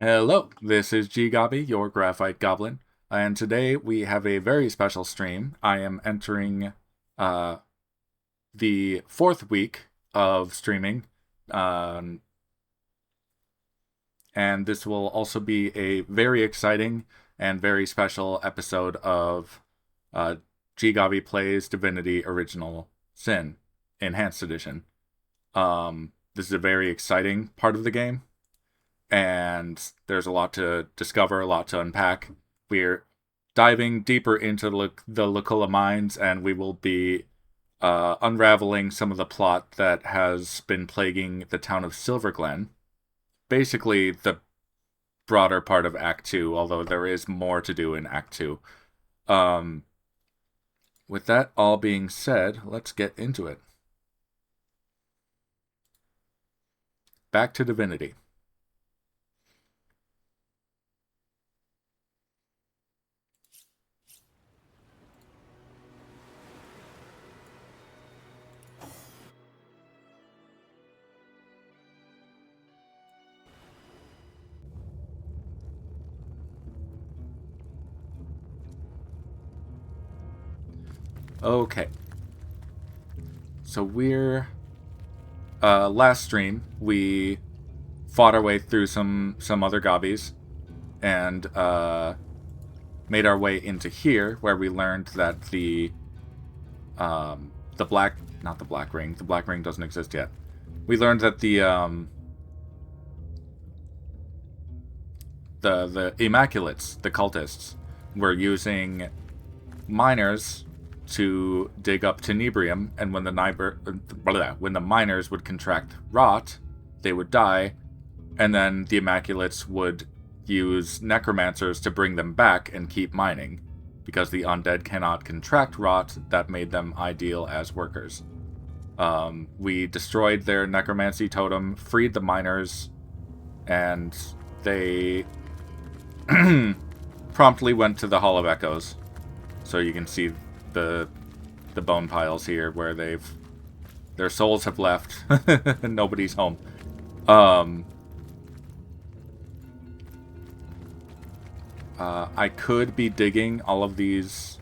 Hello, this is GGobbie, your graphite goblin, and today we have a very special stream. I am entering the fourth week of streaming, um, and this will also be a very exciting and very special episode of GGobbie Plays Divinity Original Sin Enhanced Edition. This is a very exciting part of the game, and there's a lot to discover, a lot to unpack. We're diving deeper into the Luculla Mines, and we will be unraveling some of the plot that has been plaguing the town of Silverglen. Basically, the broader part of Act 2, although there is more to do in Act 2. With that all being said, let's get into it. Back to Divinity. Okay. So we're last stream we fought our way through some other gobbies and made our way into here, where we learned that the black not the black ring doesn't exist yet. We learned that the Immaculates, the cultists, were using miners to dig up tenebrium, and when the miners would contract rot, they would die, and then the Immaculates would use necromancers to bring them back and keep mining. Because the undead cannot contract rot, that made them ideal as workers. We destroyed their necromancy totem, freed the miners, and they promptly went to the Hall of Echoes. So you can see the bone piles here where their souls have left and nobody's home. I could be digging all of these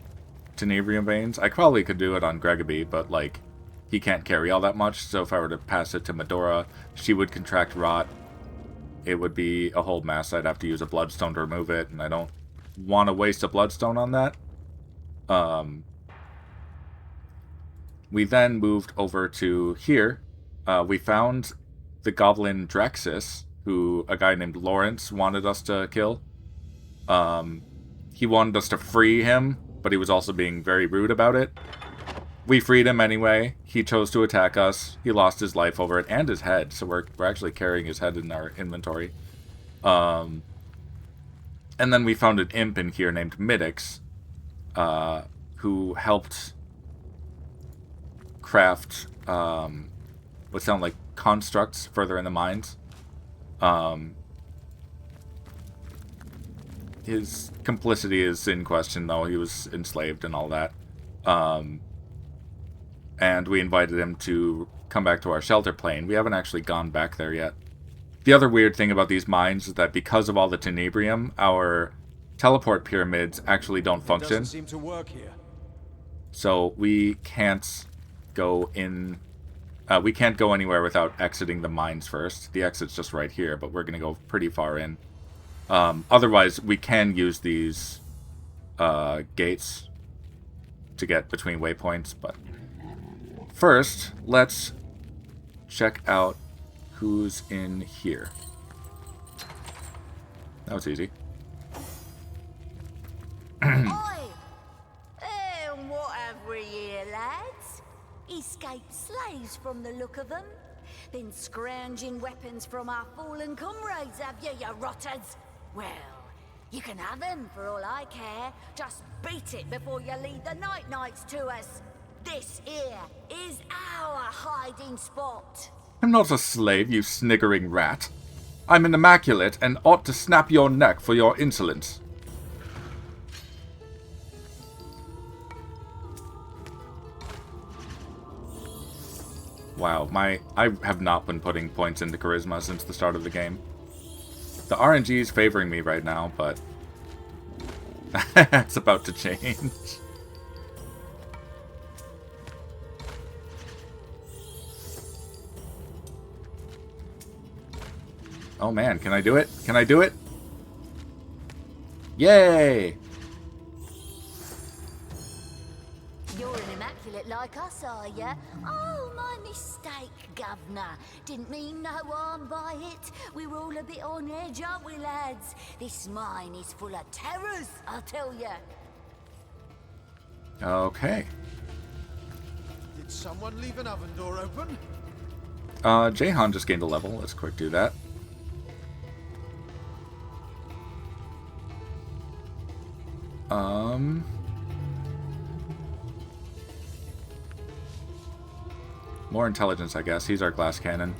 tenebrium veins. I probably could do it on GGobbie, but like he can't carry all that much, so if I were to pass it to Medora, she would contract rot. It would be a whole mess. I'd have to use a bloodstone to remove it, and I don't want to waste a bloodstone on that. We then moved over to here. We found the goblin Drexus, who a guy named Lawrence wanted us to kill. He wanted us to free him, but he was also being very rude about it. We freed him anyway. He chose to attack us. He lost his life over it, and his head, so we're actually carrying his head in our inventory. And then we found an imp in here named Middix, who helped craft what sound like constructs further in the mines. His complicity is in question, though. He was enslaved and all that. And we invited him to come back to our shelter plane. We haven't actually gone back there yet. The other weird thing about these mines is that because of all the tenebrium, our teleport pyramids actually don't function. Doesn't seem to work here. So we can't go in. We can't go anywhere without exiting the mines first. The exit's just right here, but we're gonna go pretty far in. Otherwise, we can use these gates to get between waypoints, but first, let's check out who's in here. That was easy. Oi! And what have we here, lads? Escaped slaves from the look of them. Been scrounging weapons from our fallen comrades, have you, you rotters? Well, you can have them for all I care. Just beat it before you lead the night-nights to us. This here is our hiding spot. I'm not a slave, you sniggering rat. I'm an Immaculate and ought to snap your neck for your insolence. Wow, I have not been putting points into charisma since the start of the game. The RNG is favoring me right now, but it's about to change. Oh man, can I do it? Can I do it? Yay! You're an Immaculate like us, are ya? Oh, my mistake, Governor. Didn't mean no harm by it. We're all a bit on edge, aren't we, lads? This mine is full of terrors, I'll tell ya. Okay. Did someone leave an oven door open? Jahan just gained a level. Let's quick do that. More intelligence, I guess. He's our glass cannon.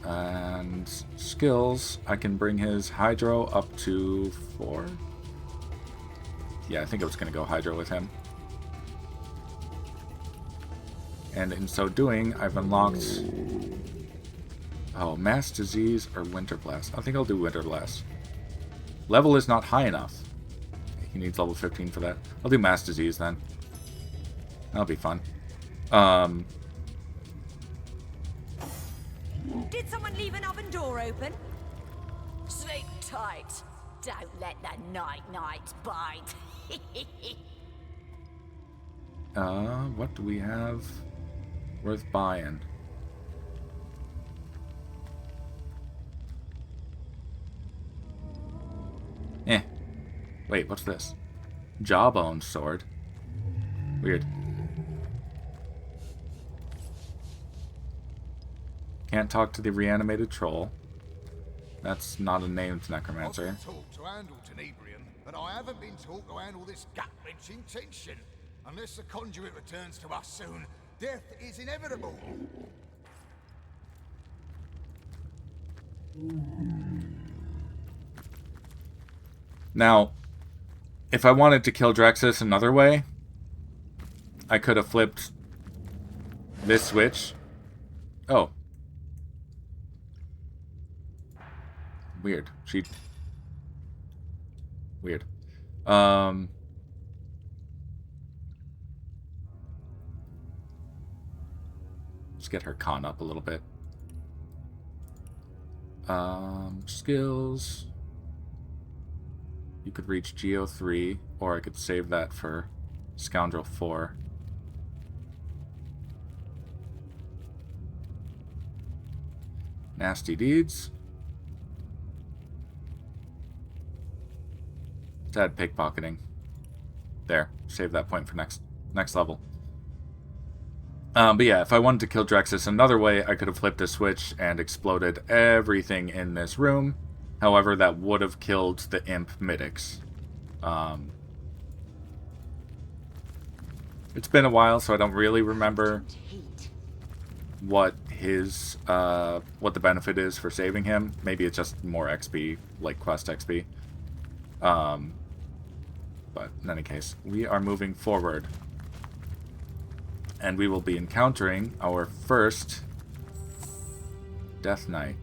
And skills, I can bring his hydro up to 4. Yeah, I think I was going to go hydro with him. And in so doing, I've unlocked... Oh, mass disease or winter blast. I think I'll do winter blast. Level is not high enough. He needs level 15 for that. I'll do mass disease then. That'll be fun. Did someone leave an oven door open? Sleep tight. Don't let the night bite. What do we have worth buying? Wait, what's this? Jawbone sword. Weird. Can't talk to the reanimated troll. That's not a named necromancer. I've been taught to handle Tenebrium, but I haven't been taught to handle this gut-wrenching tension. Unless the conduit returns to us soon, death is inevitable. Now, if I wanted to kill Drexus another way, I could have flipped this switch. Oh. Weird. Weird. Let's get her con up a little bit. Skills. You could reach Geo 3, or I could save that for Scoundrel 4. Nasty Deeds. Let's add pickpocketing. There. Save that point for next level. But yeah, if I wanted to kill Drexus another way, I could have flipped a switch and exploded everything in this room. However, that would have killed the imp Middix. It's been a while, so I don't really remember what his what the benefit is for saving him. Maybe it's just more XP, like quest XP. But in any case, we are moving forward. And we will be encountering our first Death Knight.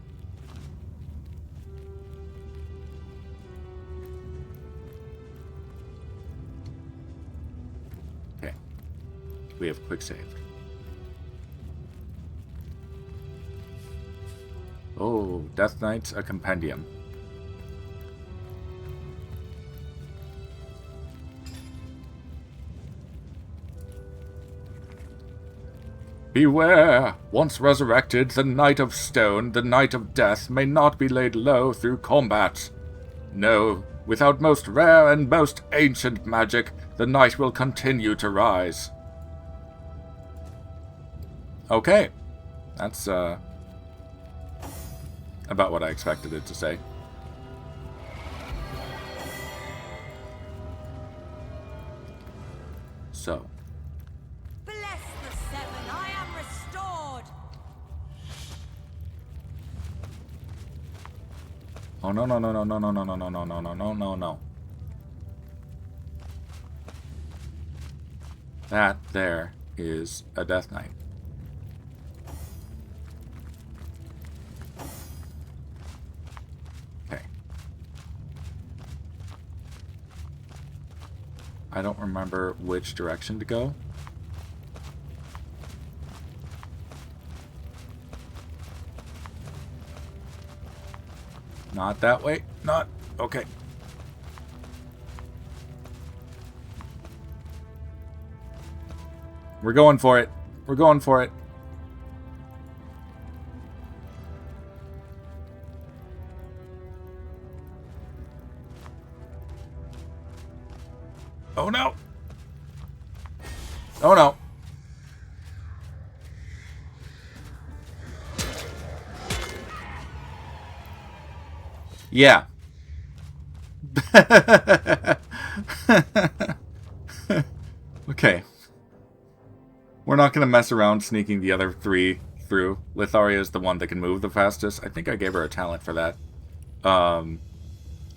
Okay. We have quick saved. Oh, Death Knight's a compendium. Beware! Once resurrected, the Knight of Stone, the Knight of Death, may not be laid low through combat. No, without most rare and most ancient magic, the Knight will continue to rise. Okay. That's, about what I expected it to say. So. Oh, no, no, no, no, no, no, no, no, no, no, no, no, no, no, no. That there is a Death Knight. I don't remember which direction to go. Not that way. Not. Okay. We're going for it. We're going for it. Oh no. Oh no. Yeah. Okay. We're not going to mess around sneaking the other 3 through. Litharia is the one that can move the fastest. I think I gave her a talent for that.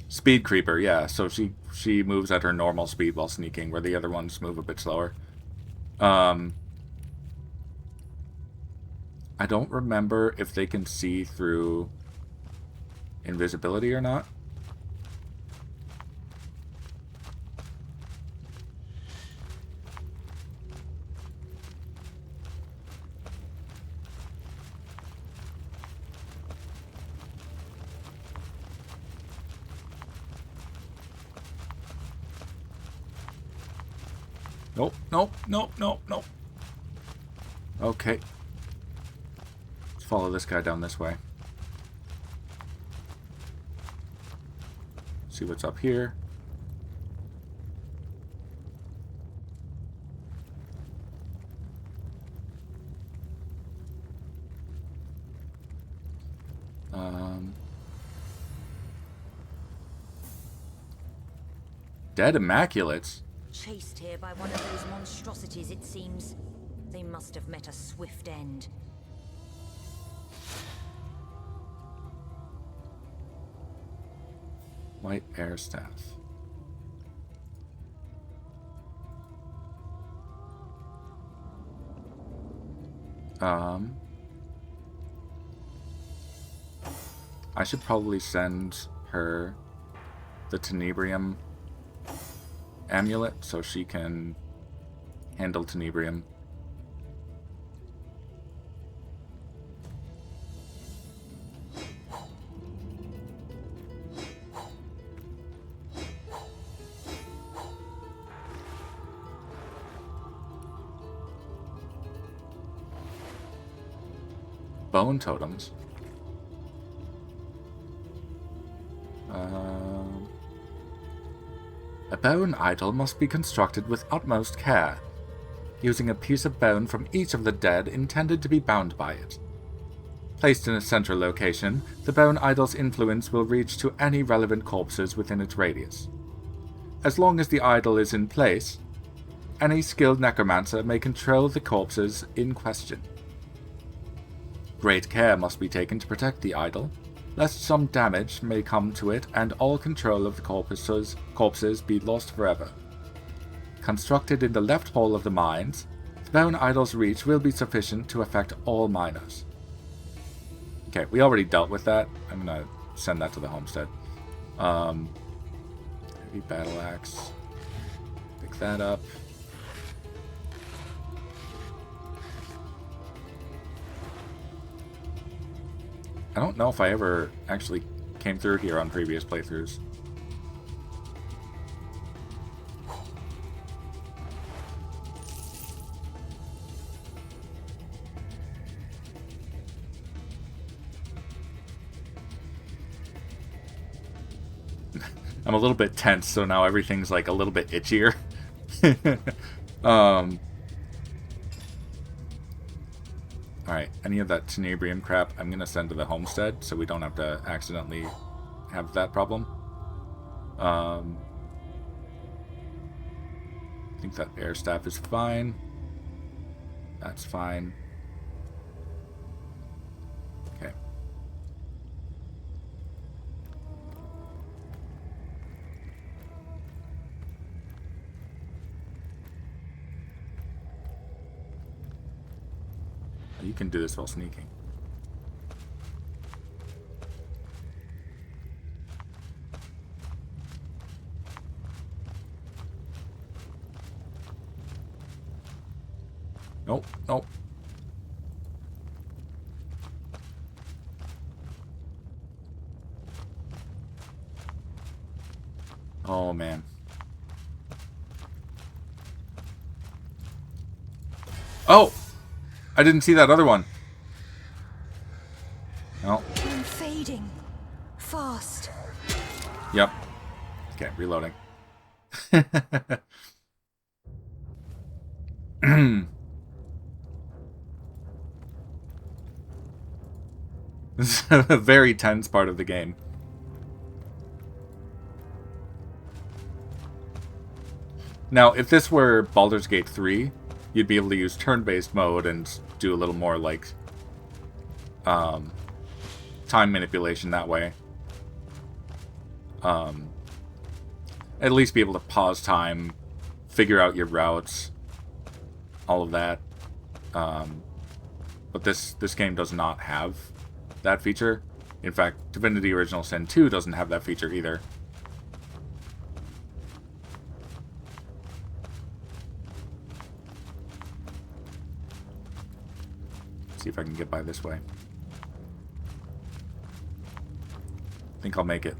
Speed Creeper, yeah. So she moves at her normal speed while sneaking, where the other ones move a bit slower. I don't remember if they can see through invisibility or not. Nope, nope, nope, nope, nope. Okay. Let's follow this guy down this way. See what's up here. Dead Immaculates? Chased here by one of those monstrosities, it seems. They must have met a swift end. White air staff. I should probably send her the Tenebrium amulet so she can handle Tenebrium. Bone totems. A bone idol must be constructed with utmost care, using a piece of bone from each of the dead intended to be bound by it. Placed in a central location, the bone idol's influence will reach to any relevant corpses within its radius. As long as the idol is in place, any skilled necromancer may control the corpses in question. Great care must be taken to protect the idol, lest some damage may come to it and all control of the corpses be lost forever. Constructed in the left hole of the mines, the bone idol's reach will be sufficient to affect all miners. Okay, we already dealt with that. I'm gonna send that to the homestead. Heavy battle axe. Pick that up. I don't know if I ever actually came through here on previous playthroughs. I'm a little bit tense, so now everything's like a little bit itchier. Alright, any of that Tenebrium crap I'm going to send to the homestead so we don't have to accidentally have that problem. I think that air staff is fine. That's fine. Okay. You can do this while sneaking. Nope, nope. Oh, man. Oh! I didn't see that other one. No. I'm fading. Fast. Yep. Okay, reloading. This is a very tense part of the game. Now, if this were Baldur's Gate 3, you'd be able to use turn-based mode and do a little more, like, time manipulation that way. At least be able to pause time, figure out your routes, all of that. But this game does not have that feature. In fact, Divinity Original Sin 2 doesn't have that feature either. See if I can get by this way. I think I'll make it.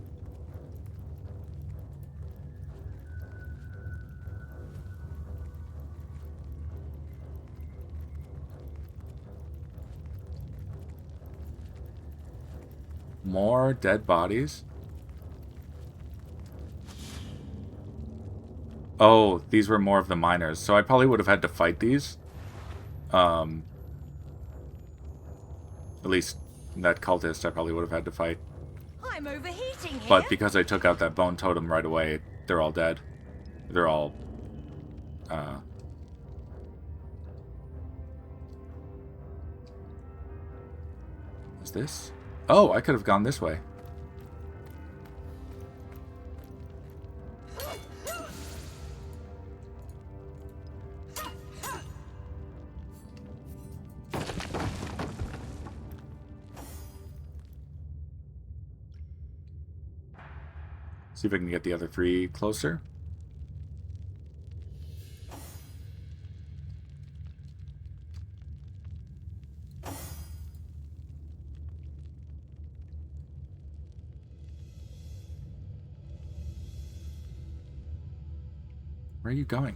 More dead bodies? Oh, these were more of the miners. So I probably would have had to fight these. At least that cultist I probably would have had to fight. I'm overheating here. But because I took out that bone totem right away, they're all dead. They're all... Is this? Oh, I could have gone this way. See if I can get the other three closer. Where are you going?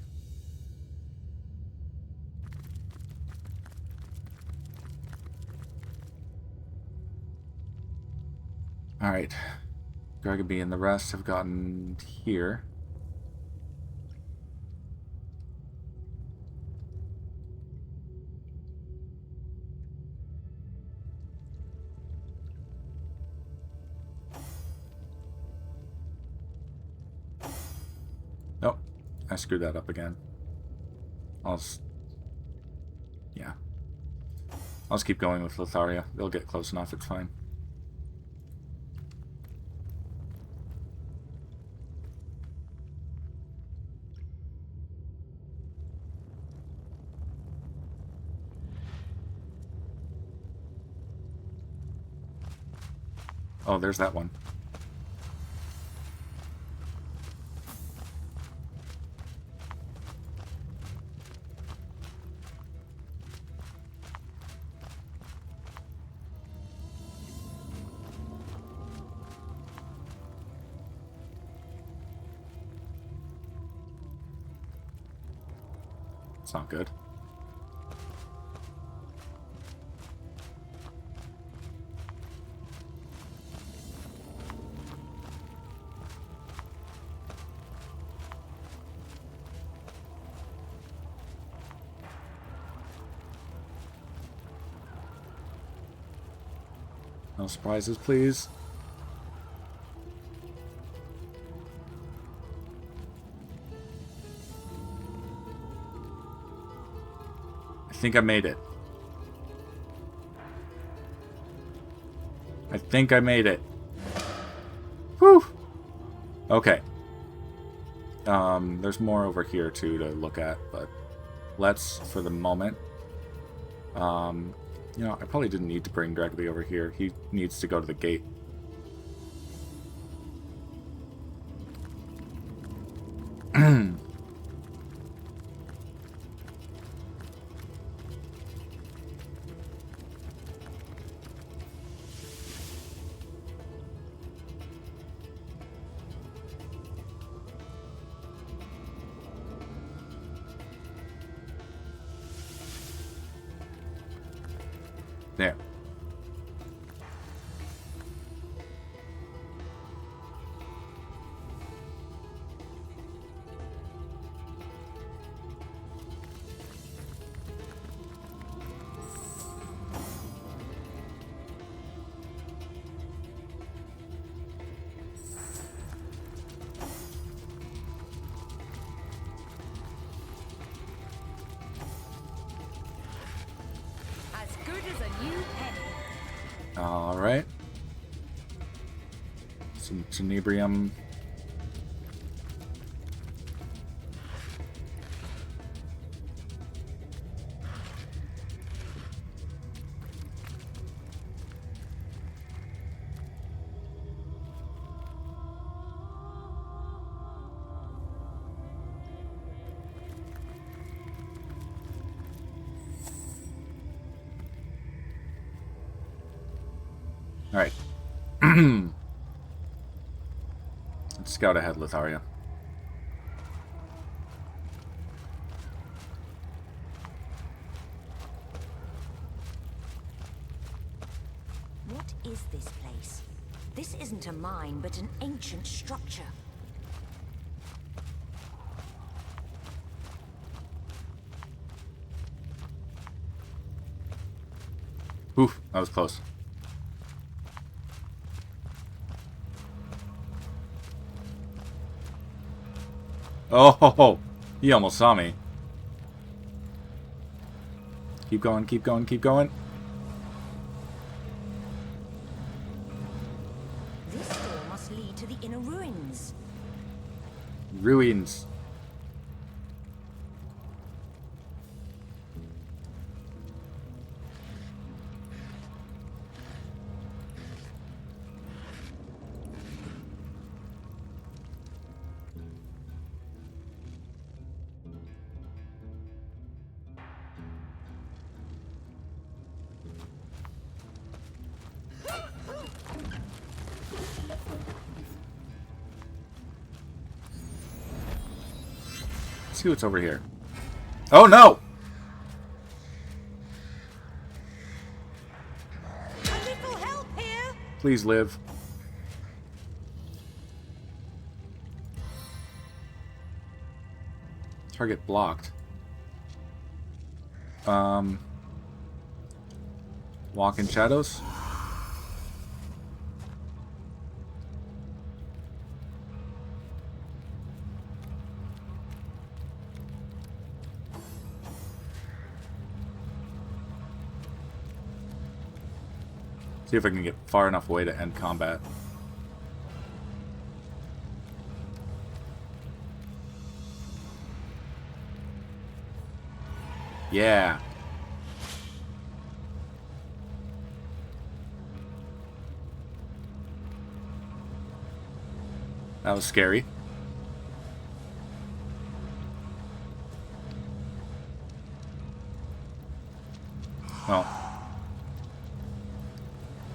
Alright. GGobbie and the rest have gotten here. Oh, I screwed that up again. Yeah. I'll just keep going with Lotharia. They'll get close enough, it's fine. Oh, there's that one. It's not good. No surprises, please. I think I made it. I think I made it. Whew! Okay. There's more over here, too, to look at, but let's, for the moment... You know, I probably didn't need to bring GGobbie over here. He needs to go to the gate. Alright. Some tenebrium. Alright. Let's scout ahead, Litharia. What is this place? This isn't a mine, but an ancient structure. Oof, that was close. Oh, he almost saw me. Keep going, keep going, keep going. This door must lead to the inner ruins. Ruins. Let's see what's over here. Oh no! A little help here! Please live. Target blocked. Walk in shadows. See if I can get far enough away to end combat. Yeah. That was scary. Well,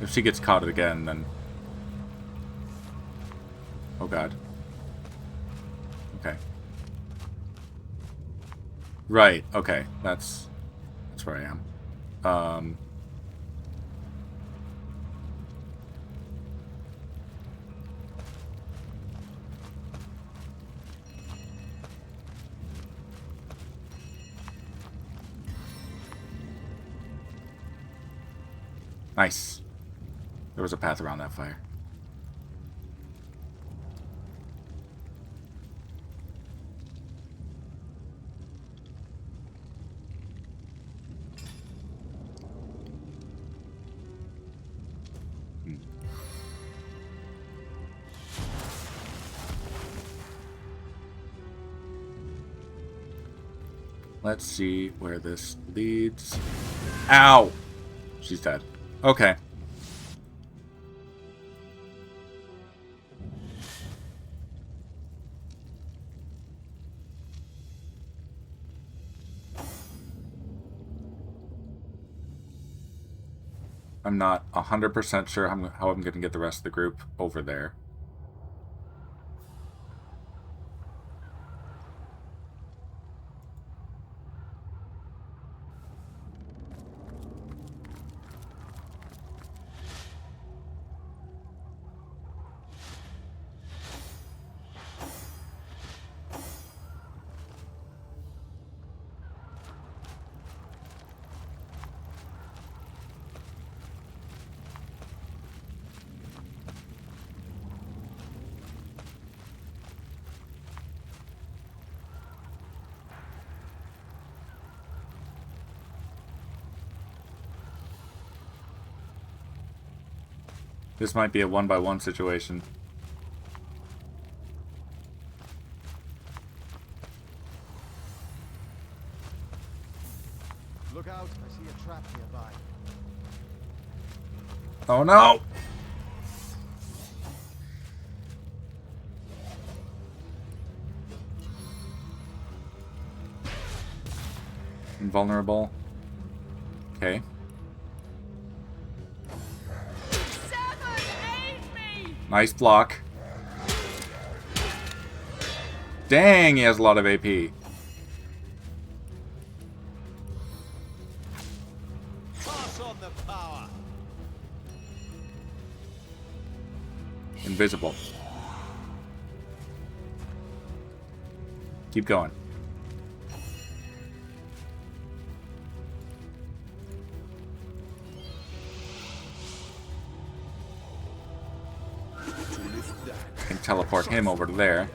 if she gets caught again, then... Oh god. Okay. Right, okay. That's where I am. Nice. There was a path around that fire. Let's see where this leads. Ow! She's dead. Okay. I'm not 100% sure how I'm going to get the rest of the group over there. This might be a 1-by-1 situation. Look out, I see a trap nearby. Oh no! Invulnerable. Okay. Nice block. Dang, he has a lot of AP. Pass on the power. Invisible. Keep going. Can teleport him over to there.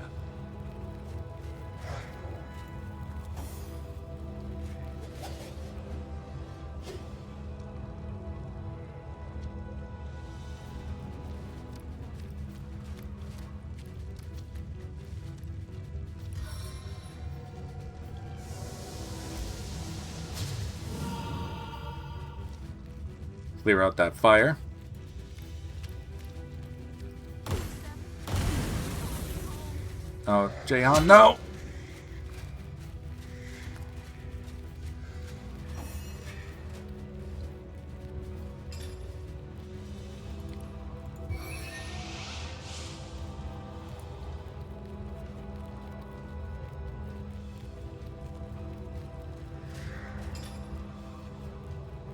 Clear out that fire. Oh, Jahan, no!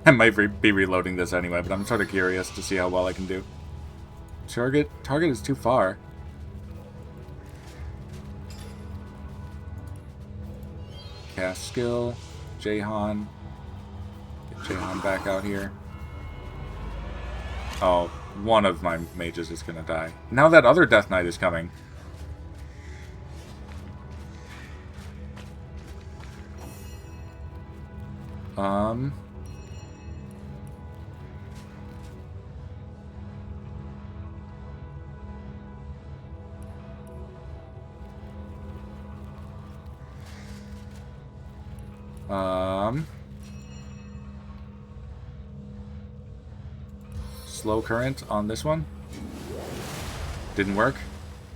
I might be reloading this anyway, but I'm sort of curious to see how well I can do. Target is too far. Cast skill, Jahan. Get Jahan back out here. Oh, one of my mages is gonna die. Now that other Death Knight is coming. Slow current on this one. Didn't work.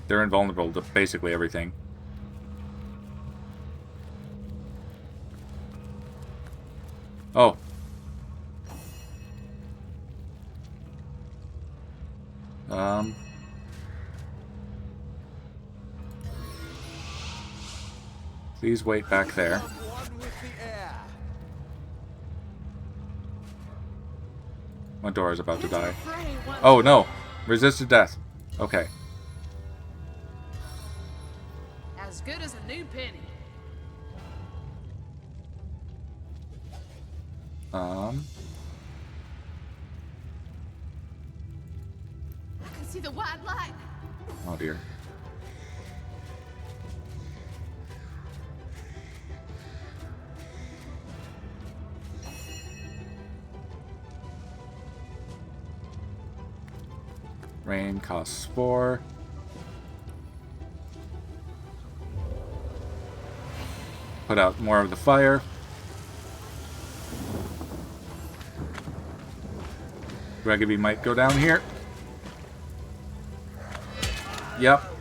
They're invulnerable to basically everything. Oh. Please wait back there. My door is about to die. Oh no! Resisted death. Okay. As good as a new penny. I can see the white light. Oh dear. Rain costs 4. Put out more of the fire. GGobbie might go down here. Yep.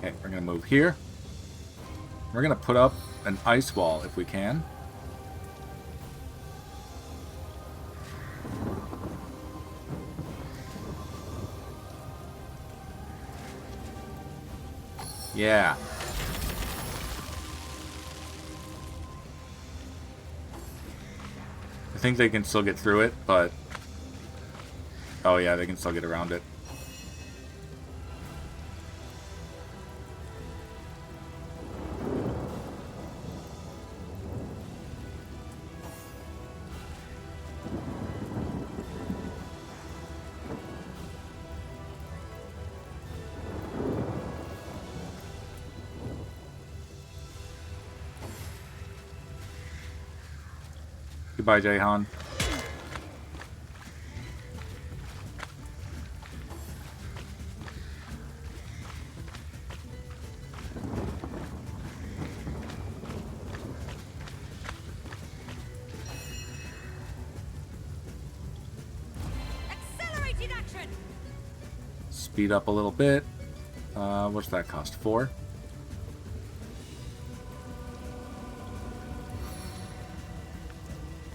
Okay, we're gonna move here. We're gonna put up an ice wall if we can. Yeah. I I think they can still get through it, but... Oh yeah, they can still get around it. Goodbye, Jahan. Accelerated action. Speed up a little bit. What's that cost? 4?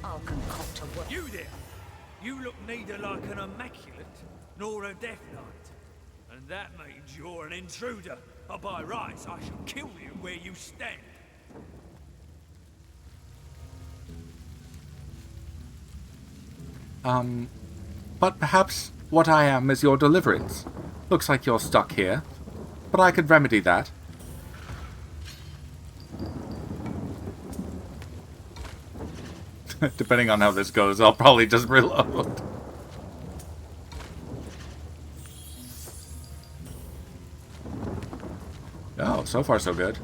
I'll concoct a work. You there! You look neither like an Immaculate nor a Death Knight. And that means you're an intruder. By rights, I shall kill you where you stand. But perhaps what I am is your deliverance. Looks like you're stuck here, but I could remedy that. Depending on how this goes, I'll probably just reload. Oh, so far so good.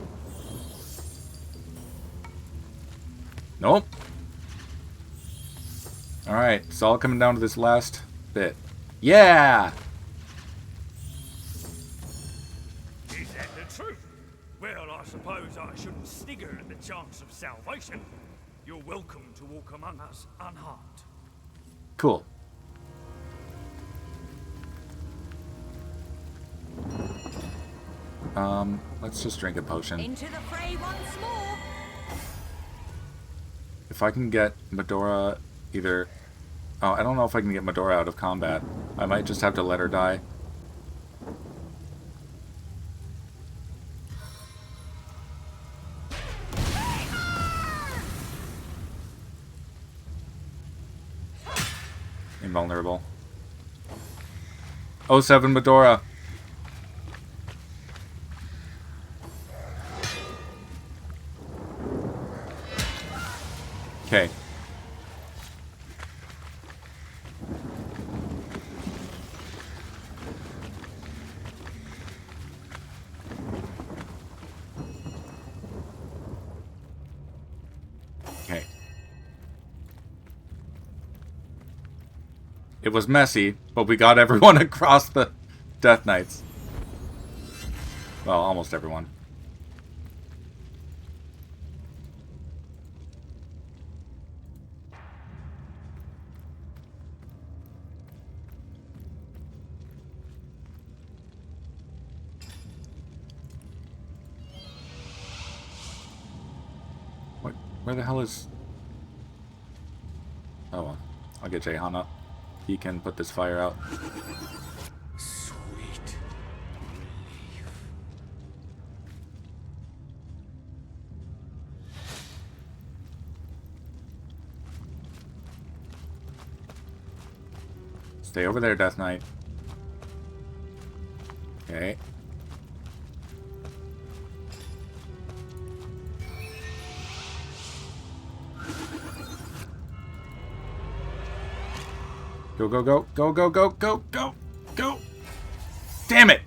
Nope. Alright, it's all coming down to this last bit. Yeah! Is that the truth? Well, I suppose I shouldn't snigger at the chance of salvation. You're welcome to walk among us unharmed. Cool. Let's just drink a potion. Into the fray once more. If I can get Medora either... Oh, I don't know if I can get Medora out of combat. I might just have to let her die. Invulnerable. OS1 Medora. Okay. Okay. It was messy, but we got everyone across the Death Knights. Well, almost everyone. Where the hell is... Oh well. I'll get Jahan up. He can put this fire out. Sweet relief. Stay over there, Death Knight. Okay. Go, go, go, go, go, go, go, go, go. Damn it!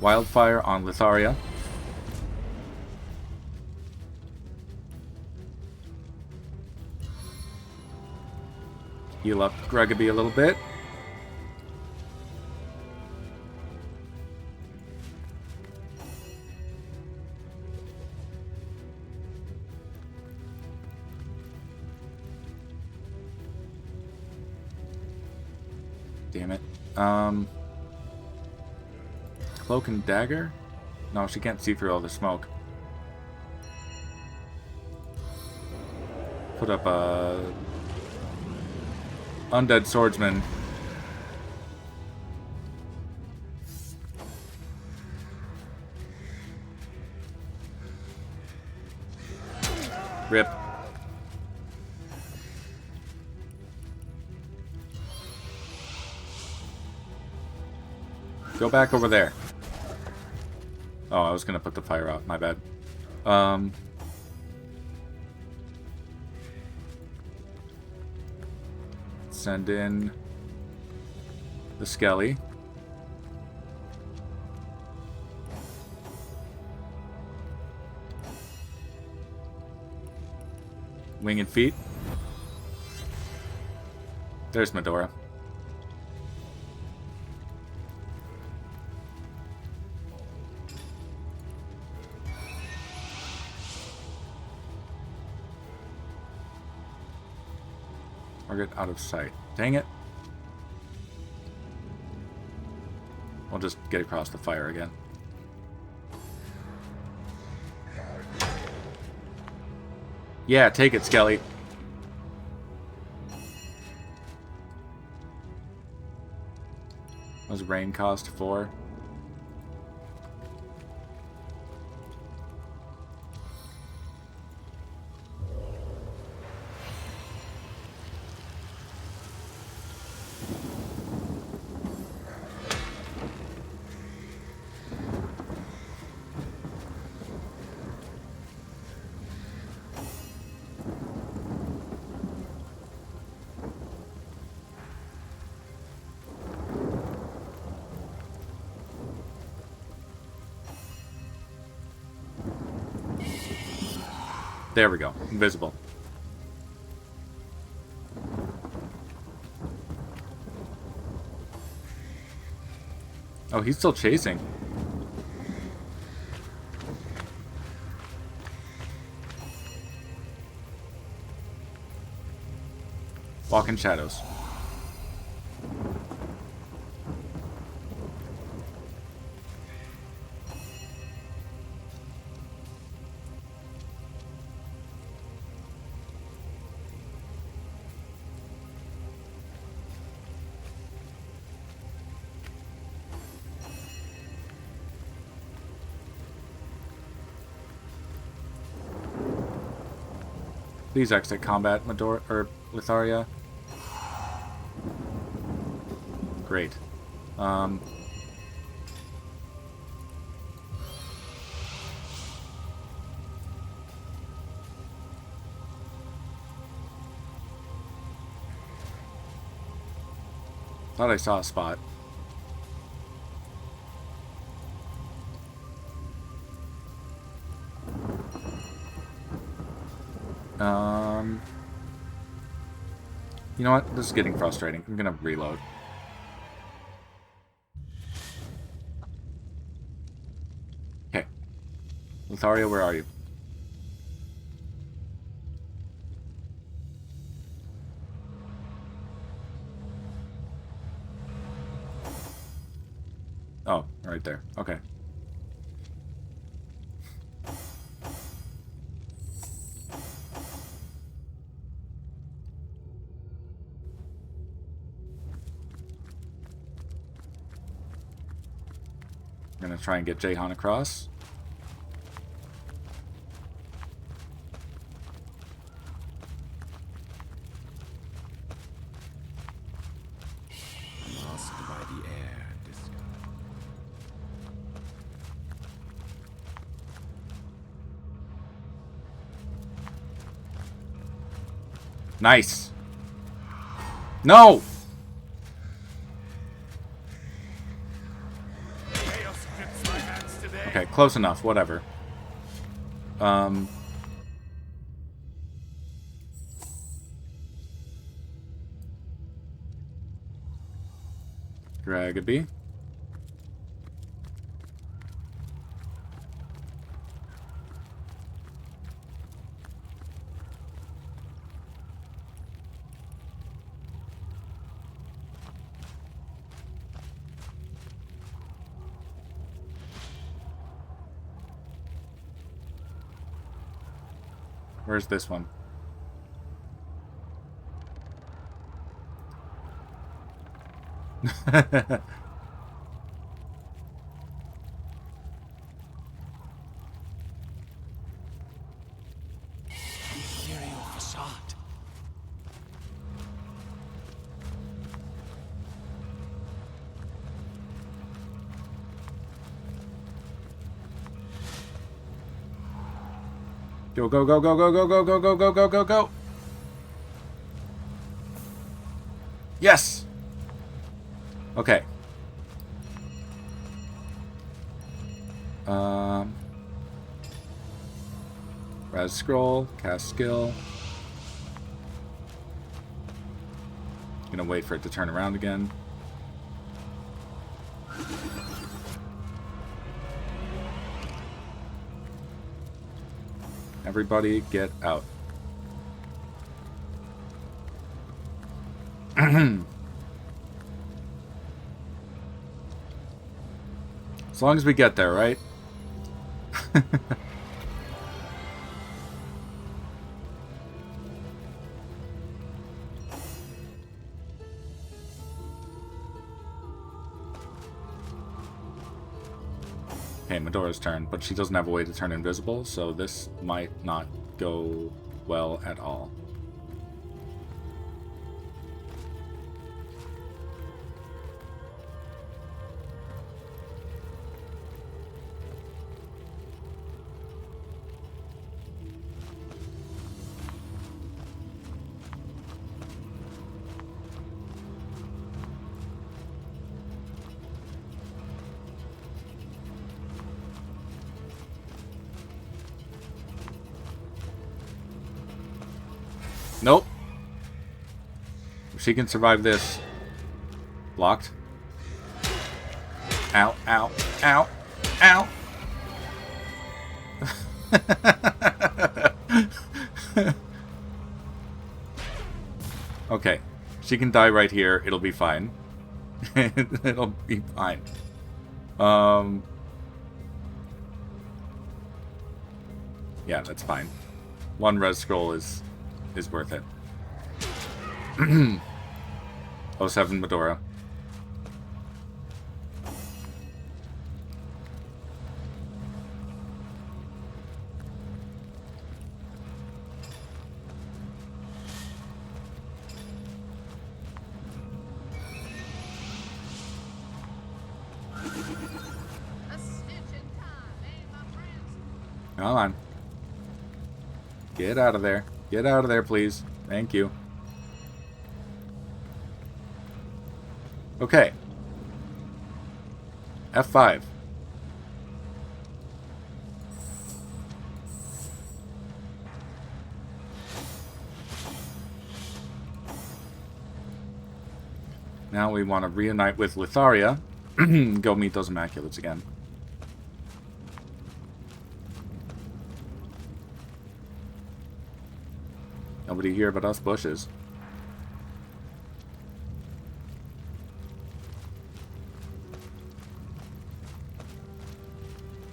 Wildfire on Litharia. Heal up GGobbie a little bit. Damn it. Cloak and dagger? No, she can't see through all the smoke. put up a undead swordsman. Rip. Go back over there. Oh, I was gonna put the fire out. My bad. Send in the Skelly. Wing and feet. There's Medora. Target out of sight. Dang it. We'll just get across the fire again. Yeah, take it, Skelly. What was rain cost? 4? There we go. Invisible. Oh, he's still chasing. Walk in shadows. Please exit combat, Medora or Litharia. Great. Thought I saw a spot. You know what? This is getting frustrating. I'm gonna reload. Okay. Litharia, where are you? Oh, right there. Okay. I'm gonna try and get Jahan across. Masked by the air. Nice. No! Okay, close enough. Whatever. GGobbie. Where's this one? Imperial facade. Go, go, go, go, go, go, go, go, go, go, go, go, go. Yes! Okay. Res scroll, cast skill. Gonna wait for it to turn around again. Everybody get out. As long as we get there, right? Okay, Medora's turn, but she doesn't have a way to turn invisible, so this might not go well at all. Nope. If she can survive this. Blocked. Ow, ow, ow, ow. Okay. She can die right here. It'll be fine. It'll be fine. Yeah, that's fine. One res scroll is worth it. 07 Medora. Come on. Get out of there. Get out of there, please. Thank you. Okay. F5. Now we want to reunite with Litharia. Go meet those Immaculates again. Nobody here but us bushes.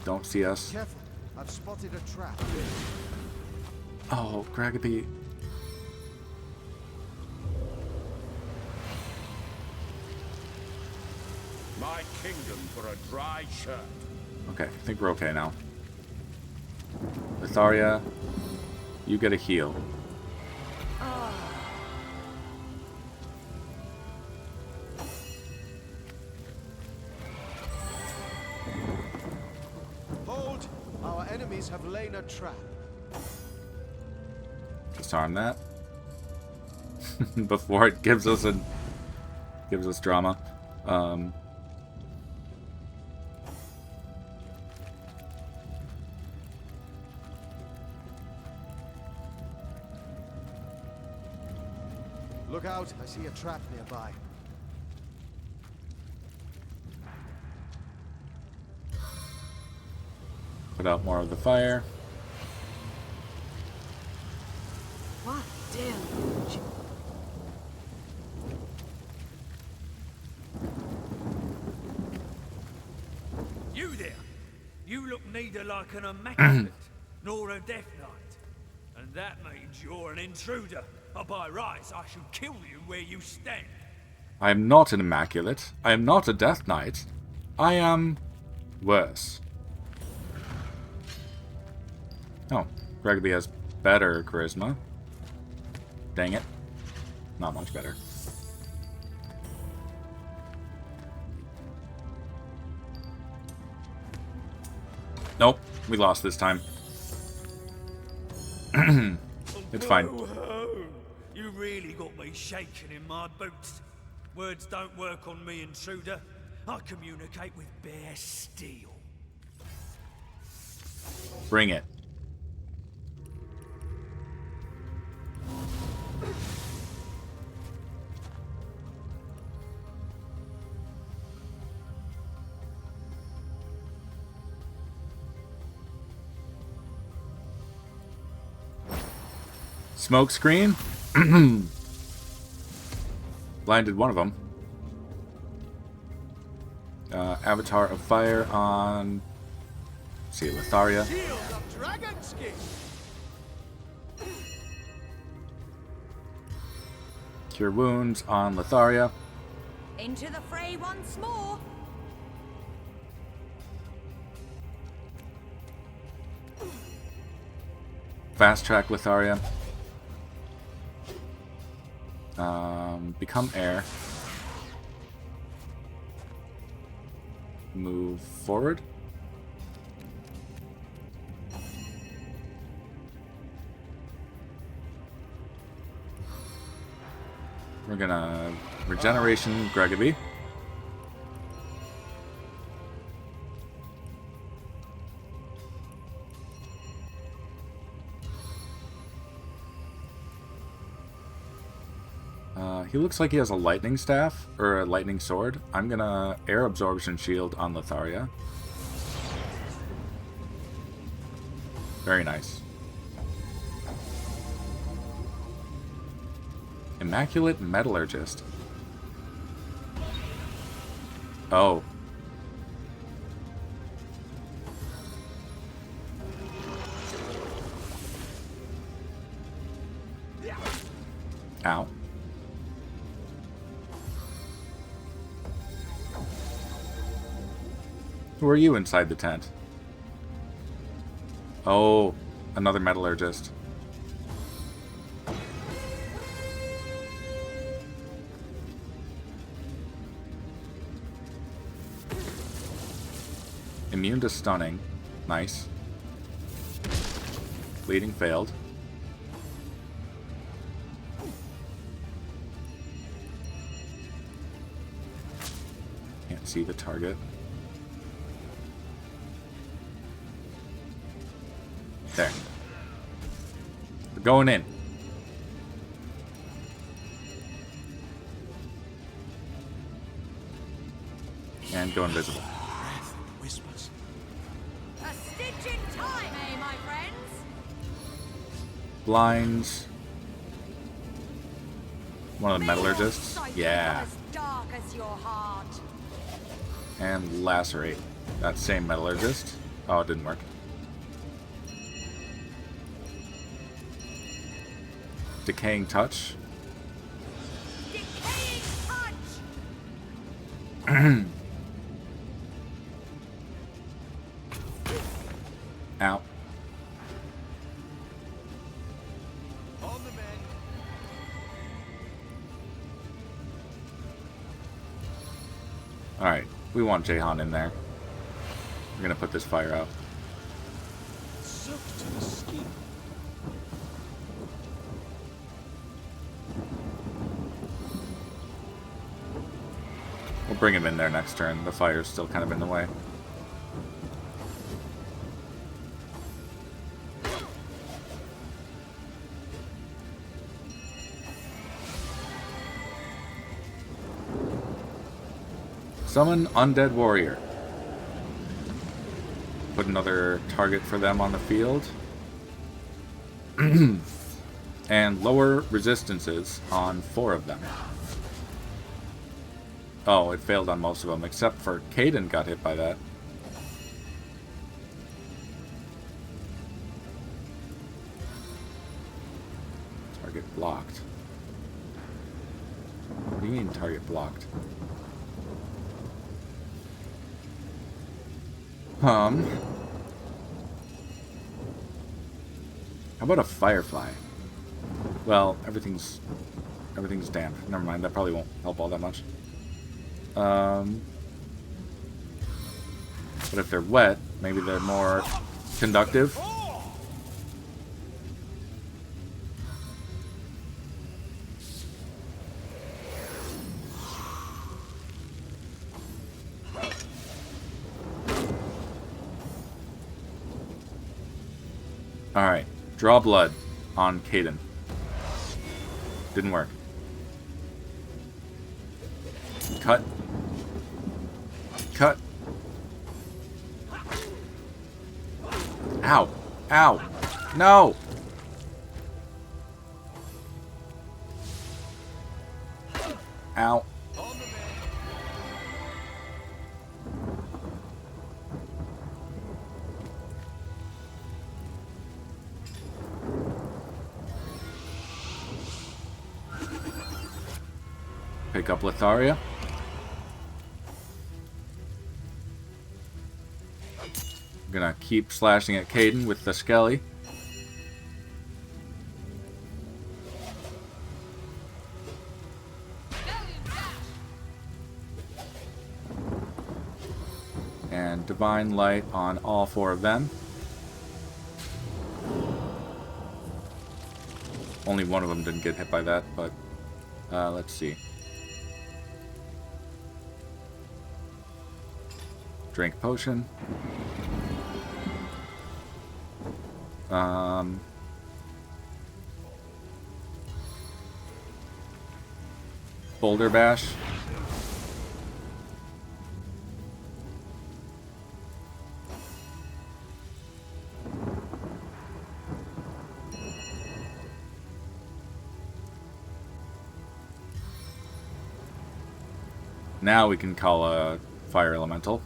Don't see us. Careful, I've spotted a trap. Oh, Cragapy. My kingdom for a dry shirt. Okay, I think we're okay now. Litharia, you get a heal. Hold! Our enemies have laid a trap. Disarm that. Before it gives us drama. Look out, I see a trap nearby. Put out more of the fire. What? Damn. You there! You look neither like an Immaculate nor a Death Knight. And that means you're an intruder. By rights, I shall kill you where you stand. I am not an Immaculate. I am not a Death Knight. I am worse. Oh, GGobbie has better charisma. Dang it. Not much better. Nope, we lost this time. It's fine. You really got me shaking in my boots. Words don't work on me, intruder. I communicate with bare steel. Bring it. Smoke screen. Blinded one of them. Avatar of Fire on... Let's see, Letharia. Shield of dragon skin. Cure Wounds on Letharia. Into the fray once more. Fast Track Letharia. Become Air. Move forward. We're gonna Regeneration GGobbie. He looks like he has a lightning staff, or a lightning sword. I'm gonna Air Absorption Shield on Letharia. Very nice. Immaculate Metallurgist. Oh. Ow. Who are you inside the tent? Oh, another metallurgist. Immune to stunning. Nice. Bleeding failed. Can't see the target. There. We're going in. And go invisible. Whispers. A stitch in time, eh, my friends? Blinds. One of the metallurgists. Yeah. As dark as your heart. And lacerate. That same metallurgist. Oh, it didn't work. Decaying Touch. Decaying touch. Ow. On the men. Alright, we want Jahan in there. We're gonna put this fire out. Soaked to the skin. We'll bring him in there next turn. The fire's still kind of in the way. Summon Undead Warrior. Put another target for them on the field. And lower resistances on 4 of them. Oh, it failed on most of them, except for Caden got hit by that. Target blocked. What do you mean target blocked? How about a firefly? Well, everything's damp. Never mind, that probably won't help all that much. But if they're wet, maybe they're more conductive. Alright, draw blood on Caden. Didn't work. Cut. Cut. Ow. Ow. No! Ow. Pick up Letharia. I'm gonna keep slashing at Caden with the Skelly. And Divine Light on all four of them. Only one of them didn't get hit by that, but let's see. Drink potion. Boulder bash. Now we can call a fire elemental.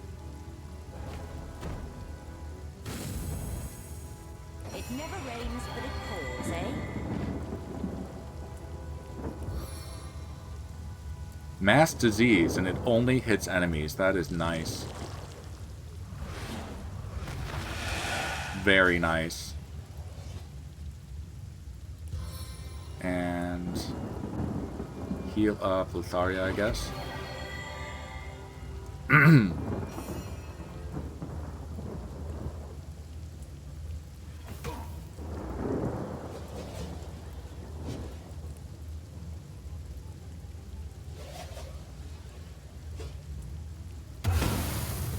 It never rains, but it pours, eh? Mass disease, and it only hits enemies. That is nice. Very nice. And heal up Letharia, I guess.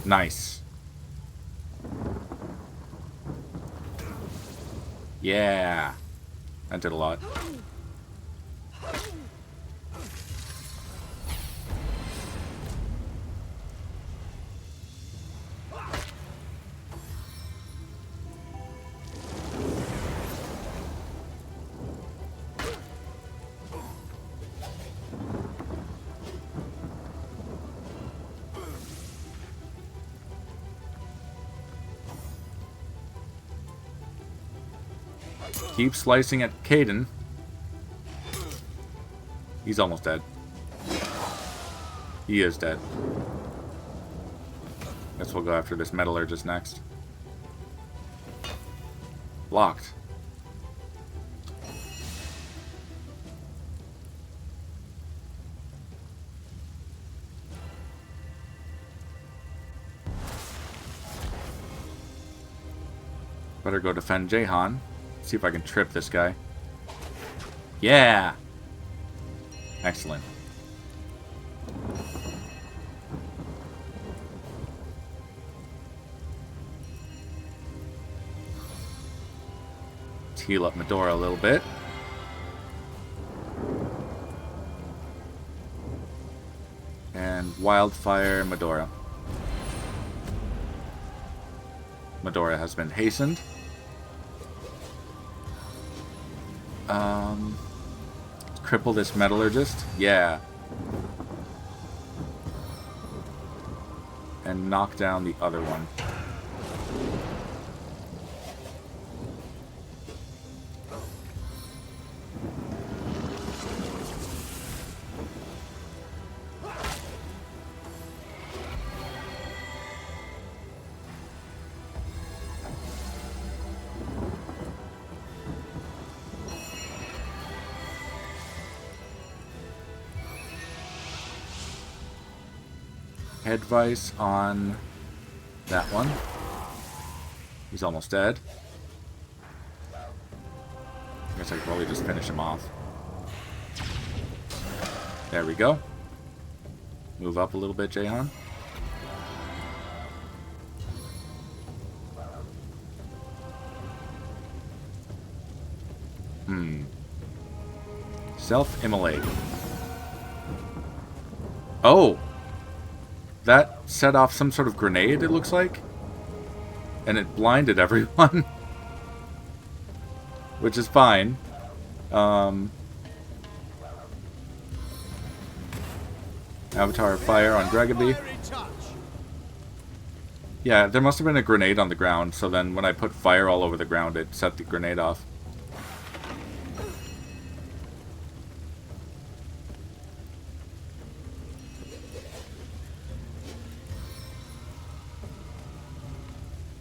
Nice. Yeah. That did a lot. Keep slicing at Caden. He's almost dead. He is dead. Guess we'll go after this metallurgist next. Blocked. Better go defend Jahan. See if I can trip this guy. Yeah! Excellent. Let's heal up Medora a little bit. And Wildfire Medora. Medora has been hastened. Cripple this metallurgist. Yeah. And knock down the other one. head vice on that one. He's almost dead. I guess I could probably just finish him off. There we go. Move up a little bit, Jahan. Self-immolate. Oh! That set off some sort of grenade, it looks like. And it blinded everyone. Which is fine. Avatar of Fire on GGobbie. Yeah, there must have been a grenade on the ground, so then when I put fire all over the ground, it set the grenade off.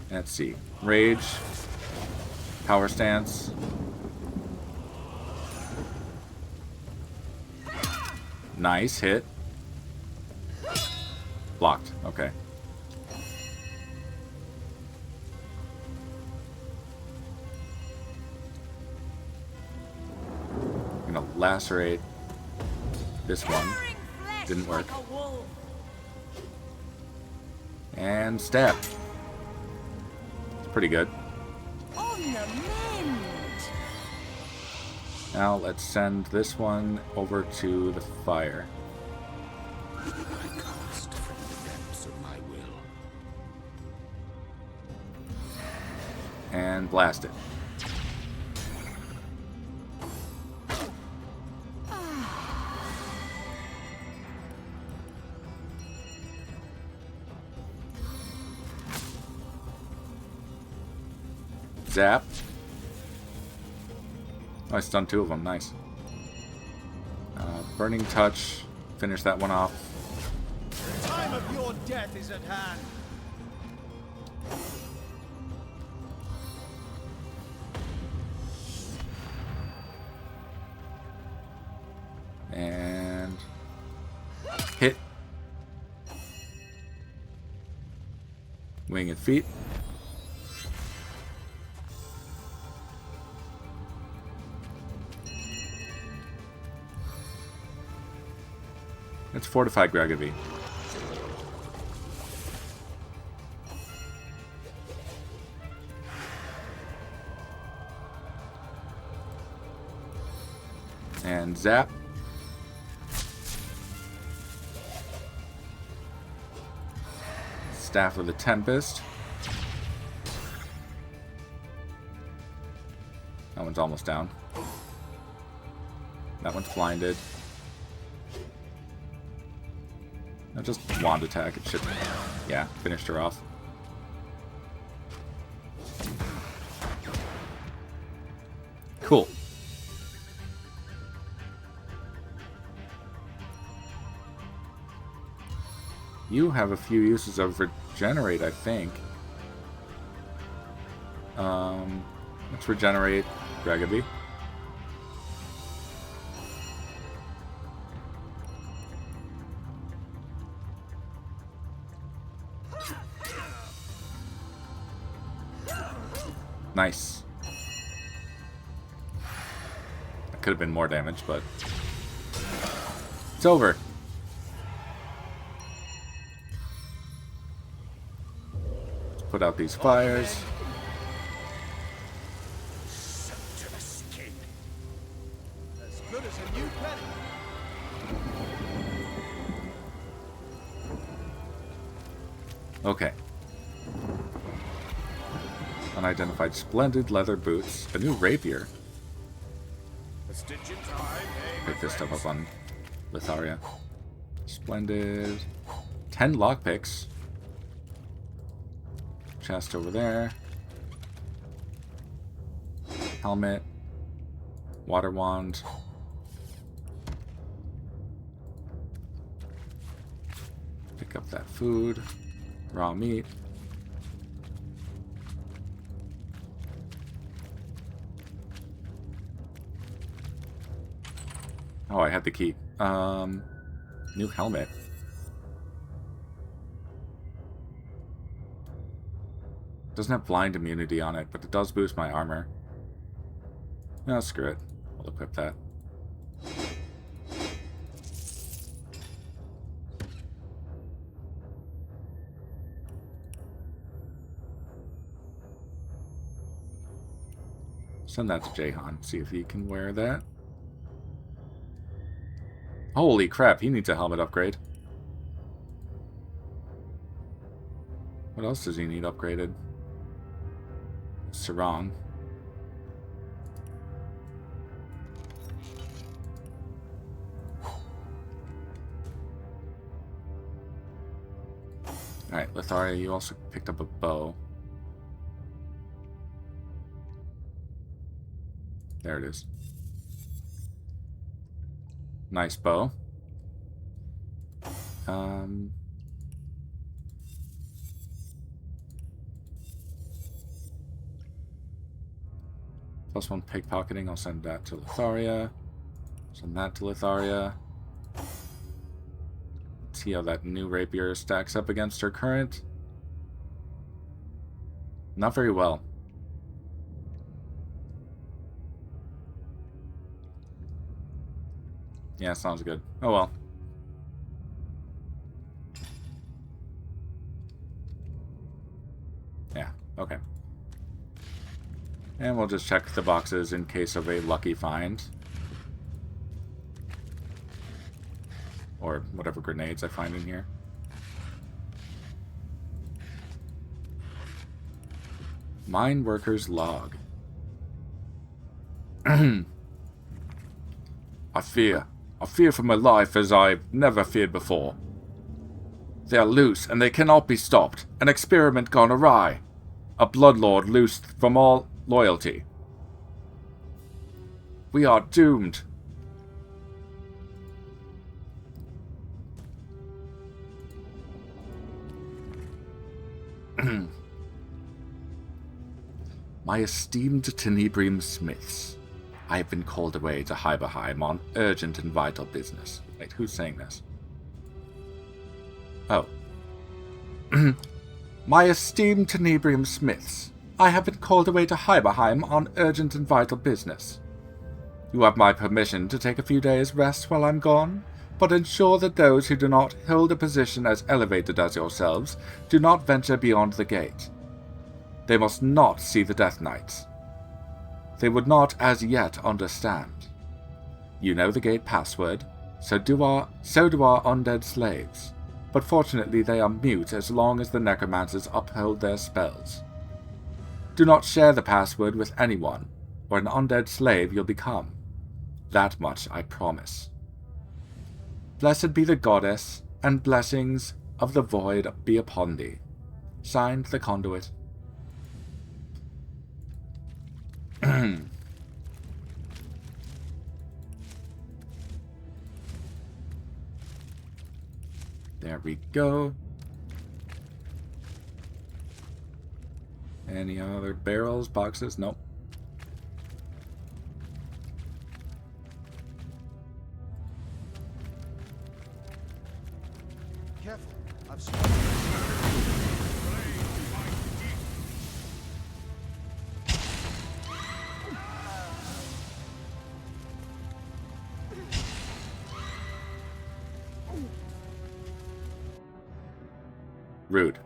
Let's see. Rage. Power stance. Nice hit. Blocked. Okay. I'm gonna lacerate this one. Didn't work. And stab. Pretty good. On the mend. Now let's send this one over to the fire. I cast from the depths of my will. And blast it. Zap. Oh, I stunned 2 of them. Nice. Burning Touch. Finish that one off. The time of your death is at hand. And hit. Wing and feet. Let's fortify GGobbie. And zap. Staff of the Tempest. That one's almost down. That one's blinded. Now just wand attack. It should, yeah, finished her off. Cool. You have a few uses of regenerate, I think. Let's regenerate GGobbie. Nice. That could have been more damage, but it's over. Let's put out these fires. To the skin. As good as a new penny. Okay. Unidentified splendid leather boots. A new rapier. A stitch in time. Pick this stuff up on Litharia. Splendid. 10 lockpicks. Chest over there. Helmet. Water wand. Pick up that food. Raw meat. Oh, I had the key. New helmet. Doesn't have blind immunity on it, but it does boost my armor. No, screw it. We'll equip that. Send that to Jahan. See if he can wear that. Holy crap, he needs a helmet upgrade. What else does he need upgraded? Sarong. Alright, Litharia, you also picked up a bow. There it is. Nice bow. Plus 1 pickpocketing, I'll send that to Litharia. Send that to Litharia. See how that new rapier stacks up against her current. Not very well. Yeah, sounds good. Oh well. Yeah, okay. And we'll just check the boxes in case of a lucky find. Or whatever grenades I find in here. Mine worker's log. I fear for my life as I've never feared before. They are loose, and they cannot be stopped. An experiment gone awry. A bloodlord loosed from all loyalty. We are doomed. My esteemed Tenebrium Smiths, I have been called away to Hyberheim on urgent and vital business. Wait, who's saying this? Oh. My esteemed Tenebrium Smiths, I have been called away to Hyberheim on urgent and vital business. You have my permission to take a few days' rest while I'm gone, but ensure that those who do not hold a position as elevated as yourselves do not venture beyond the gate. They must not see the Death Knights. They would not as yet understand. You know the gate password, so do our undead slaves, but fortunately they are mute as long as the necromancers uphold their spells. Do not share the password with anyone, or an undead slave you'll become. That much I promise. Blessed be the goddess, and blessings of the void be upon thee. Signed, the Conduit. There we go. Any other barrels, boxes? Nope. Careful, I've Rude.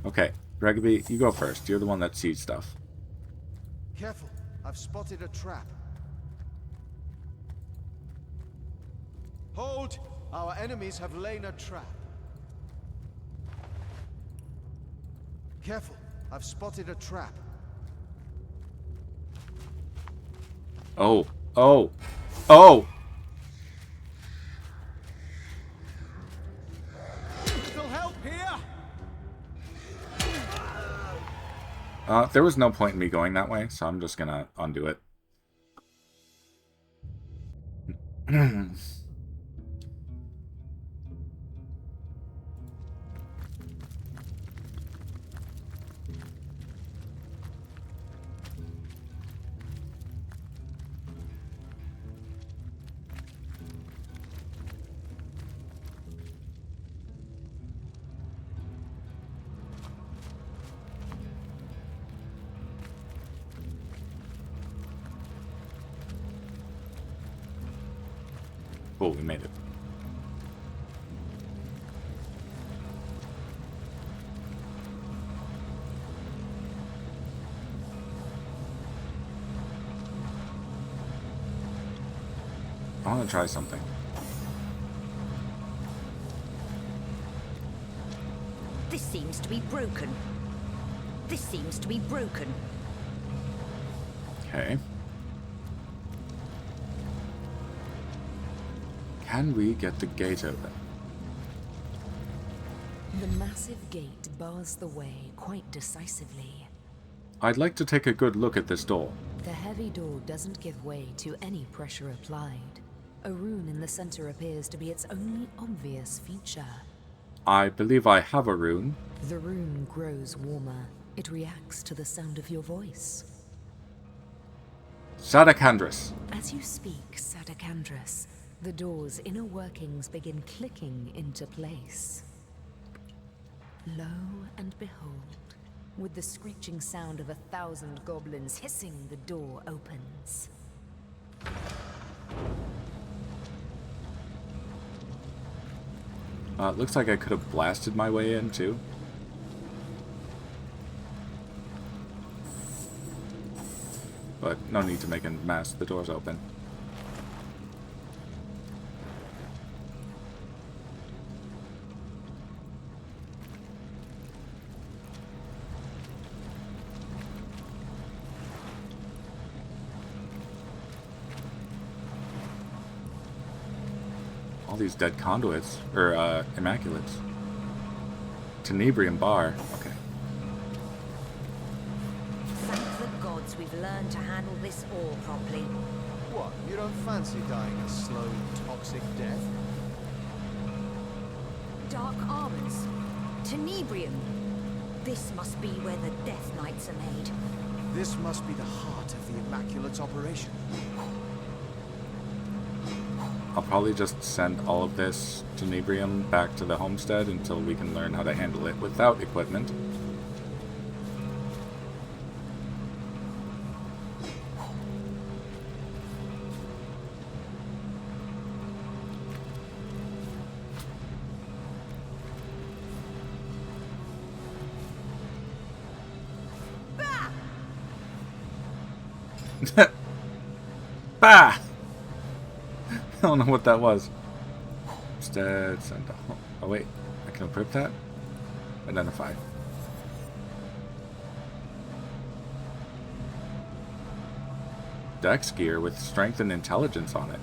Okay, GGobbie, you go first. You're the one that sees stuff. Careful, I've spotted a trap. Hold! Our enemies have laid a trap. Careful, I've spotted a trap. Oh, oh, oh! Still help here! There was no point in me going that way, so I'm just gonna undo it. Oh, we made it. I want to try something. This seems to be broken. This seems to be broken. Okay. Can we get the gate open? The massive gate bars the way quite decisively. I'd like to take a good look at this door. The heavy door doesn't give way to any pressure applied. A rune in the center appears to be its only obvious feature. I believe I have a rune. The rune grows warmer. It reacts to the sound of your voice. Sadakandris. As you speak, Sadakandris, the door's inner workings begin clicking into place. Lo and behold, with the screeching sound of 1,000 goblins hissing, the door opens. Looks like I could have blasted my way in, too. But no need to make a mess. The door's open. All these dead conduits, or Immaculates. Tenebrium bar. Okay. Thank the gods we've learned to handle this all properly. What, you don't fancy dying a slow, toxic death? Dark armors. Tenebrium. This must be where the Death Knights are made. This must be the heart of the Immaculate's operation. I'll probably just send all of this Tenebrium back to the homestead until we can learn how to handle it without equipment. Bah! I don't know what that was. Instead, send a home. Oh wait, I can equip that? Identify. Dex gear with strength and intelligence on it.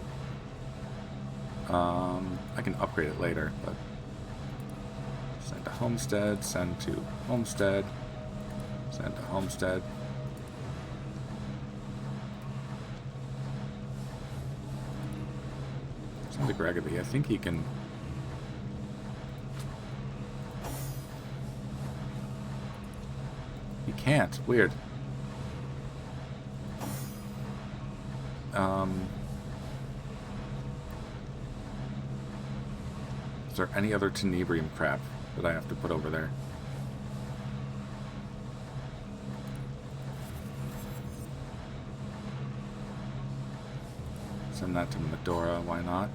I can upgrade it later, but send to homestead, send to homestead, send to homestead. Send to GGobbie. I think he can. He can't. Weird. Is there any other Tenebrium crap that I have to put over there? Send that to Medora, why not?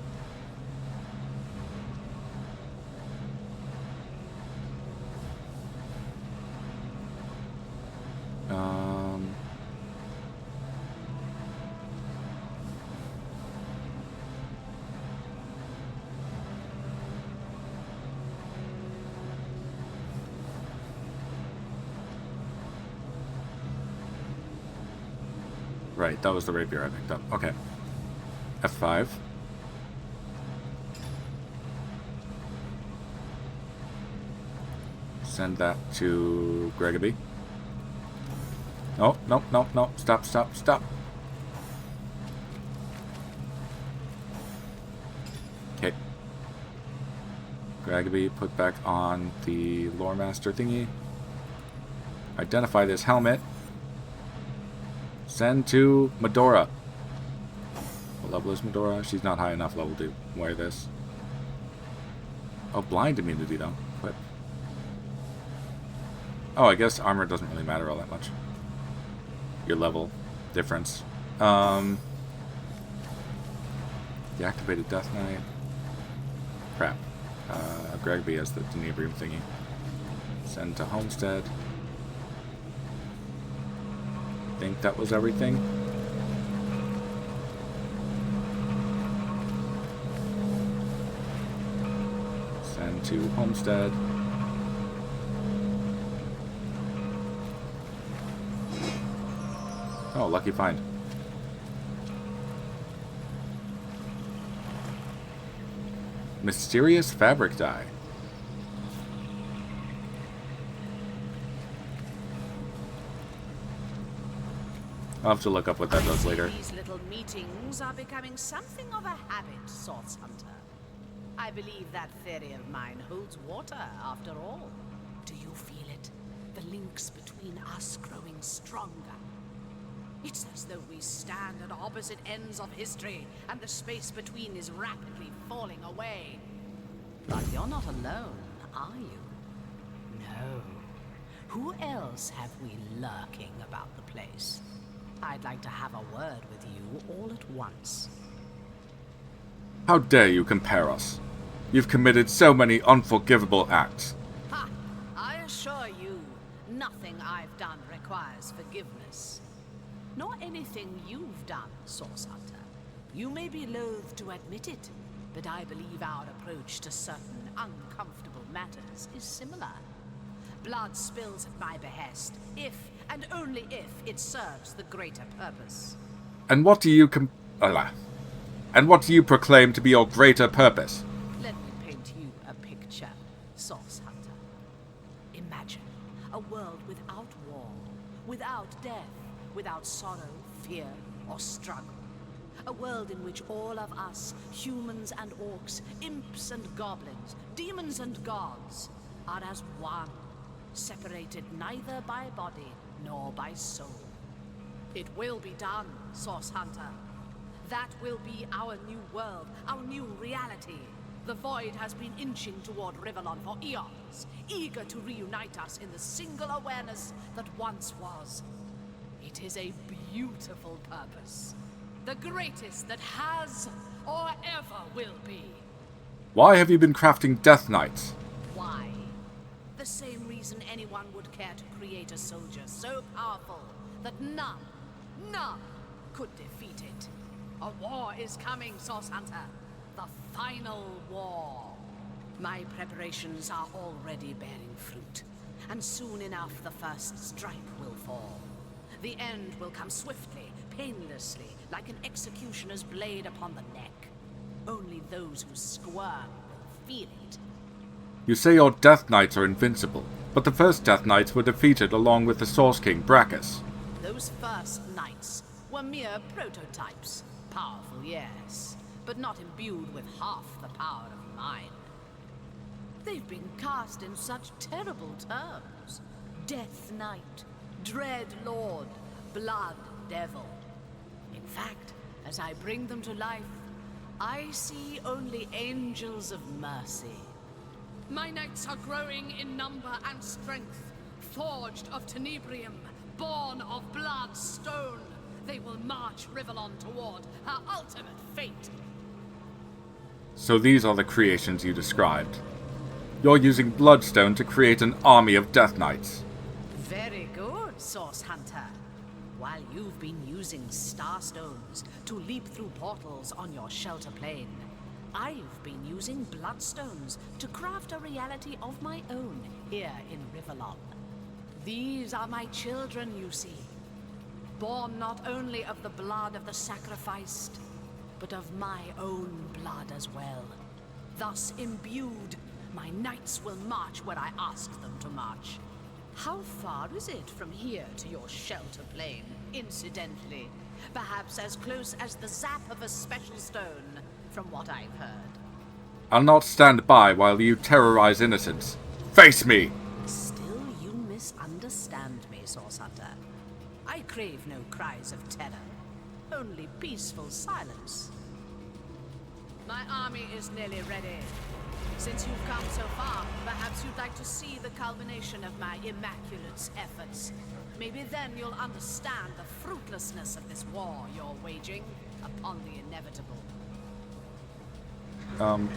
Right, that was the rapier I picked up. Okay. F5. Send that to GGobbie. Oh, no, no, no. Stop, stop, stop. Okay. GGobbie, put back on the lore master thingy. Identify this helmet. Send to Medora. What level is Medora? She's not high enough level to wear this. Oh, blind immunity though. Equip. Oh, I guess armor doesn't really matter all that much. Your level difference. Deactivated Death Knight. Crap. Gregby has the Tenebrium thingy. Send to Homestead. Think that was everything. Send to Homestead. Oh, lucky find. Mysterious fabric dye. I'll have to look up what that does later. These little meetings are becoming something of a habit, Source Hunter. I believe that theory of mine holds water, after all. Do you feel it? The links between us growing stronger. It's as though we stand at opposite ends of history, and the space between is rapidly falling away. But you're not alone, are you? No. Who else have we lurking about the place? I'd like to have a word with you all at once. How dare you compare us? You've committed so many unforgivable acts. Ha! I assure you, nothing I've done requires forgiveness. Nor anything you've done, Source Hunter. You may be loath to admit it, but I believe our approach to certain uncomfortable matters is similar. Blood spills at my behest, if and only if it serves the greater purpose. And what do you proclaim to be your greater purpose? Let me paint you a picture, Source Hunter. Imagine a world without war, without death, without sorrow, fear, or struggle. A world in which all of us, humans and orcs, imps and goblins, demons and gods, are as one, separated neither by body nor by soul. It will be done, Source Hunter. That will be our new world, our new reality. The Void has been inching toward Rivellon for eons, eager to reunite us in the single awareness that once was. It is a beautiful purpose. The greatest that has or ever will be. Why have you been crafting Death Knights? Why? The same reason anyone would care to create a soldier so powerful that none could defeat it. A war is coming, Source Hunter. The final war. My preparations are already bearing fruit, and soon enough the first strike will fall. The end will come swiftly, painlessly, like an executioner's blade upon the neck. Only those who squirm will feel it. You say your Death Knights are invincible, but the first Death Knights were defeated along with the Source King, Brachus. Those first knights were mere prototypes. Powerful, yes, but not imbued with half the power of mine. They've been cast in such terrible terms. Death Knight, Dread Lord, Blood Devil. In fact, as I bring them to life, I see only angels of mercy. My knights are growing in number and strength, forged of tenebrium, born of blood stone. They will march Rivellon toward her ultimate fate. So these are the creations you described. You're using Bloodstone to create an army of Death Knights. Very good, Source Hunter. While you've been using Starstones to leap through portals on your shelter plane, I've been using Bloodstones to craft a reality of my own here in Rivellon. These are my children, you see. Born not only of the blood of the sacrificed, but of my own blood as well. Thus imbued, my knights will march where I ask them to march. How far is it from here to your shelter plane, incidentally? Perhaps as close as the zap of a special stone, from what I've heard. I'll not stand by while you terrorize innocents. Face me! Still, you misunderstand me, Source Hunter. I crave no cries of terror, only peaceful silence. My army is nearly ready. Since you've come so far, perhaps you'd like to see the culmination of my Immaculate's efforts. Maybe then you'll understand the fruitlessness of this war you're waging upon the inevitable. Oh,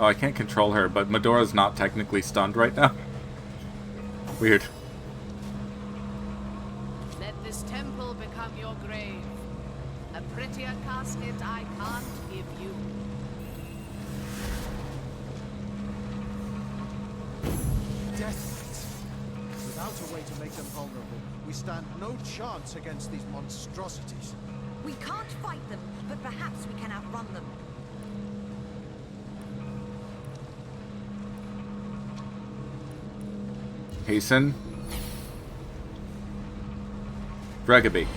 I can't control her, but Medora's not technically stunned right now. Weird. Let this temple become your grave. A prettier casket I can't give you. Death. Without a way to make them vulnerable, we stand no chance against these monstrosities. We can't fight them, but perhaps we can outrun them. Hasten. GGobbie.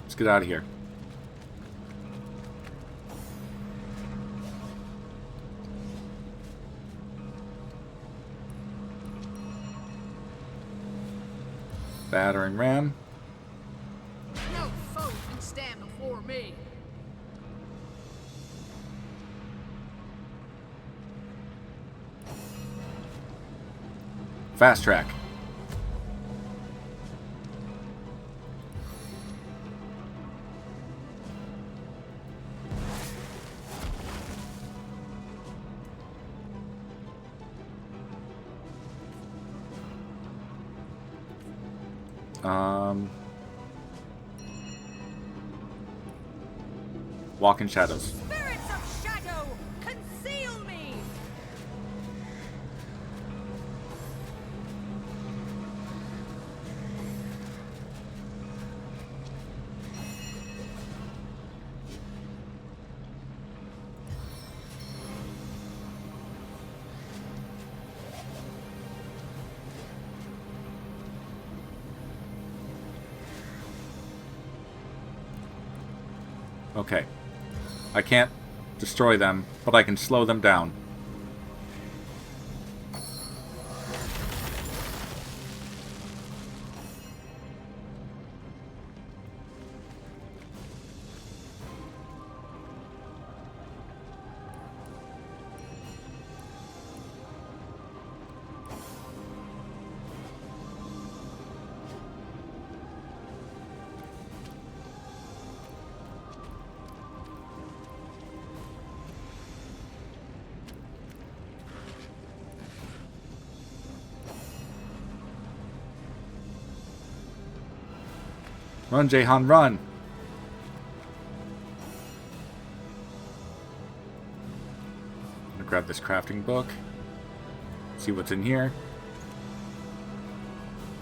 Let's get out of here. Battering ram. No foe can stand before me. Fast track. Walk in shadows. Spirits of shadow, conceal me! Okay. I can't destroy them, but I can slow them down. Run, Jahan, run! I'm gonna grab this crafting book. See what's in here.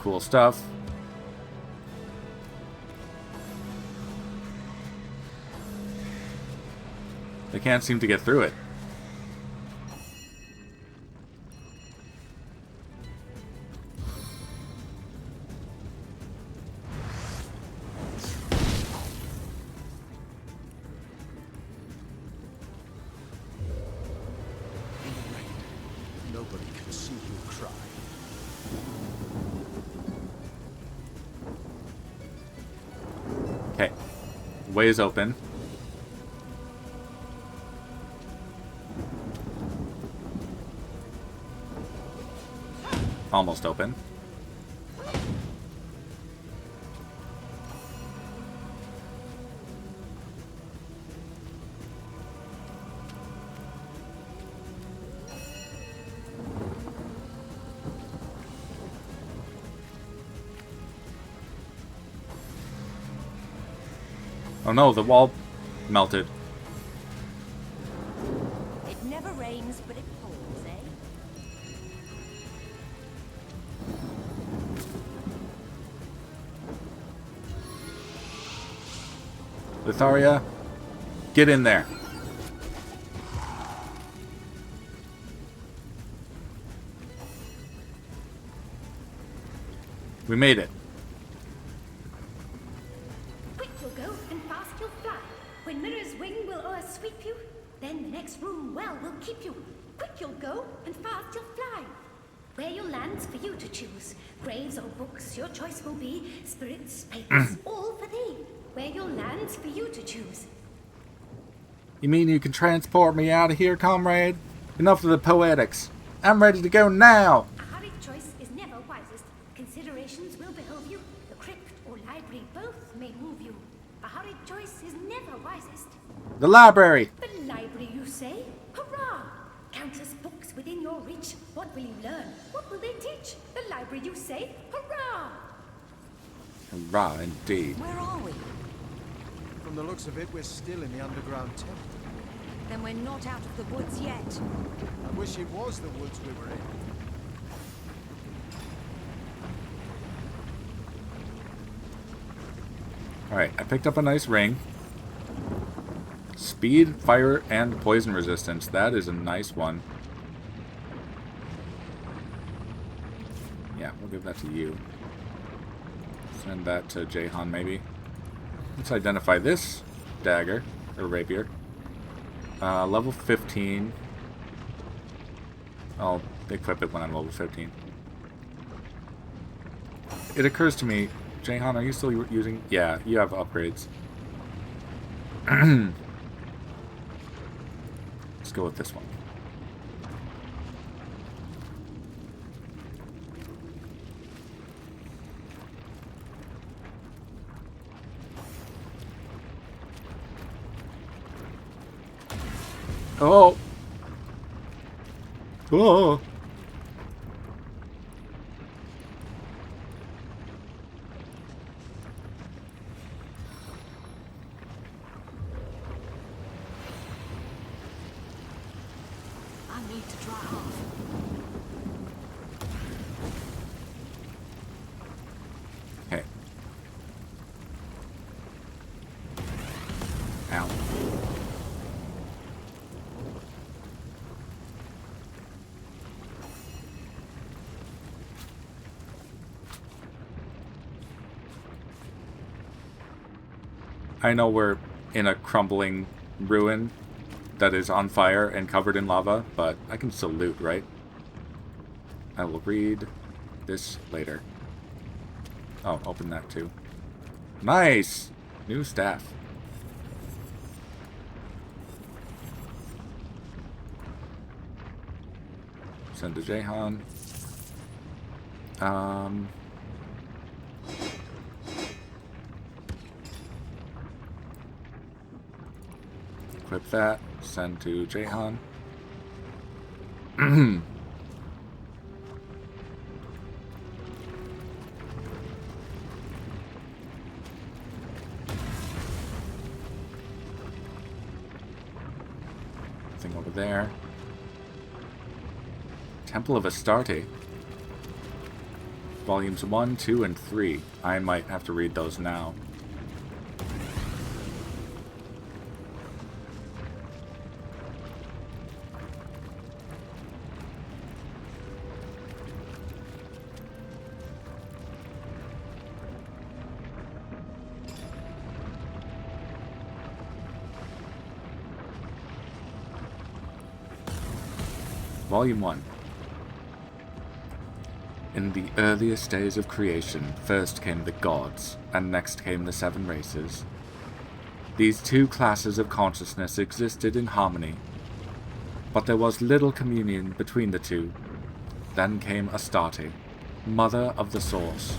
Cool stuff. They can't seem to get through it. Nobody can see you cry. Okay. Way is open. Almost open. Oh no, the wall melted. It never rains, but it pours, eh? Litharia, get in there. We made it. Quick you'll go, and fast you'll fly. When Mirror's wing will o'er sweep you, then the next room well will keep you. Quick you'll go, and fast you'll fly. Where you'll land's for you to choose. Graves or books, your choice will be. Spirits, papers, all for thee. Where your land's for you to choose. You mean you can transport me out of here, comrade? Enough of the poetics. I'm ready to go now. A hurried choice is never wisest. Considerations will behold you. The library! The library, you say? Hurrah! Countless books within your reach. What will you learn? What will they teach? The library, you say? Hurrah! Hurrah, indeed. Where are we? From the looks of it, we're still in the underground temple. Then we're not out of the woods yet. I wish it was the woods we were in. Alright, I picked up a nice ring. Speed, fire, and poison resistance. That is a nice one. Yeah, we'll give that to you. Send that to Jahan, maybe. Let's identify this dagger, or rapier. Level 15. I'll equip it when I'm level 15. It occurs to me, Jahan, are you still using... Yeah, you have upgrades. Let's go with this one. Oh! Oh! I need to dry off. Okay. Ow. I know we're in a crumbling ruin that is on fire and covered in lava, but I can still loot, right? I will read this later. Oh, open that too. Nice! New staff. Send to Jahan. Equip that. Send to Jahan. Thing over there. Temple of Astarte. Volumes 1, 2, and 3. I might have to read those now. Volume 1. In the earliest days of creation, first came the gods, and next came the 7 races. These 2 classes of consciousness existed in harmony, but there was little communion between the 2. Then came Astarte, mother of the Source,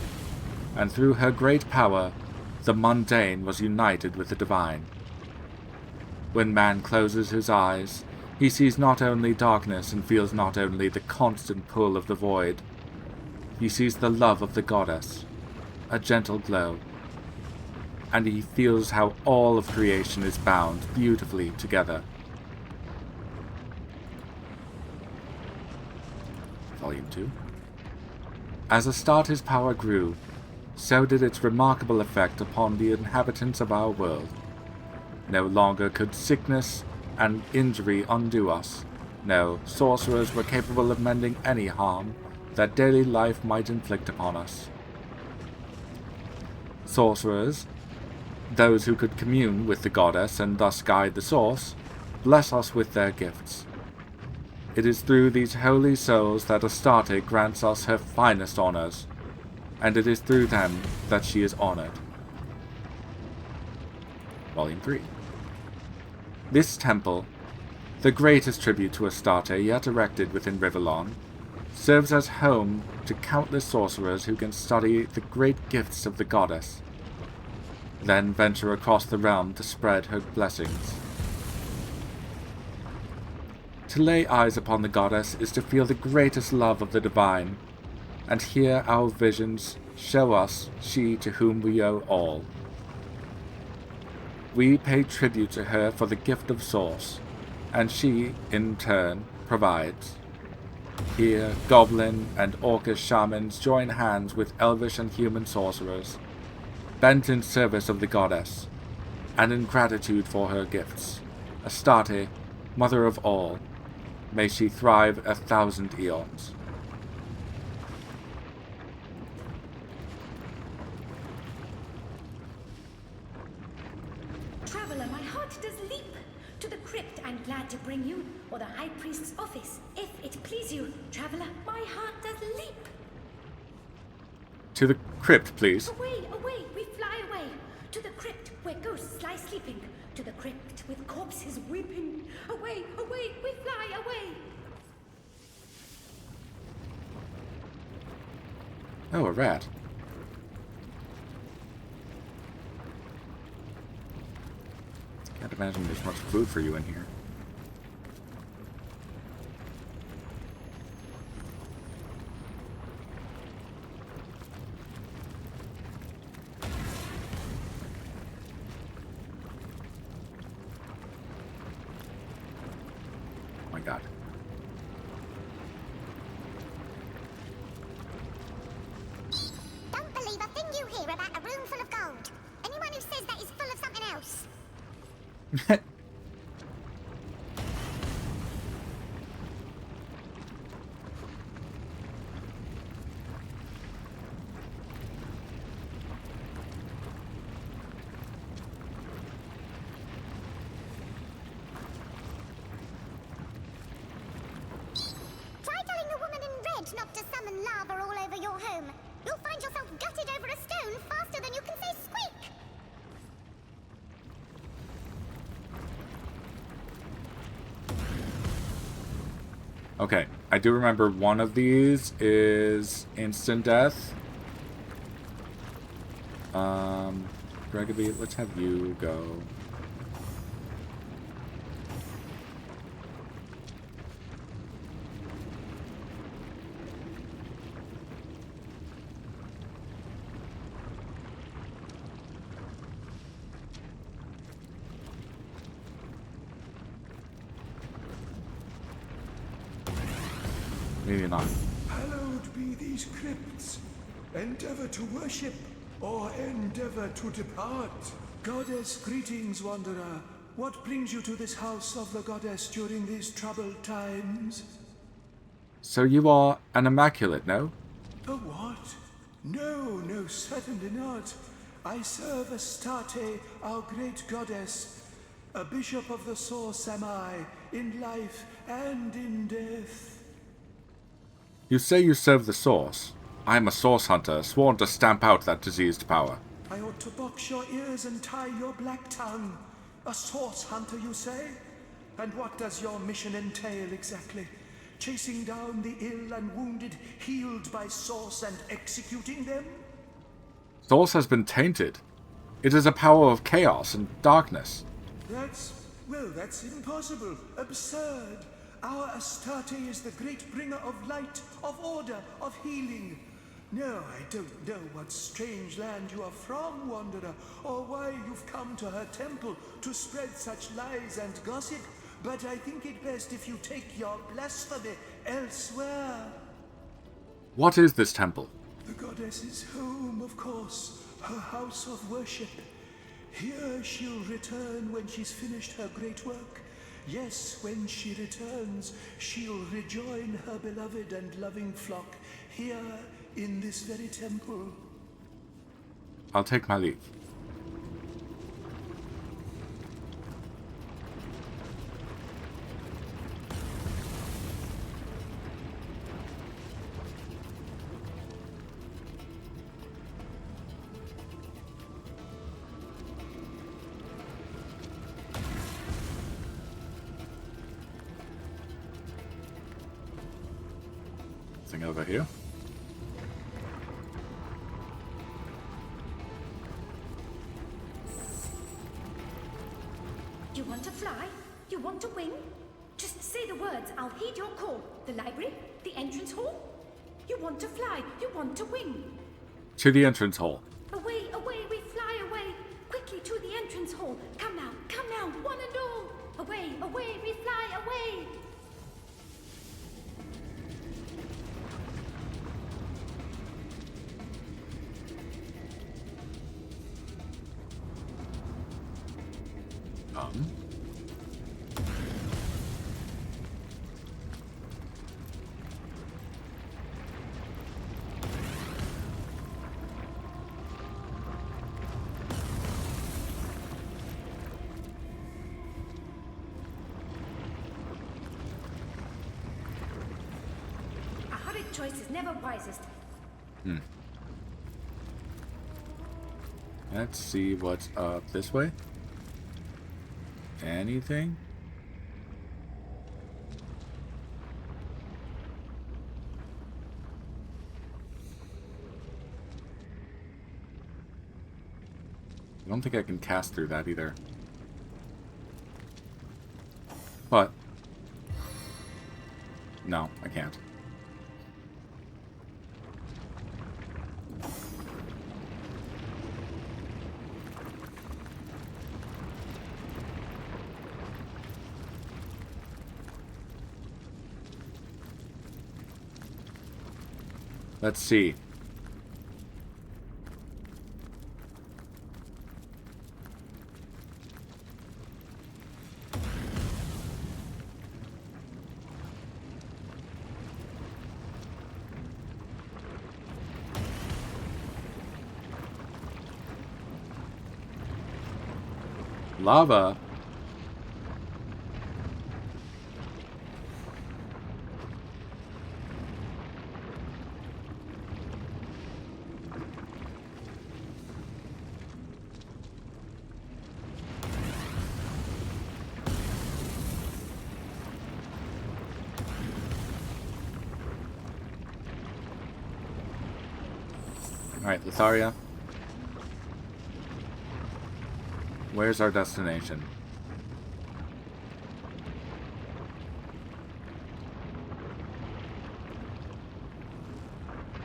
and through her great power, the mundane was united with the divine. When man closes his eyes, he sees not only darkness and feels not only the constant pull of the void. He sees the love of the goddess, a gentle glow, and he feels how all of creation is bound beautifully together. Volume 2. As Astarte's power grew, so did its remarkable effect upon the inhabitants of our world. No longer could sickness and injury undo us. No, sorcerers were capable of mending any harm that daily life might inflict upon us. Sorcerers, those who could commune with the goddess and thus guide the source, bless us with their gifts. It is through these holy souls that Astarte grants us her finest honors, and it is through them that she is honored. Volume 3. This temple, the greatest tribute to Astarte yet erected within Rivellon, serves as home to countless sorcerers who can study the great gifts of the goddess, then venture across the realm to spread her blessings. To lay eyes upon the goddess is to feel the greatest love of the divine, and here our visions show us she to whom we owe all. We pay tribute to her for the gift of source, and she, in turn, provides. Here, goblin and orcish shamans join hands with elvish and human sorcerers, bent in service of the goddess, and in gratitude for her gifts. Astarte, mother of all, may she thrive 1,000 eons. Traveler, my heart does leap. To the crypt I'm glad to bring you, or the High Priest's office, if it please you. Traveler, my heart does leap. To the crypt, please. Away, away, we fly away. To the crypt where ghosts lie sleeping. To the crypt with corpses weeping. Away, away, we fly away. Oh, a rat. Can't imagine there's much food for you in here. Oh my god. Don't believe a thing you hear about a room full of gold. Anyone who says that is full of something else. Try telling the woman in red not to summon lava all over your home. You'll find yourself gutted over a stone faster than you can say squeak. Okay, I do remember one of these is instant death. GGobbie, let's have you go. Maybe not. Hallowed be these crypts. Endeavor to worship, or endeavor to depart. Goddess, greetings, wanderer. What brings you to this house of the goddess during these troubled times? So you are an Immaculate, no? A what? No, no, certainly not. I serve Astarte, our great goddess. A bishop of the source am I, in life and in death. You say you serve the source. I am a source hunter, sworn to stamp out that diseased power. I ought to box your ears and tie your black tongue. A source hunter, you say? And what does your mission entail exactly? Chasing down the ill and wounded, healed by source and executing them? Source has been tainted. It is a power of chaos and darkness. That's impossible. Absurd. Our Astarte is the great bringer of light, of order, of healing. No, I don't know what strange land you are from, wanderer, or why you've come to her temple to spread such lies and gossip, but I think it best if you take your blasphemy elsewhere. What is this temple? The goddess's home, of course, her house of worship. Here she'll return when she's finished her great work. Yes, when she returns, she'll rejoin her beloved and loving flock here in this very temple. I'll take my leave. Over here. You want to fly? You want to wing? Just Say the words, I'll heed your call. The library? The entrance hall? You want to fly, you want to wing. To the entrance hole. Away, away, we fly away. Quickly to the entrance hall. Come now, one and all. Away, away, we fly away. A hurried choice is never wisest. Let's see what's up this way. Anything? I don't think I can cast through that either. But no, I can't. Let's see. Lava. Alright, Lotharia. Where's our destination?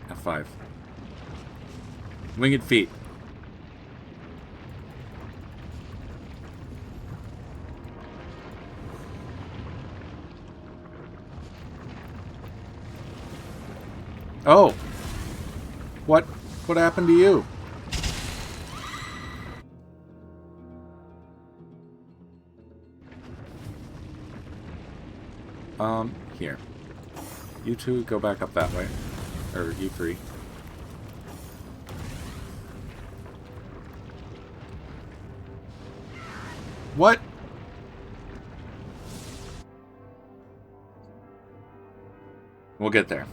F5. Winged feet. Oh! What happened to you? Here. You two go back up that way. Or you three. What? We'll get there.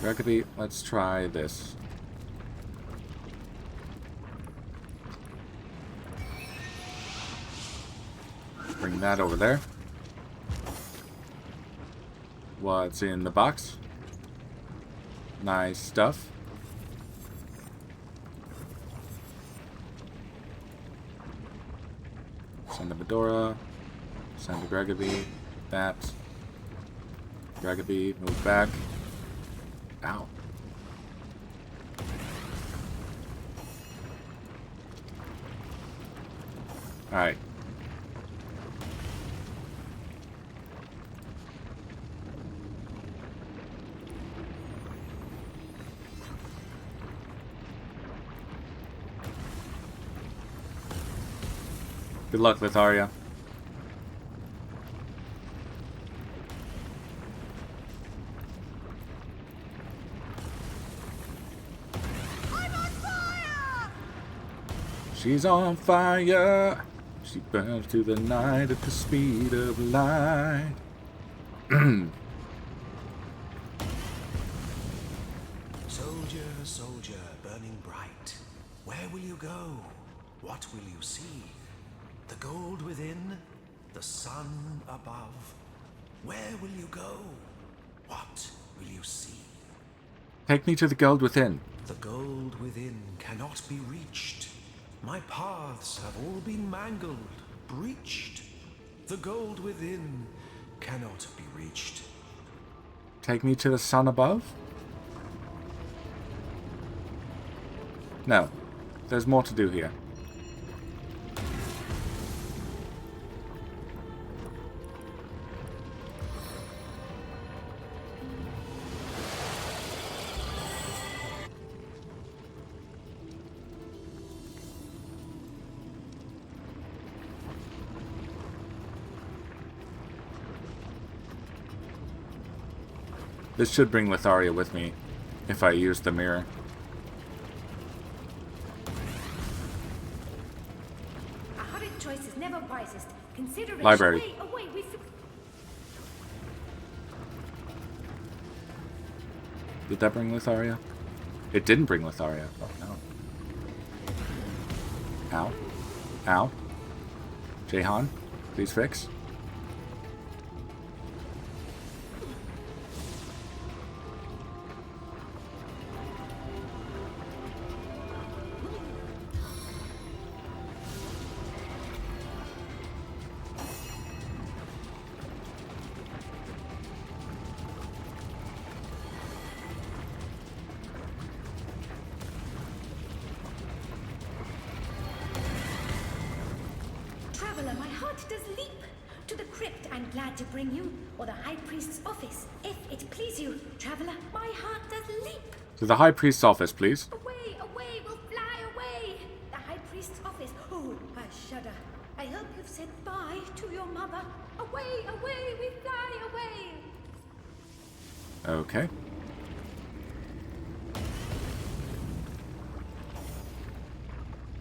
GGobbie, let's try this. Bring that over there. What's in the box? Nice stuff. Send to Medora. Send to GGobbie. That. GGobbie, move back. Ow. Alright. Good luck, Lotharia. She's on fire. She burns through the night at the speed of light. Soldier, soldier, burning bright, where will you go? What will you see? The gold within, the sun above. Where will you go? What will you see? Take me to the gold within. The gold within cannot be reached. My paths have all been mangled, breached. The gold within cannot be reached. Take me to the sun above? No. There's more to do here. This should bring Litharia with me if I use the mirror. A hurried choice is never wisest. Consideration. Library. Away with... Did that bring Litharia? It didn't bring Litharia. Oh no. Ow. Ow. Jahan, please fix. Traveler, my heart does leap. To the crypt I'm glad to bring you, or the High Priest's office, if it please you. Traveler, my heart does leap. To the High Priest's office, please. Away, away, we'll fly away. The High Priest's office. Oh, I shudder. I hope you've said bye to your mother. Away, away, we fly away. Okay.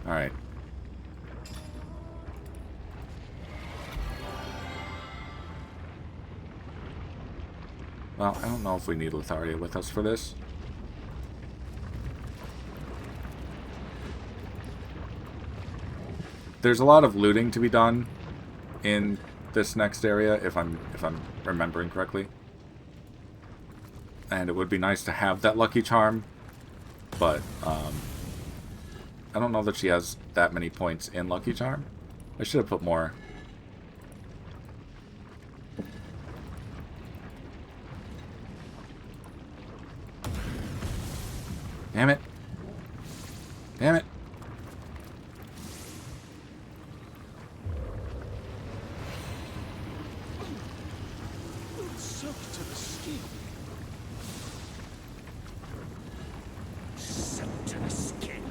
Alright. Well, I don't know if we need Litharia with us for this. There's a lot of looting to be done in this next area, if I'm remembering correctly. And it would be nice to have that lucky charm, but I don't know that she has that many points in lucky charm. I should have put more. Damn it. Damn it. Soaked to the skin. Soaked to the skin.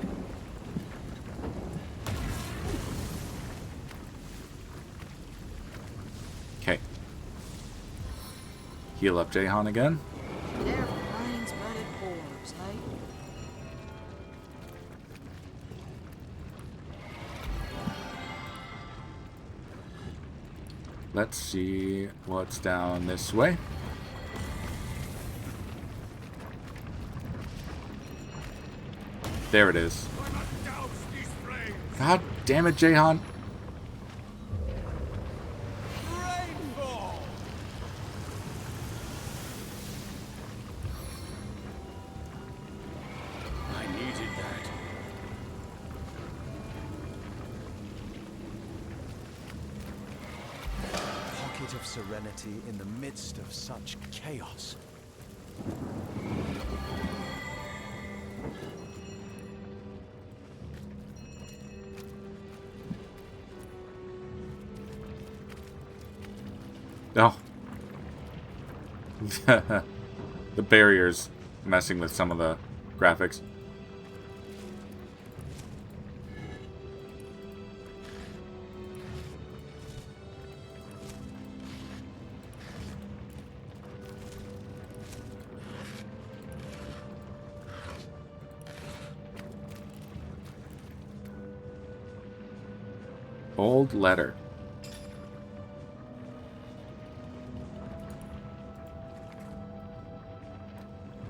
Okay. Heal up Jahan again. Let's see what's down this way. There it is. God damn it, Jahan. I needed that. Pocket of serenity in the midst of such chaos. Oh. The barrier's messing with some of the graphics. Old letter.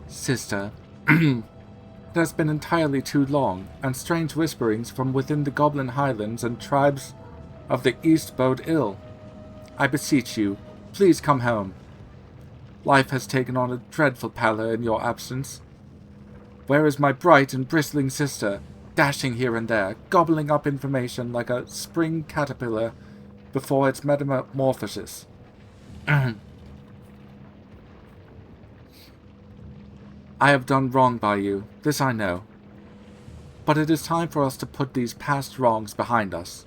Sister, it has been entirely too long, and strange whisperings from within the Goblin Highlands and tribes of the East bode ill. I beseech you, please come home. Life has taken on a dreadful pallor in your absence. Where is my bright and bristling sister, dashing here and there, gobbling up information like a spring caterpillar before its metamorphosis? I have done wrong by you, this I know. But it is time for us to put these past wrongs behind us.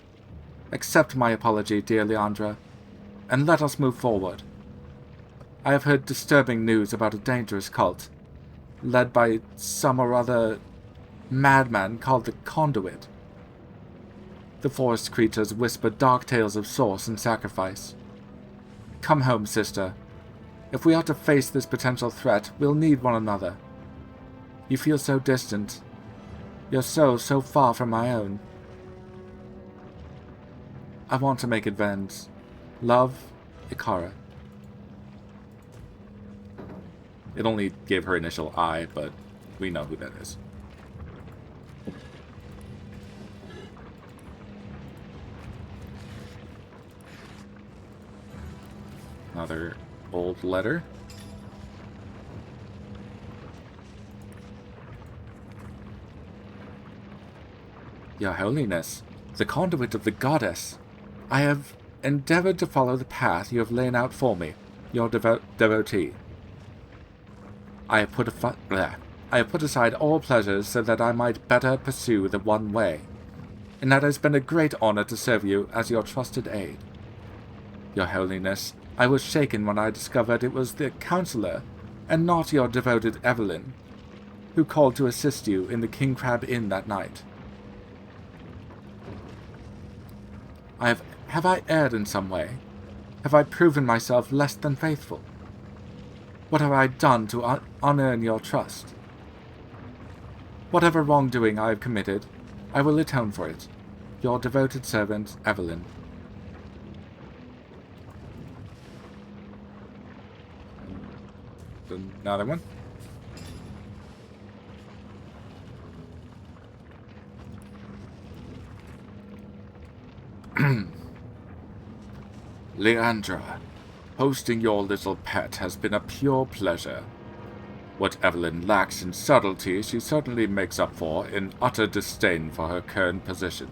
Accept my apology, dear Leandra, and let us move forward. I have heard disturbing news about a dangerous cult, led by some or other madman called the Conduit. The forest creatures whisper dark tales of source and sacrifice. Come home, sister. If we are to face this potential threat, we'll need one another. You feel so distant. Your soul so far from my own. I want to make amends. Love, Ikara. It only gave her initial I, but we know who that is. Another old letter. Your Holiness, the conduit of the goddess, I have endeavored to follow the path you have laid out for me, your devotee. I have put aside all pleasures so that I might better pursue the one way, and that has been a great honor to serve you as your trusted aid. Your Holiness, I was shaken when I discovered it was the counselor, and not your devoted Evelyn, who called to assist you in the King Crab Inn that night. Have I erred in some way? Have I proven myself less than faithful? What have I done to unearn your trust? Whatever wrongdoing I have committed, I will atone for it. Your devoted servant, Evelyn. Another one. Leandra, hosting your little pet has been a pure pleasure. What Evelyn lacks in subtlety, she certainly makes up for in utter disdain for her current position.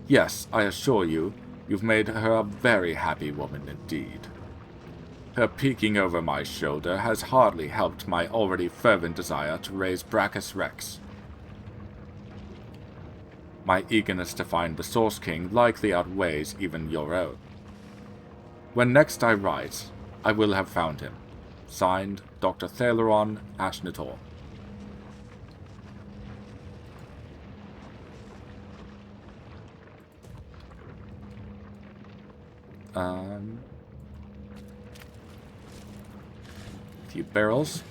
Yes, I assure you, you've made her a very happy woman indeed. Her peeking over my shoulder has hardly helped my already fervent desire to raise Brachus Rex. My eagerness to find the Source King likely outweighs even your own. When next I write, I will have found him. Signed, Dr. Thaleron Ashnator. A few barrels.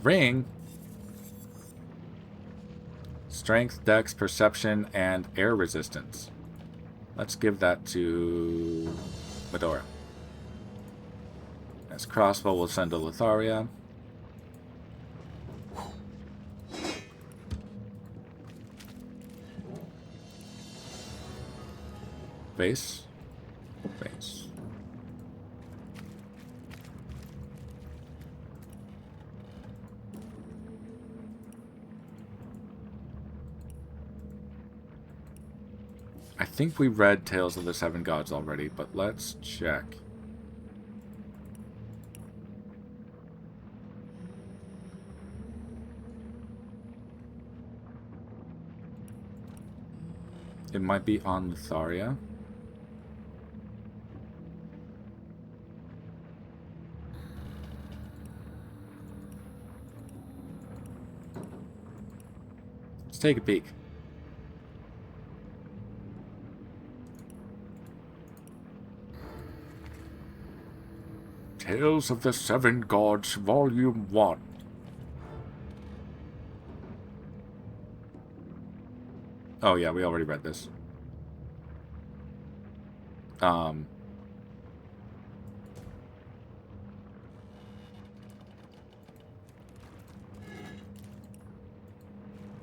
Ring. Strength, dex, perception, and air resistance. Let's give that to Medora. As crossbow, we'll send to Lotharia. Base. Base. I think we read Tales of the Seven Gods already, but let's check. It might be on Lotharia. Let's take a peek. Tales of the Seven Gods, Volume 1. Oh yeah, we already read this.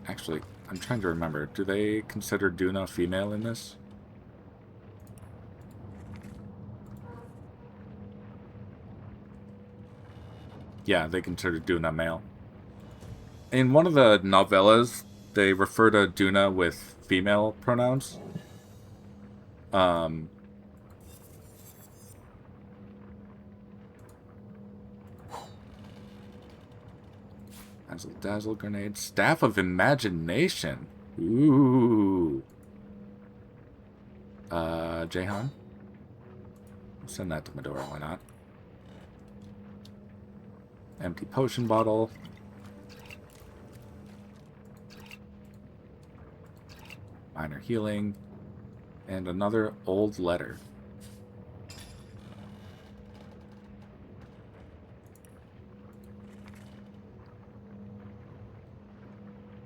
Actually, I'm trying to remember. Do they consider Duna female in this? Yeah, they consider Duna male. In one of the novellas, they refer to Duna with female pronouns. Dazzle, dazzle grenade. Staff of Imagination. Ooh. Jahan? Send that to Medora, why not? Empty potion bottle. Minor healing. And another old letter.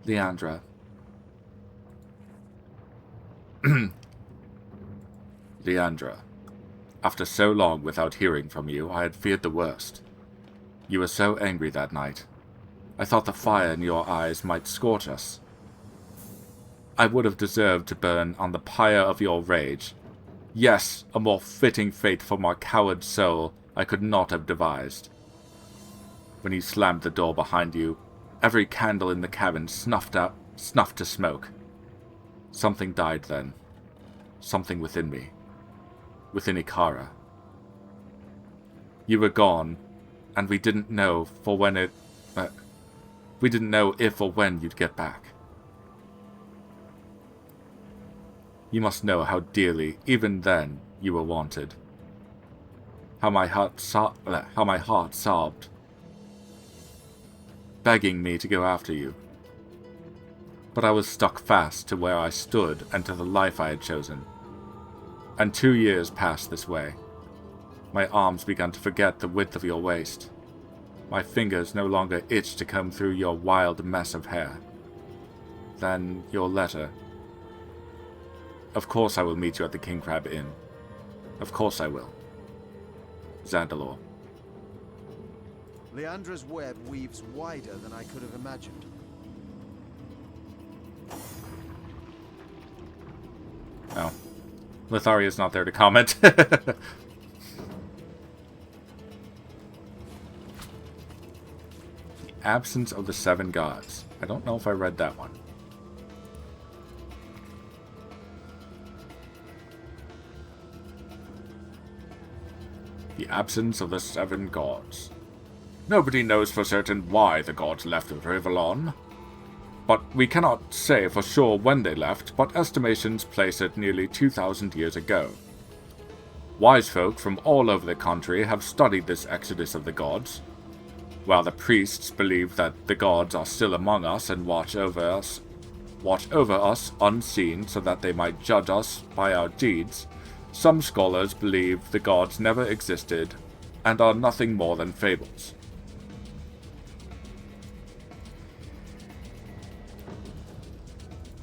Leandra. Leandra. After so long without hearing from you, I had feared the worst. You were so angry that night. I thought the fire in your eyes might scorch us. I would have deserved to burn on the pyre of your rage. Yes, a more fitting fate for my coward soul I could not have devised. When you slammed the door behind you, every candle in the cabin snuffed to smoke. Something died then. Something within me. Within Ikara. You were gone, and we didn't know we didn't know if or when you'd get back. You must know how dearly, even then, you were wanted. How my heart sobbed, begging me to go after you. But I was stuck fast to where I stood and to the life I had chosen. And 2 years passed this way. My arms began to forget the width of your waist. My fingers no longer itched to comb through your wild mess of hair. Then your letter. Of course I will meet you at the King Crab Inn. Of course I will. Zandalore. Leandra's web weaves wider than I could have imagined. Oh. Litharia's not there to comment. The Absence of the Seven Gods. I don't know if I read that one. The Absence of the Seven Gods. Nobody knows for certain why the gods left Rivellon. But we cannot say for sure when they left, but estimations place it nearly 2,000 years ago. Wise folk from all over the country have studied this exodus of the gods, while the priests believe that the gods are still among us and watch over us unseen so that they might judge us by our deeds. Some scholars believe the gods never existed and are nothing more than fables.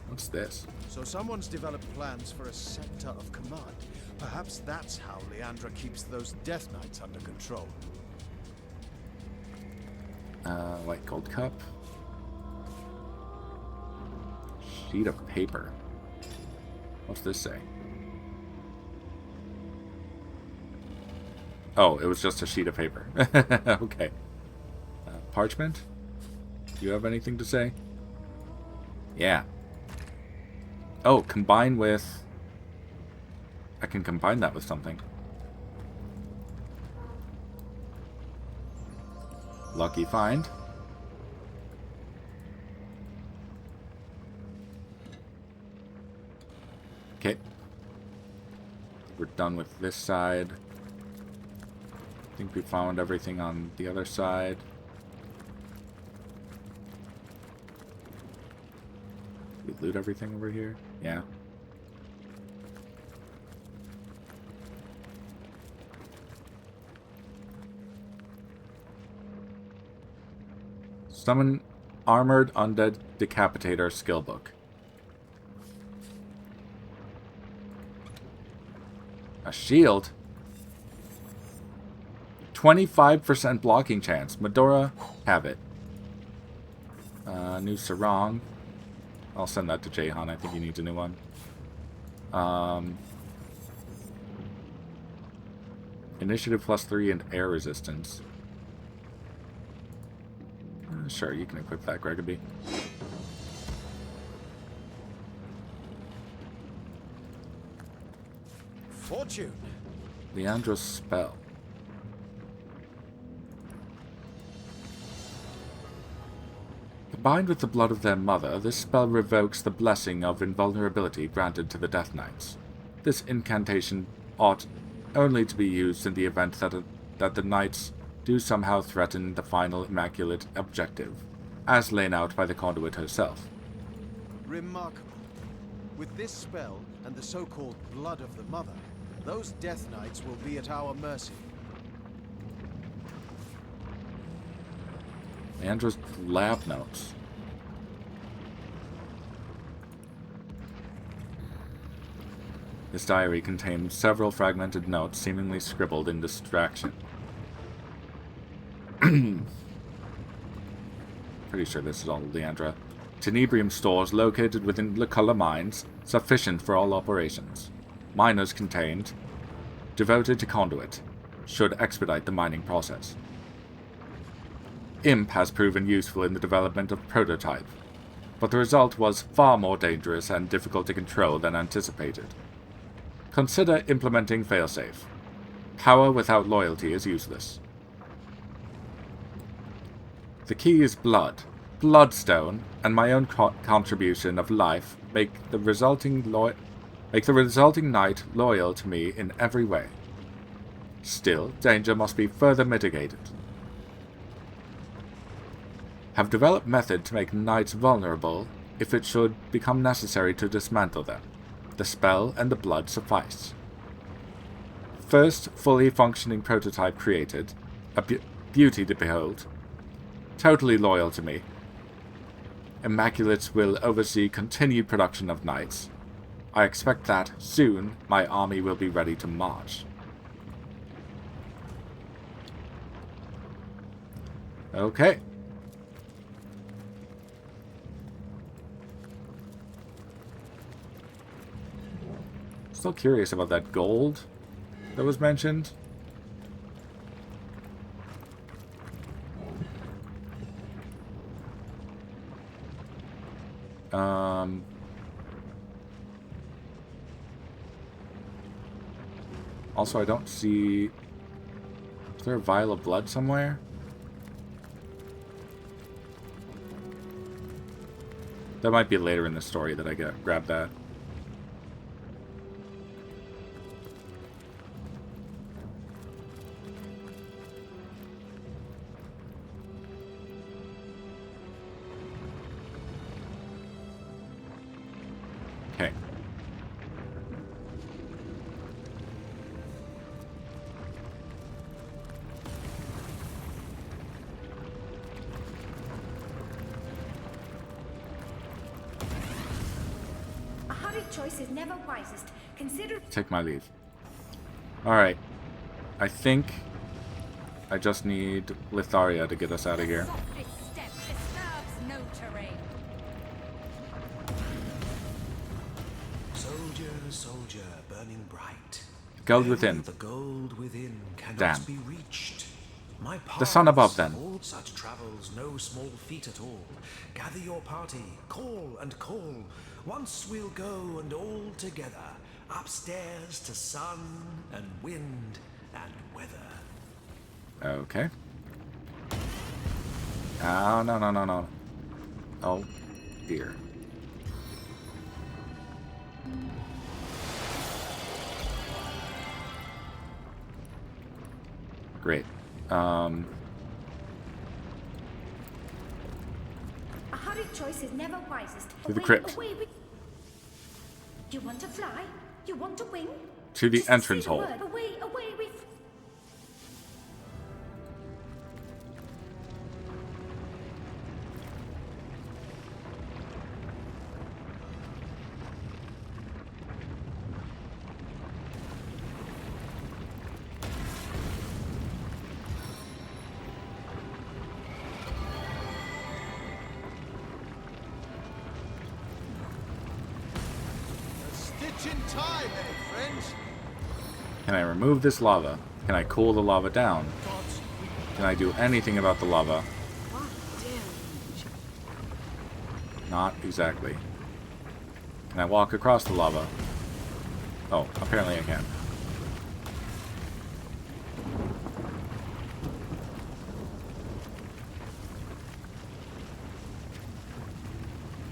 What's this? So someone's developed plans for a scepter of command. Perhaps that's how Leandra keeps those Death Knights under control. White gold cup. Sheet of paper. What's this say? Oh, it was just a sheet of paper. Okay. Parchment? Do you have anything to say? Yeah. Oh, combine with... I can combine that with something. Lucky find. Okay. We're done with this side. I think we found everything on the other side. Did we loot everything over here? Yeah. Summon Armored Undead Decapitator skill book. A shield? 25% blocking chance. Medora, have it. New sarong. I'll send that to Jahan. I think he needs a new one. Initiative +3 and air resistance. Sure, you can equip that, GGobbie. Fortune. Leandra's spell. Combined with the blood of their mother, this spell revokes the blessing of invulnerability granted to the Death Knights. This incantation ought only to be used in the event that the Knights do somehow threaten the final Immaculate objective, as laid out by the Conduit herself. Remarkable. With this spell and the so-called blood of the Mother, those Death Knights will be at our mercy. Leandra's lab notes. His diary contained several fragmented notes seemingly scribbled in distraction. Pretty sure this is all Leandra. Tenebrium stores located within Luculla Mines, sufficient for all operations. Miners contained, devoted to conduit, should expedite the mining process. Imp has proven useful in the development of prototype, but the result was far more dangerous and difficult to control than anticipated. Consider implementing failsafe. Power without loyalty is useless. The key is blood. Bloodstone and my own contribution of life make the resulting knight loyal to me in every way. Still, danger must be further mitigated. Have developed method to make knights vulnerable if it should become necessary to dismantle them. The spell and the blood suffice. First fully functioning prototype created, a beauty to behold, totally loyal to me. Immaculates will oversee continued production of knights. I expect that, soon, my army will be ready to march. Okay. Still curious about that gold that was mentioned. Also, I don't see... Is there a vial of blood somewhere? That might be later in the story that I grab that. Okay. A hurried choice is never wisest. Consider... Take my leave. Alright. I think I just need Litharia to get us out of here. Soldier, burning bright. Gold within. The gold within cannot Damn. be reached. My The sun above, then. all such travels no small feat at all. Gather your party, call and call. Once we'll go and all together, upstairs to sun and wind and weather. Okay. Oh, no. Oh, dear. Great. A hurried choice is never wisest. To the crypt. You want to fly? You want to wing? To the Just entrance say the hole. word. Away, with... Just in time, eh, friends? Can I remove this lava? Can I cool the lava down? Can I do anything about the lava? Not exactly. Can I walk across the lava? Oh, apparently I can.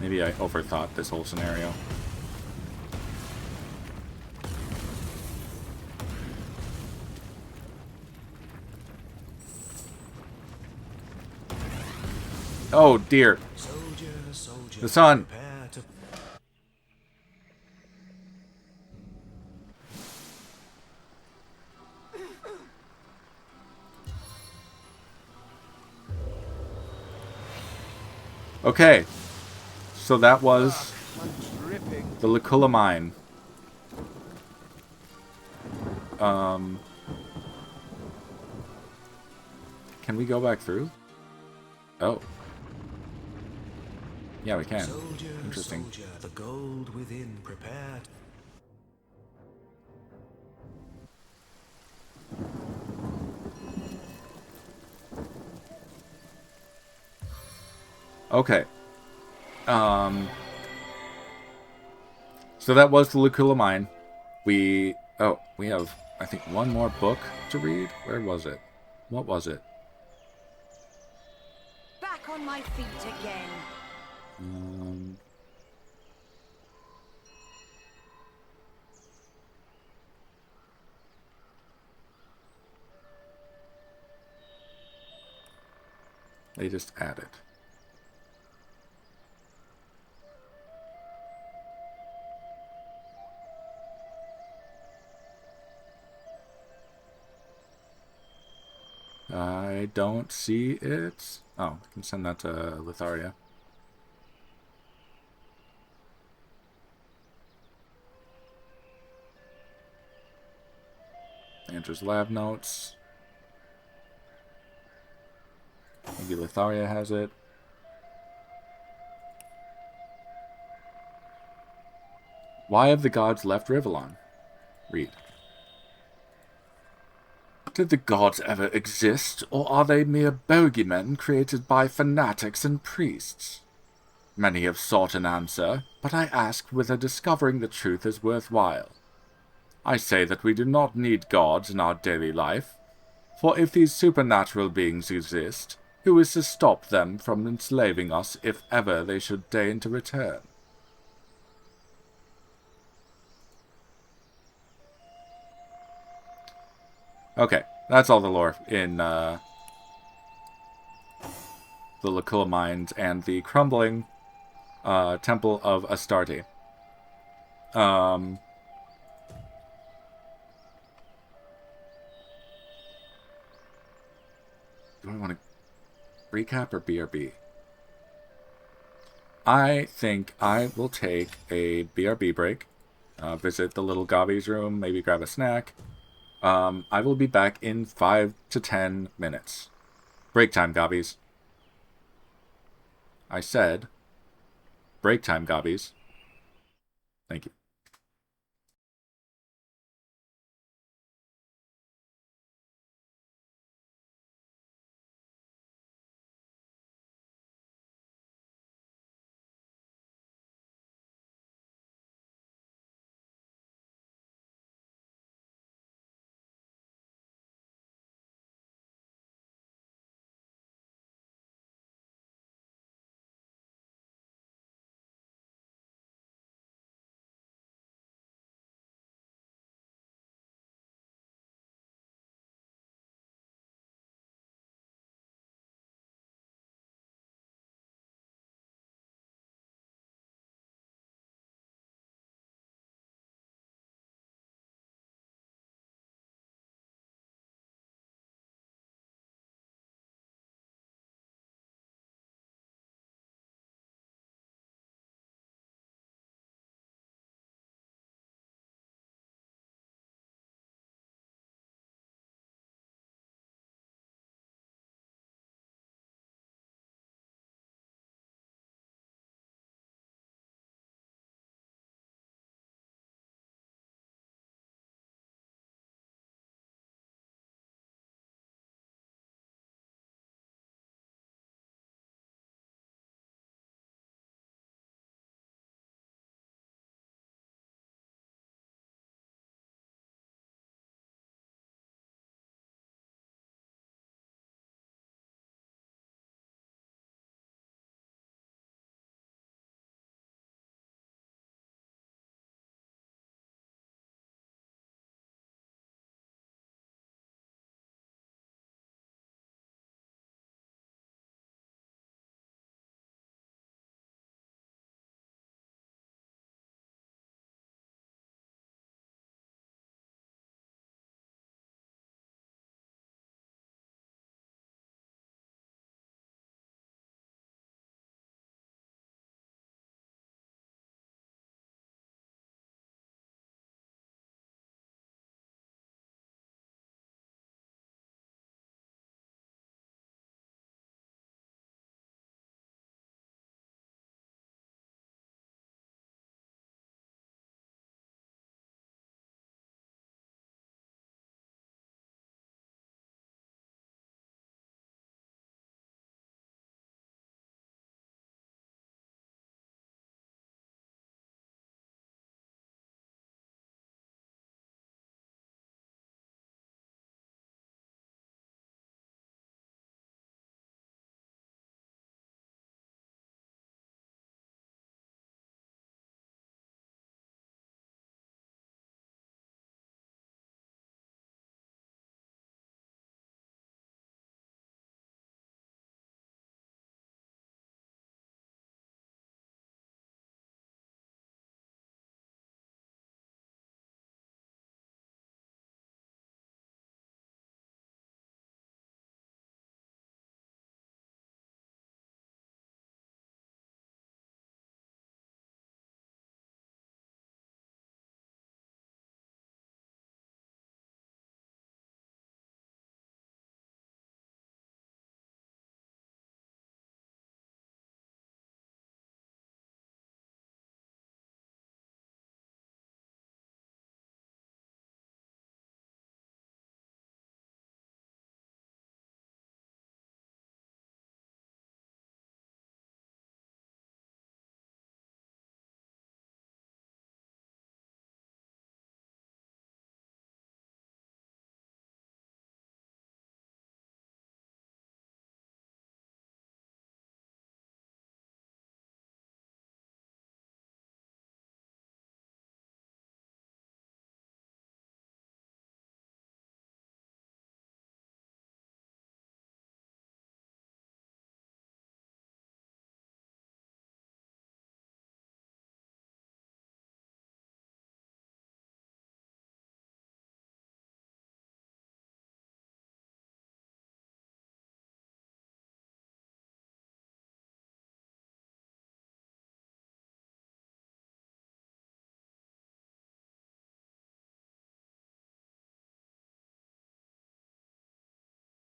Maybe I overthought this whole scenario. Oh dear. The sun. Okay. So that was the Luculla Mine. Can we go back through? Oh. Yeah, we can. Interesting. Soldier, the gold within prepared. Okay. So that was the Luculla Mine. We have, I think, one more book to read. Where was it? What was it? Back on my feet again. They just added. I don't see it. Oh, I can send that to Litharia. Leandra's lab notes. Maybe Litharia has it. Why have the gods left Rivellon? Read. Did the gods ever exist, or are they mere bogeymen created by fanatics and priests? Many have sought an answer, but I ask whether discovering the truth is worthwhile. I say that we do not need gods in our daily life, for if these supernatural beings exist, who is to stop them from enslaving us if ever they should deign to return? Okay, that's all the lore in the Luculla Mines and the crumbling Temple of Astarte. Do I want to recap or BRB? I think I will take a BRB break, visit the little Gobbie's room, maybe grab a snack. I will be back in 5 to 10 minutes. Break time, Gobbies. I said break time, Gobbies. Thank you.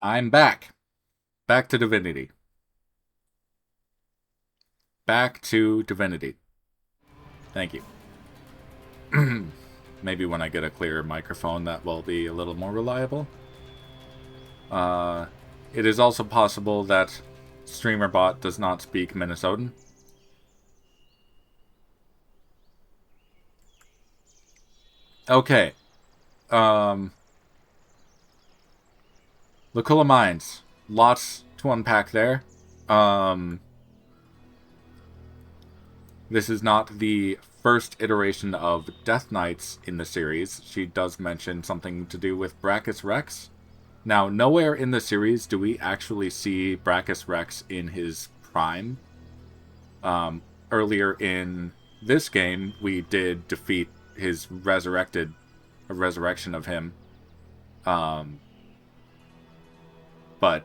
I'm back. Back to Divinity. Back to Divinity. Thank you. Maybe when I get a clearer microphone, that will be a little more reliable. It is also possible that StreamerBot does not speak Minnesotan. Okay. Luculla Mines. Lots to unpack there. This is not the first iteration of Death Knights in the series. She does mention something to do with Brachus Rex. Now, nowhere in the series do we actually see Brachus Rex in his prime. Earlier in this game, we did defeat his resurrection of him. But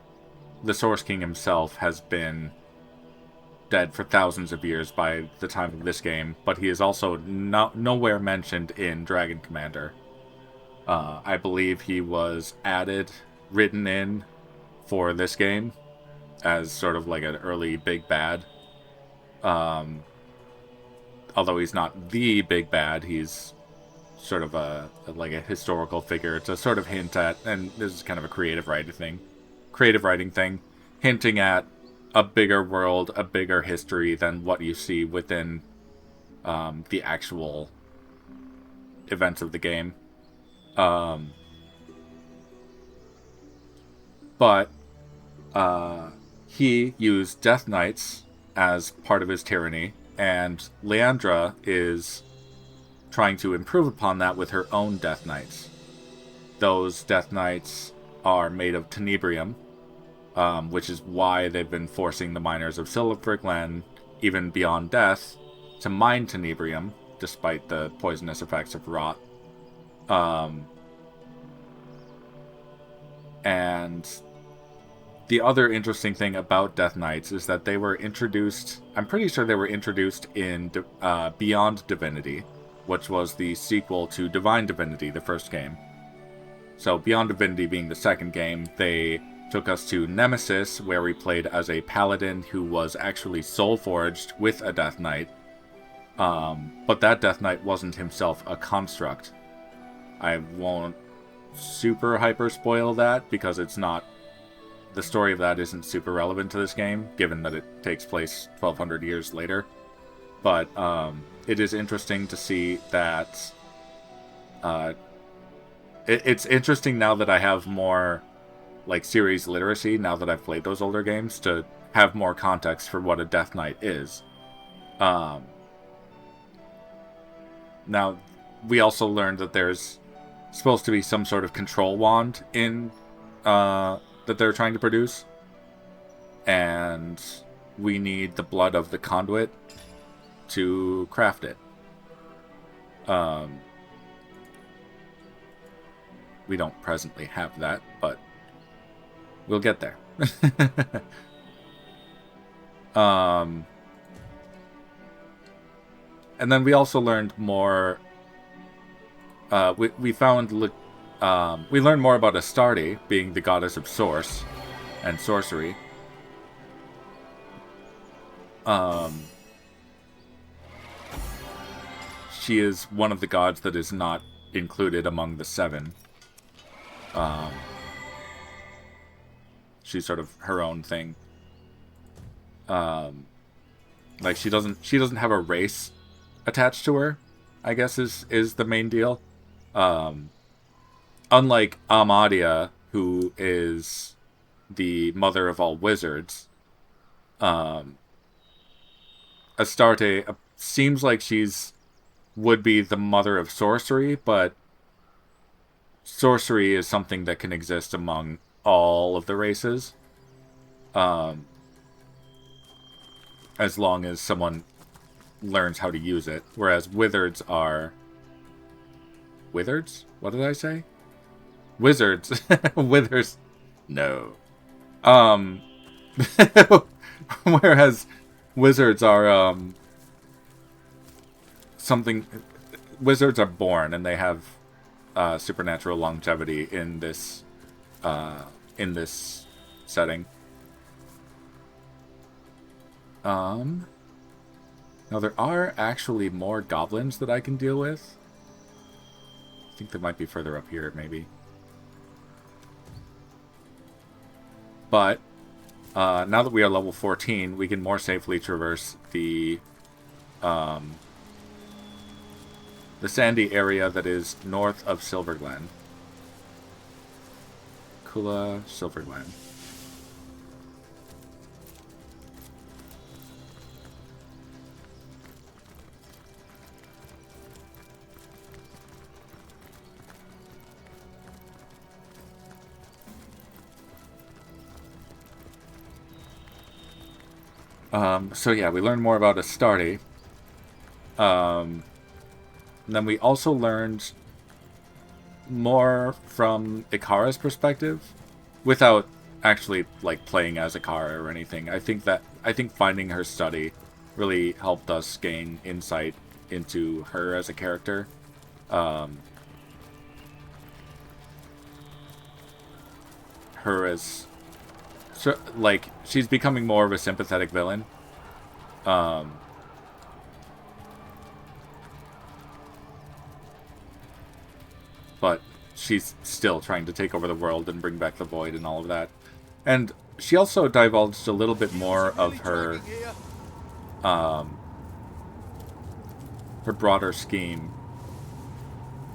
the Source King himself has been dead for thousands of years by the time of this game, but he is also nowhere mentioned in Dragon Commander. I believe he was written in for this game as sort of like an early big bad. Although he's not the big bad, he's sort of like a historical figure to sort of hint at, and this is kind of a creative writing thing, hinting at a bigger world, a bigger history than what you see within the actual events of the game. But he used Death Knights as part of his tyranny, and Leandra is trying to improve upon that with her own Death Knights. Those Death Knights are made of tenebrium, which is why they've been forcing the miners of Silver Glen, even beyond death, to mine tenebrium, despite the poisonous effects of rot. And the other interesting thing about Death Knights is that they were introduced, I'm pretty sure they were introduced in Beyond Divinity, which was the sequel to Divine Divinity, the first game. So Beyond Divinity being the second game, they took us to Nemesis, where we played as a paladin who was actually soul-forged with a Death Knight. But that Death Knight wasn't himself a construct. I won't super hyper spoil that, because it's not... The story of that isn't super relevant to this game, given that it takes place 1200 years later. But it is interesting to see that... It's interesting now that I have more like series literacy, now that I've played those older games, to have more context for what a Death Knight is. Now, we also learned that there's supposed to be some sort of control wand in that they're trying to produce, and we need the blood of the conduit to craft it. We don't presently have that, but we'll get there. And then we also learned more. We learned more about Astarte being the goddess of source and sorcery. She is one of the gods that is not included among the seven. She's sort of her own thing. Like she doesn't have a race attached to her, I guess is the main deal. Unlike Amadia, who is the mother of all wizards, Astarte seems like would be the mother of sorcery, but sorcery is something that can exist among all of the races, as long as someone learns how to use it. Whereas wizards are... Wizards? What did I say? Wizards. Withers. No. Whereas wizards are, something... Wizards are born, and they have supernatural longevity in this in this setting. Now there are actually more goblins that I can deal with. I think they might be further up here, maybe. But now that we are level 14, we can more safely traverse the sandy area that is north of Silverglen. Luculla, Silverglen. So yeah, we learned more about Astarte. And then we also learned more from Ikara's perspective, without actually like playing as Ikara or anything. I think finding her study really helped us gain insight into her as a character. Her as like she's becoming more of a sympathetic villain. But she's still trying to take over the world and bring back the void and all of that. And she also divulged a little bit more of her her broader scheme,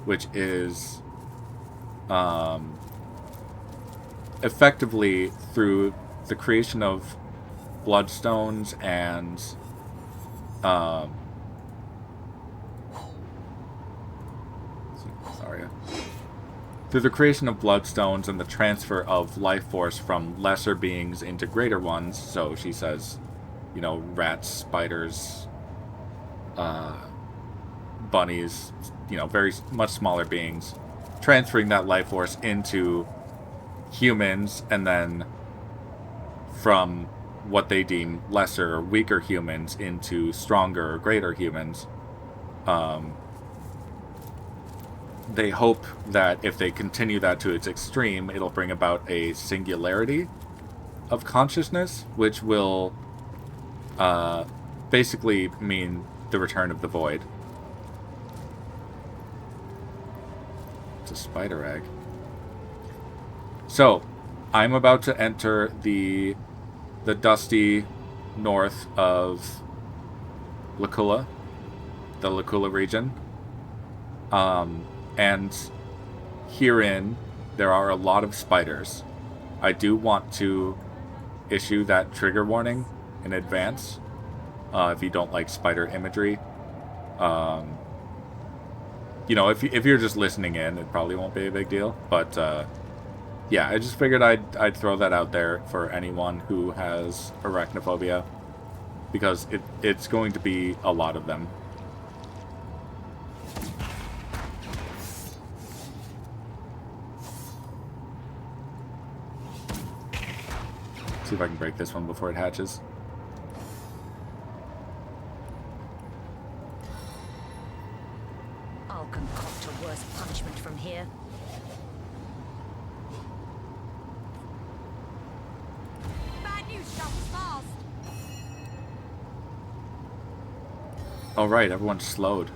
which is effectively through the creation of bloodstones and through the creation of bloodstones and the transfer of life force from lesser beings into greater ones. So she says, you know, rats, spiders, bunnies, you know, very much smaller beings, transferring that life force into humans, and then from what they deem lesser or weaker humans into stronger or greater humans. They hope that if they continue that to its extreme, it'll bring about a singularity of consciousness, which will basically mean the return of the void. It's a spider egg. So, I'm about to enter the dusty north of Luculla, the Luculla region. And herein, there are a lot of spiders. I do want to issue that trigger warning in advance, if you don't like spider imagery. You know, if you're just listening in, it probably won't be a big deal. But, yeah, I just figured I'd throw that out there for anyone who has arachnophobia, because it's going to be a lot of them. See if I can break this one before it hatches. I'll concoct a worse punishment from here. Bad news travels fast. Alright, everyone's slowed.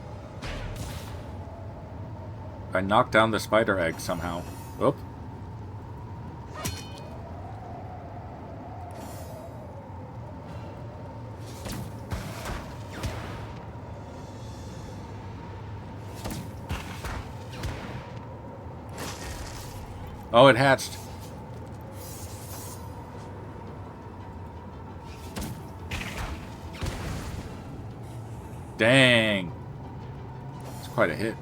I knocked down the spider egg somehow. Oop. Oh, it hatched. Dang. It's quite a hit.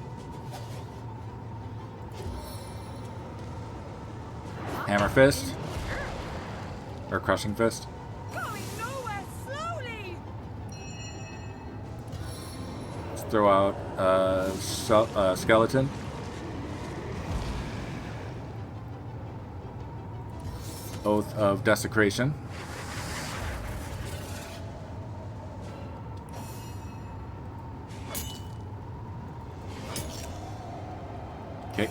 Hammer fist? Or crushing fist? Going nowhere slowly. Let's throw out skeleton. Oath of Desecration. Okay.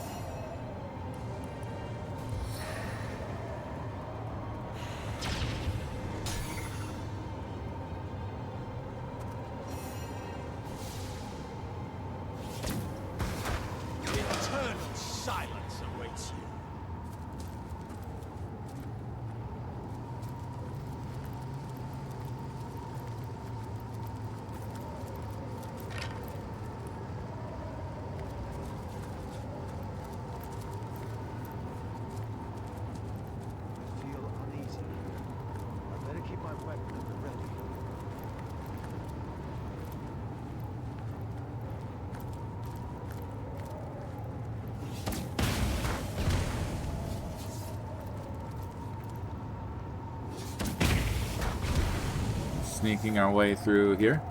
Sneaking our way through here.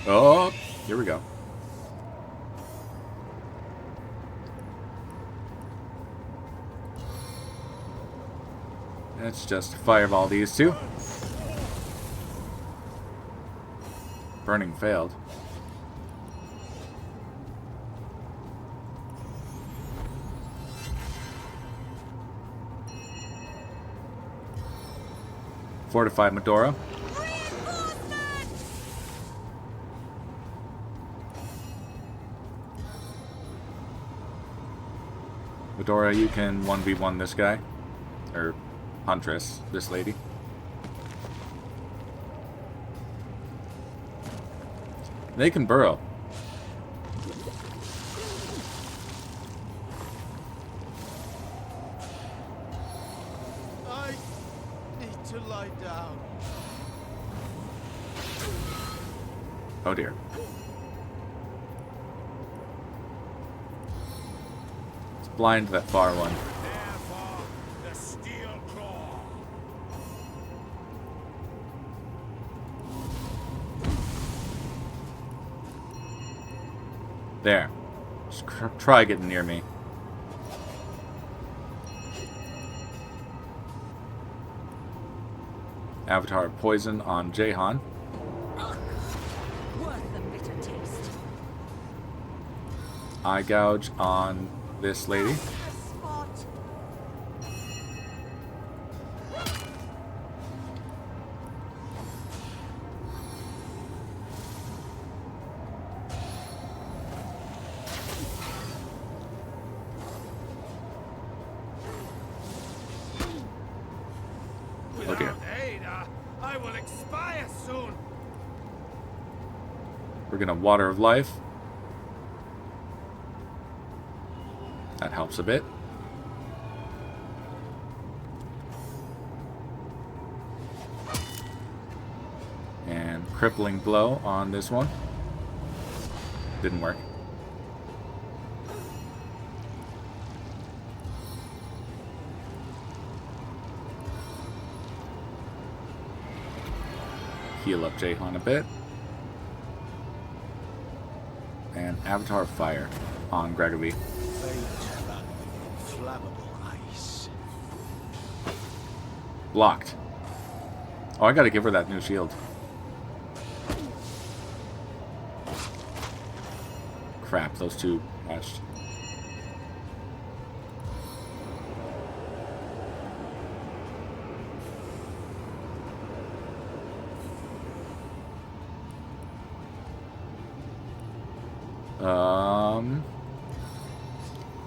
Oh, here we go. Let's just fireball these two. Burning failed. Fortified Medora. Medora, you can 1v1 this guy. Or Huntress, this lady. They can burrow. I need to lie down. Oh dear. Let's blind that far one. The steel claw. There. Just try getting near me. Avatar Poison on Jahan. Worth the bitter taste. Eye Gouge on this lady. Without aid, I will expire soon. We're gonna Water of Life. That helps a bit. And Crippling Blow on this one. Didn't work. Heal up Jahan a bit. And Avatar Fire on GGobbie. Flammable ice. Blocked. Oh, I gotta give her that new shield. Crap, those two matched.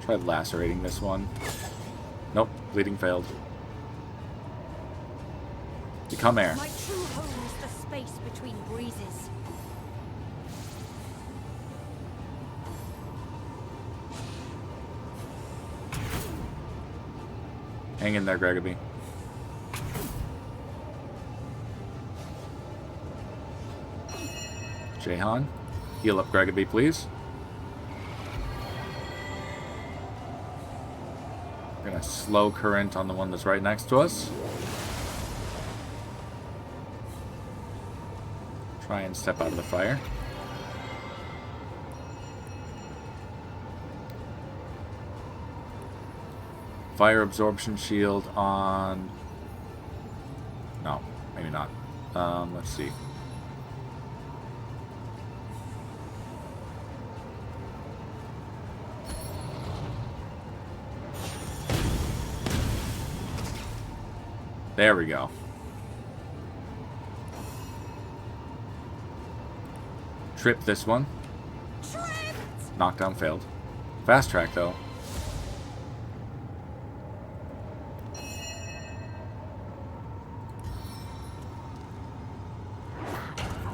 Tried lacerating this one. Nope, bleeding failed. Become air. My true home is the space between breezes. Hang in there, GGobbie. Jahan, heal up GGobbie, please. We're gonna slow current on the one that's right next to us. Try and step out of the fire. Fire absorption shield on... No, maybe not. Let's see. There we go. Trip this one. Knockdown failed. Fast track though.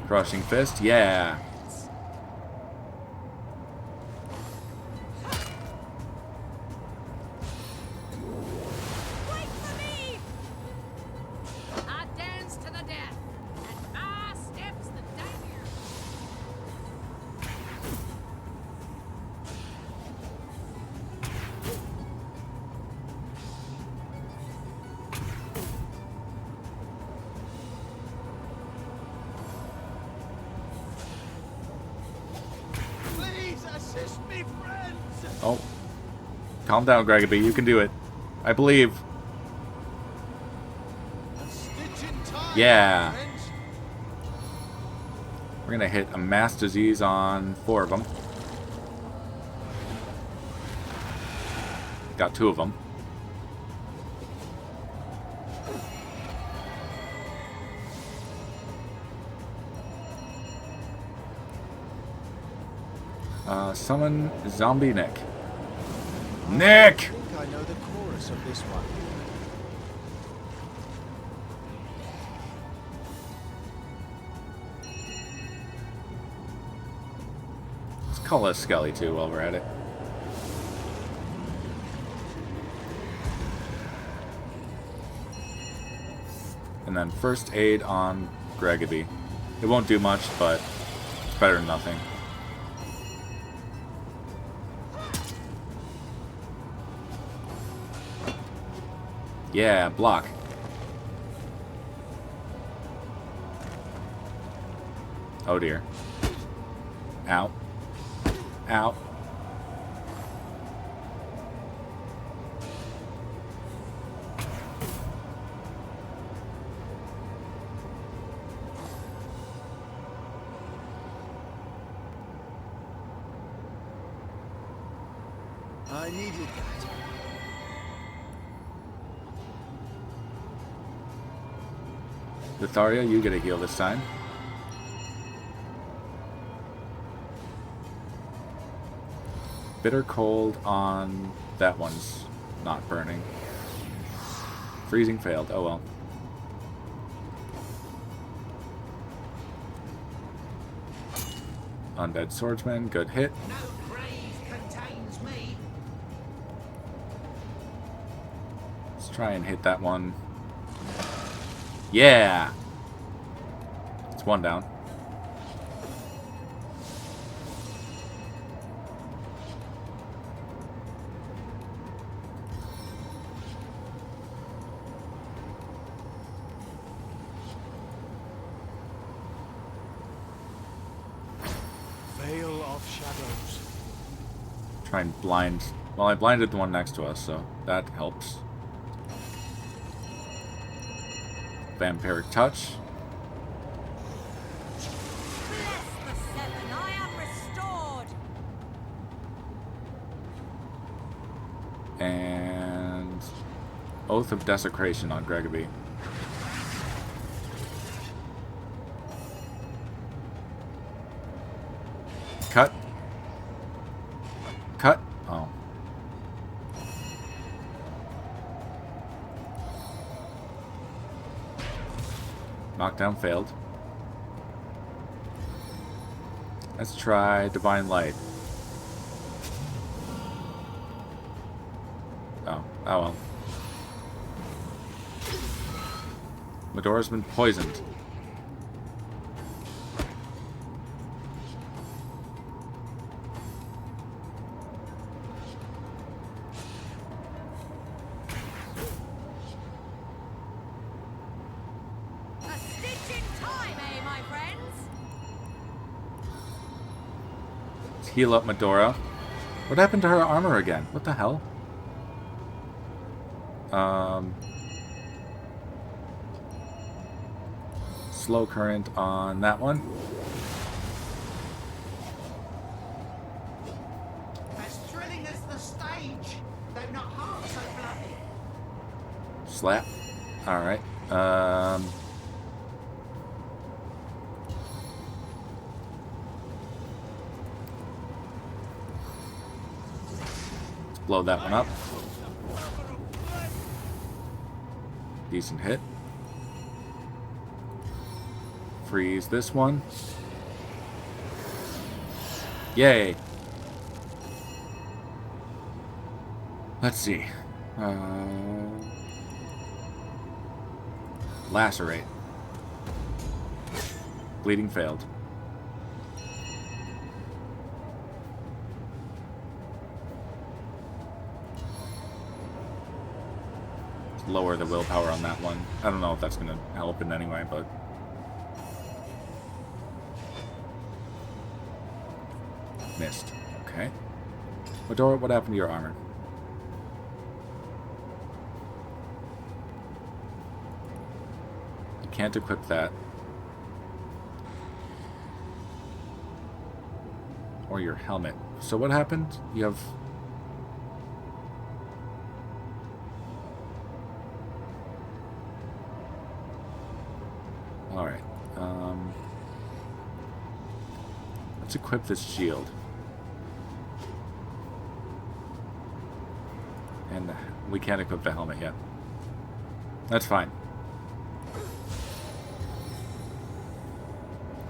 Crushing Fist, yeah. Oh. Calm down, GGobbie. You can do it. I believe. Yeah. We're going to hit a mass disease on 4 of them. Got 2 of them. Summon Zombie Nick. Nick! I think I know the chorus of this one. Let's call us Skelly too while we're at it. And then first aid on GGobbie. It won't do much, but it's better than nothing. Yeah, block. Oh dear. Ow. Ow. I needed that. Litharia, you get a heal this time. Bitter cold on that one's not burning. Freezing failed. Oh well. Undead swordsman, good hit. No grave contains me. Let's try and hit that one. Yeah! It's 1 down. Veil of shadows. Try and blind. Well, I blinded the one next to us, so that helps. Vampiric touch. Bless the 7, I am restored. And Oath of Desecration on GGobbie. Cut. Cut. Oh. Knockdown failed. Let's try Divine Light. Oh, well. Medora's been poisoned. Heal up Medora. What happened to her armor again? What the hell? Slow current on that one. As thrilling as the stage, though not half so bloody. Slap. Alright. Blow that one up. Decent hit. Freeze this one. Yay! Let's see. Lacerate. Bleeding failed. Lower the willpower on that one. I don't know if that's going to help in any way, but... Missed. Okay. Medora, what happened to your armor? You can't equip that. Or your helmet. So what happened? You have... Alright. Let's equip this shield. And we can't equip the helmet yet. That's fine.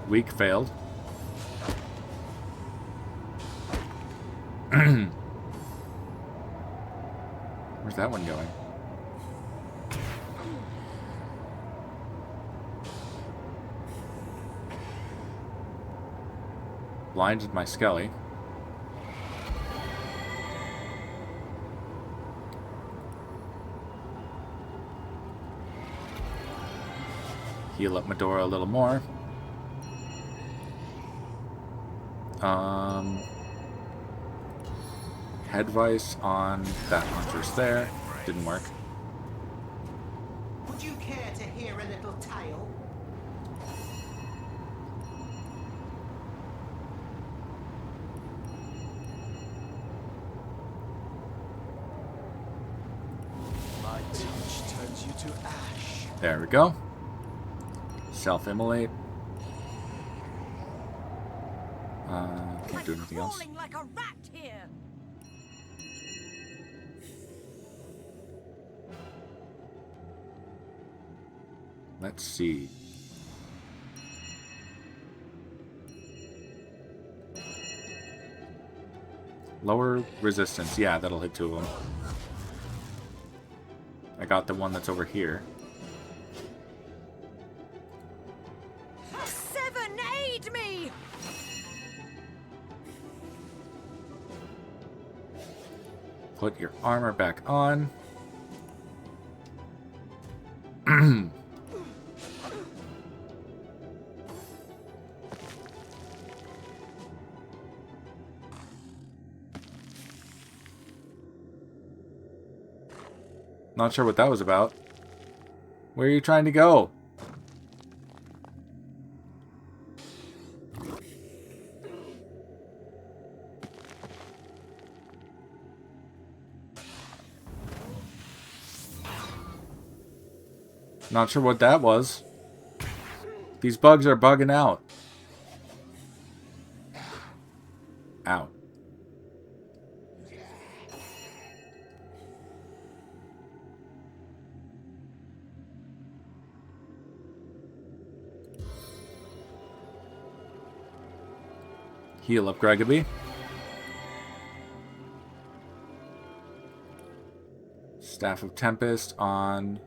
Weak failed. Where's that one going? Blinded my Skelly. Heal up Medora a little more. Head vice on that huntress there. Didn't work. Would you care to hear a little tale? My touch turns you to ash. There we go. Self-immolate. Can't do anything else. Like a rat here. Let's see. Lower resistance. Yeah, that'll hit 2 of them. I got the one that's over here. Serenade me! Put your armor back on. Not sure what that was about. Where are you trying to go? Not sure what that was. These bugs are bugging out. Ow. Heal up GGobbie. Staff of Tempest on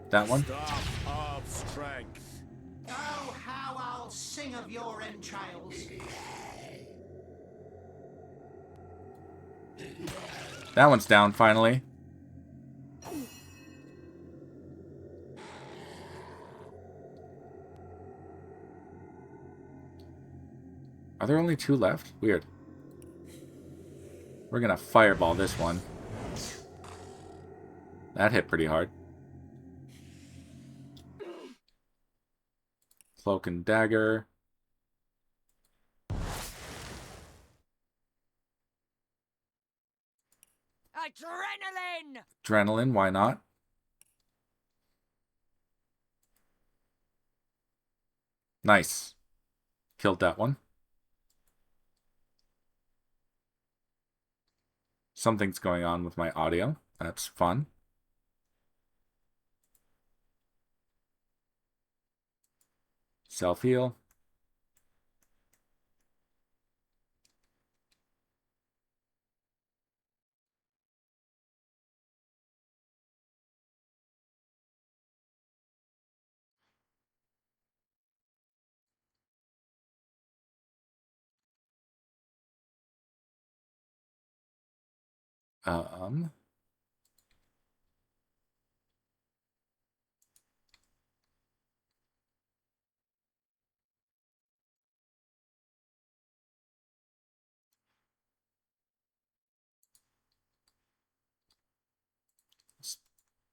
that one. Staff of strength. Oh, how I'll sing of your entrails. That one's down finally. Are there only 2 left? Weird. We're gonna fireball this one. That hit pretty hard. Cloak and dagger. Adrenaline! Adrenaline, why not? Nice. Killed that one. Something's going on with my audio. That's fun. Self-heal.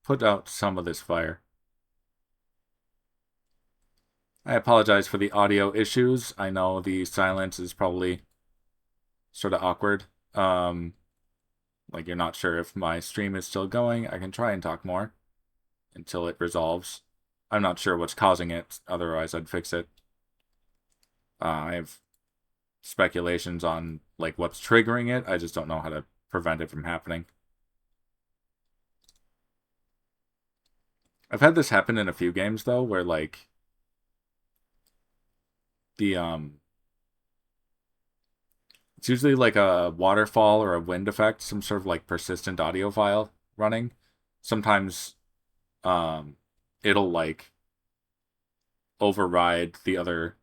put out some of this fire. I apologize for the audio issues. I know the silence is probably sort of awkward. Like you're not sure if my stream is still going. I can try and talk more until it resolves. I'm not sure what's causing it, otherwise I'd fix it. I have speculations on like what's triggering it. I just don't know how to prevent it from happening. I've had this happen in a few games though, where like the it's usually like a waterfall or a wind effect, some sort of like persistent audio file running. Sometimes it'll like override the other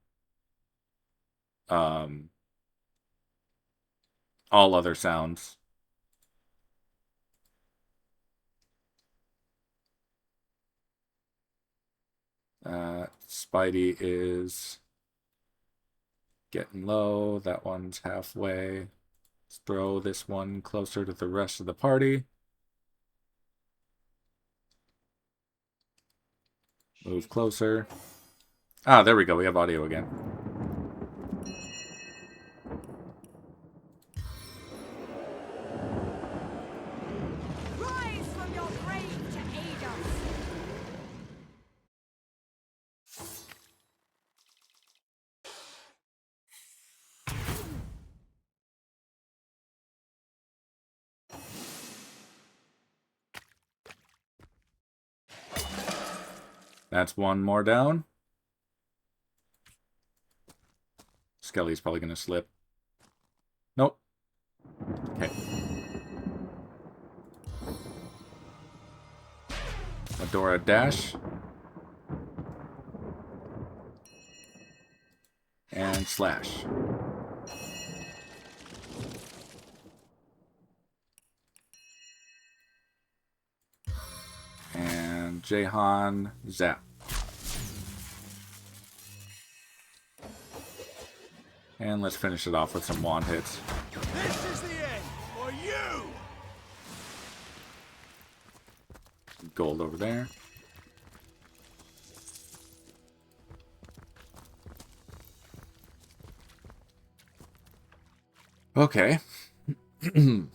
all other sounds. Spidey is getting low. That one's halfway. Let's throw this one closer to the rest of the party. Move closer. Ah, there we go. We have audio again. Rise from your grave to aid us. That's one more down. Skelly's probably going to slip. Nope. Okay. Medora dash. And slash. And Jahan zap. And let's finish it off with some wand hits. This is the end for you! Gold over there. Okay. Sweet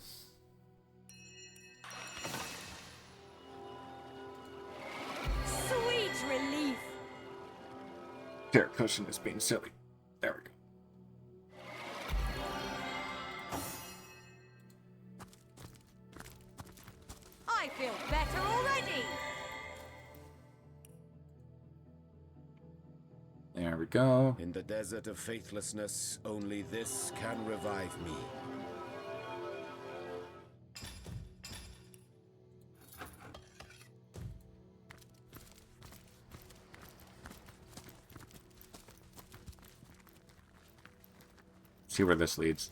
relief. Chair cushion is being silly. There we go. I feel better already. There we go. In the desert of faithlessness, only this can revive me. See where this leads.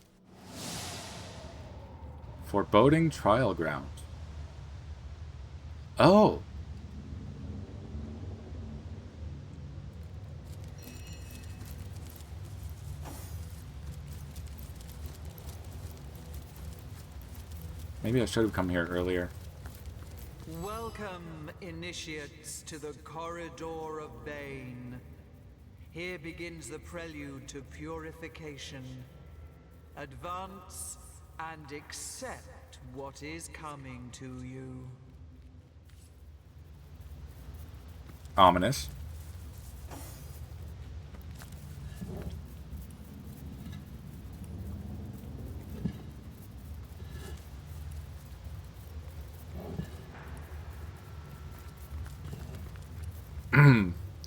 Foreboding trial ground. Oh. Maybe I should have come here earlier. Welcome, initiates, to the Corridor of Bane. Here begins the prelude to purification. Advance and accept what is coming to you. Ominous.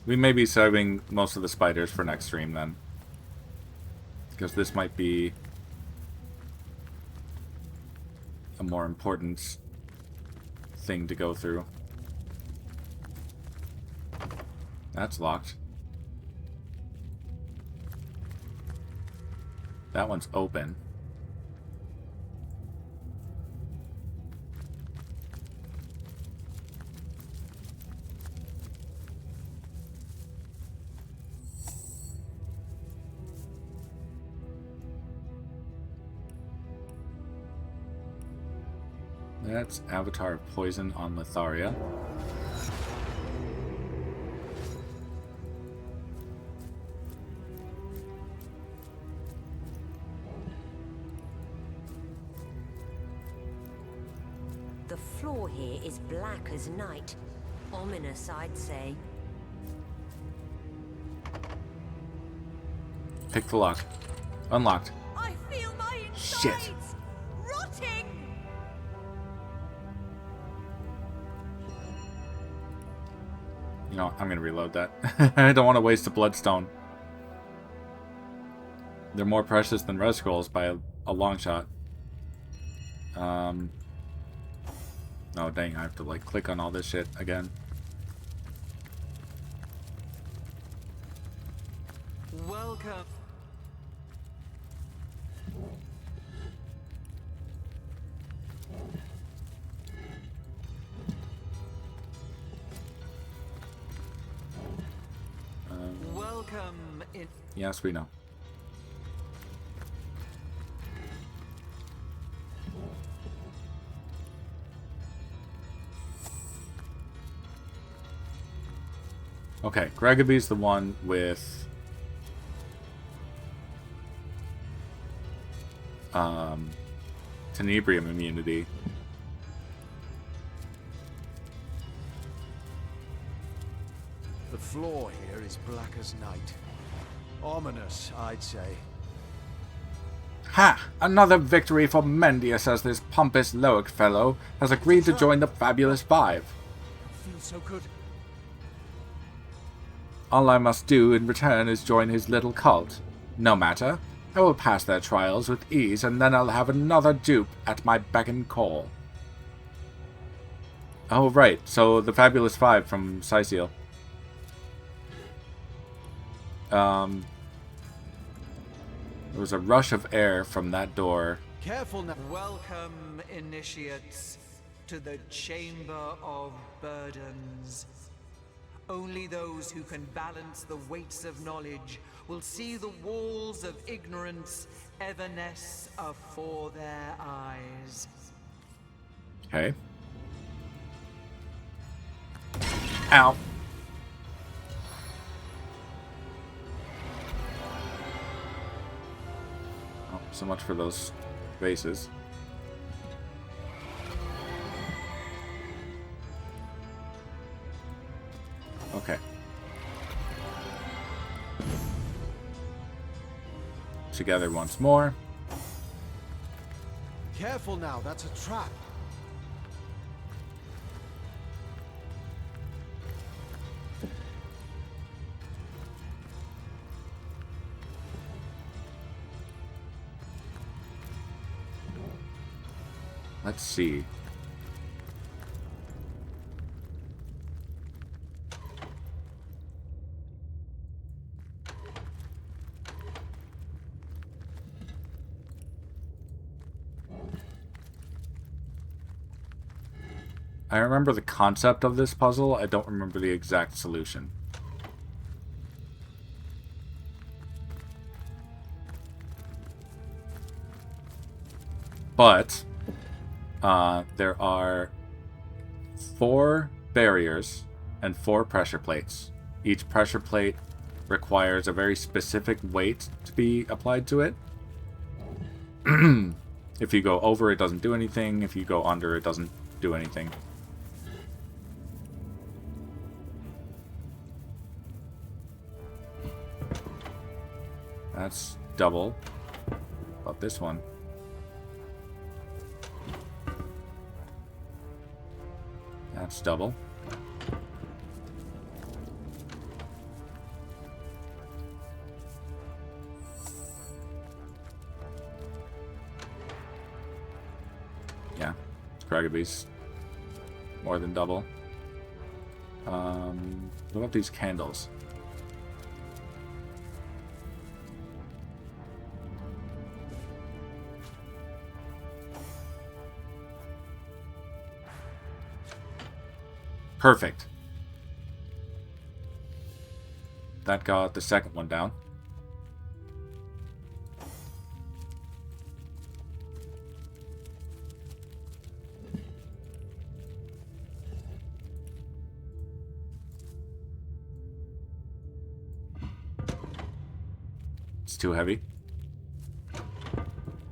We may be saving most of the spiders for next stream then. Because this might be a more important thing to go through. That's locked. That one's open. That's Avatar of Poison on Litharia. The floor here is black as night. Ominous, I'd say. Pick the lock. Unlocked. I feel my Shit. insides rotting. You know, I'm gonna reload that. I don't want to waste a bloodstone. They're more precious than red scrolls by a long shot. Oh dang, I have to like click on all this shit again. Welcome. Welcome in. Yes, we know. Okay, GGobbie's the one with Tenebrium immunity. The floor here is black as night. Ominous, I'd say. Ha! Another victory for Mendius as this pompous Loic fellow has agreed to join the Fabulous Five. Feels so good. All I must do in return is join his little cult. No matter. I will pass their trials with ease, and then I'll have another dupe at my beck and call. Oh, right. So, the Fabulous Five from Cyciel. There was a rush of air from that door. Careful now. Welcome, initiates, to the Chamber of Burdens. Only those who can balance the weights of knowledge will see the walls of ignorance evanesce afore their eyes. Okay. Ow. Oh, so much for those vases. Okay. Together once more. Careful now, that's a trap. Let's see. I remember the concept of this puzzle. I don't remember the exact solution. But there are 4 barriers and 4 pressure plates. Each pressure plate requires a very specific weight to be applied to it. If you go over, it doesn't do anything. If you go under, it doesn't do anything. That's double. How about this one? That's double. Yeah, GGobbie's more than double. What about these candles? Perfect. That got the second one down. too heavy.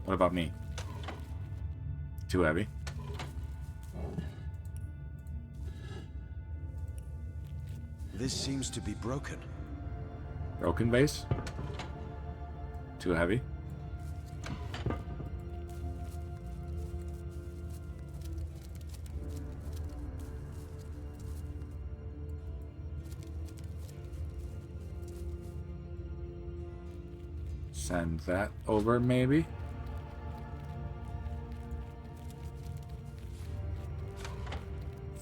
What about me? Too heavy. This seems to be broken. Broken base? Too heavy. Send that over, maybe.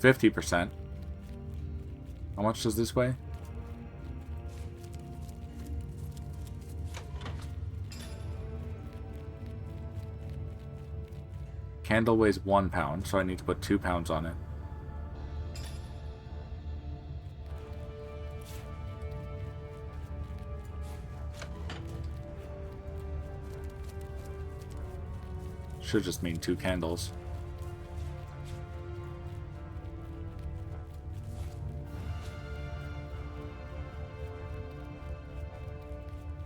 %50. How much does this weigh? Candle weighs 1 pound, so I need to put 2 pounds on it. Should just mean 2 candles.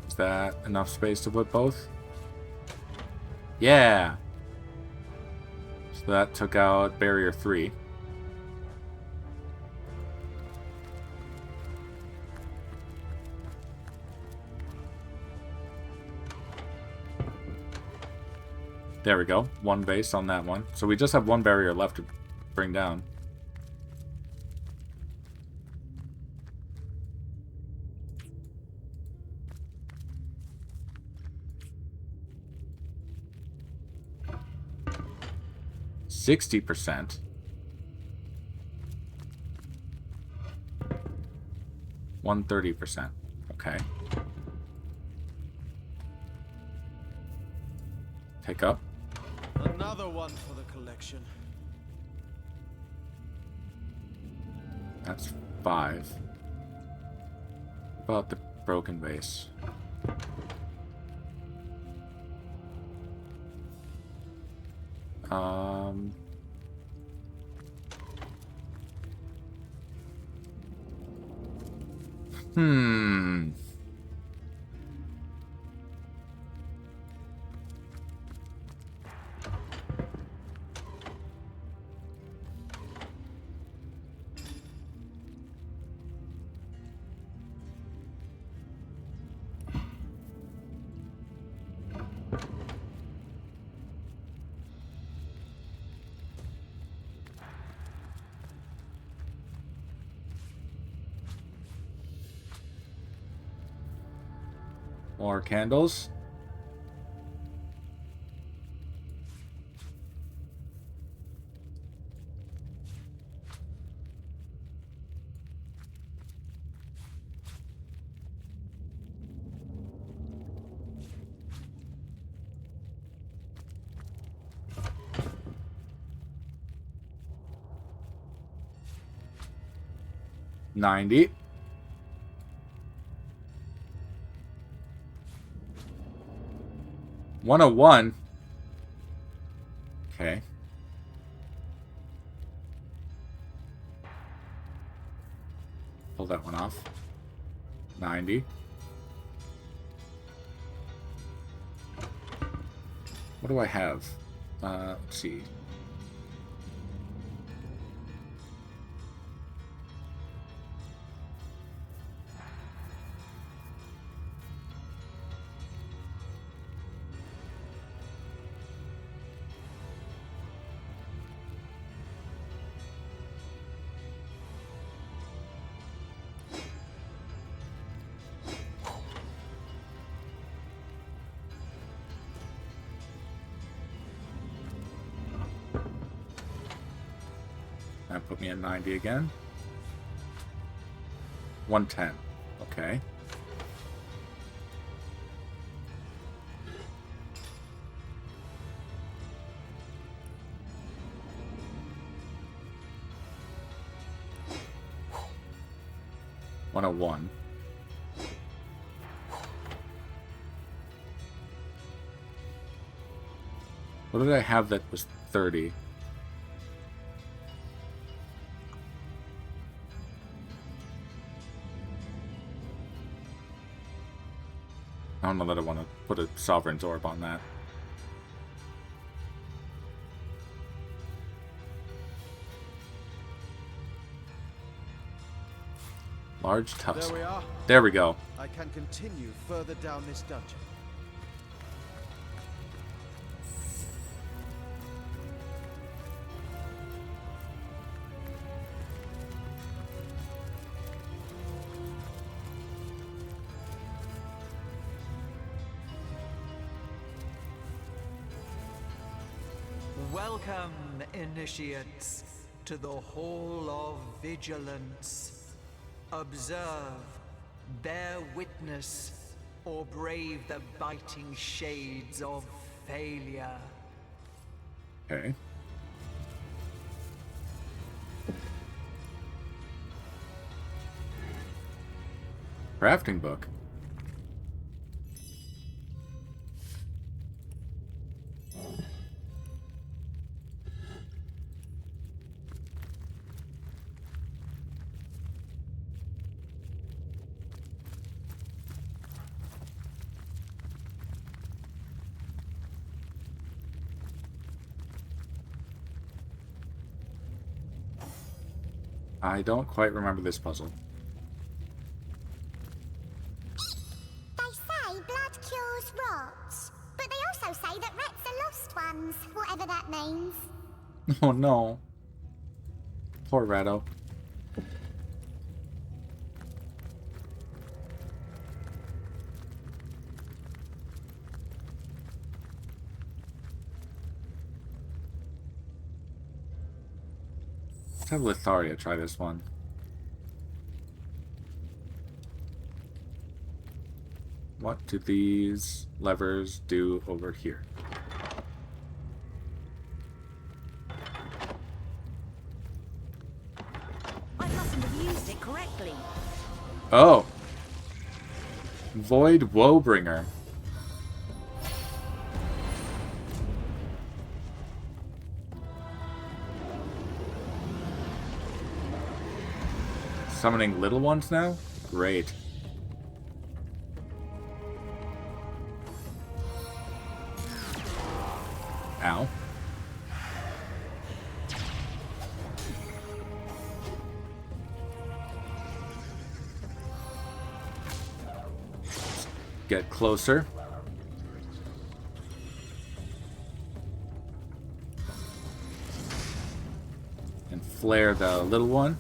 Is that enough space to put both? Yeah! So that took out barrier 3. There we go. 1 base on that one. So we just have 1 barrier left to bring down. %60. 130%. Okay. Pick up. Another one for the collection. That's 5. About the broken base. Hmm. More candles. $90. $101. Okay. Pull that one off. 90. What do I have? Let's see. That put me at 90 again. 110. Okay. $101. What did I have that was 30? don't know that I want to put a Sovereign's Orb on that. Large tusk. There we are. There we go. I can continue further down this dungeon. Welcome, initiates, to the Hall of Vigilance. Observe, bear witness, or brave the biting shades of failure. Okay. Crafting book. I don't quite remember this puzzle. They say blood cures rots, but they also say that rats are lost ones, whatever that means. Oh no. Poor Ratto. Let's have Litharia try this one. What do these levers do over here? I mustn't have used it correctly. Oh! Void Woebringer. Summoning little ones now? Great. Ow. Get closer. And flare the little one.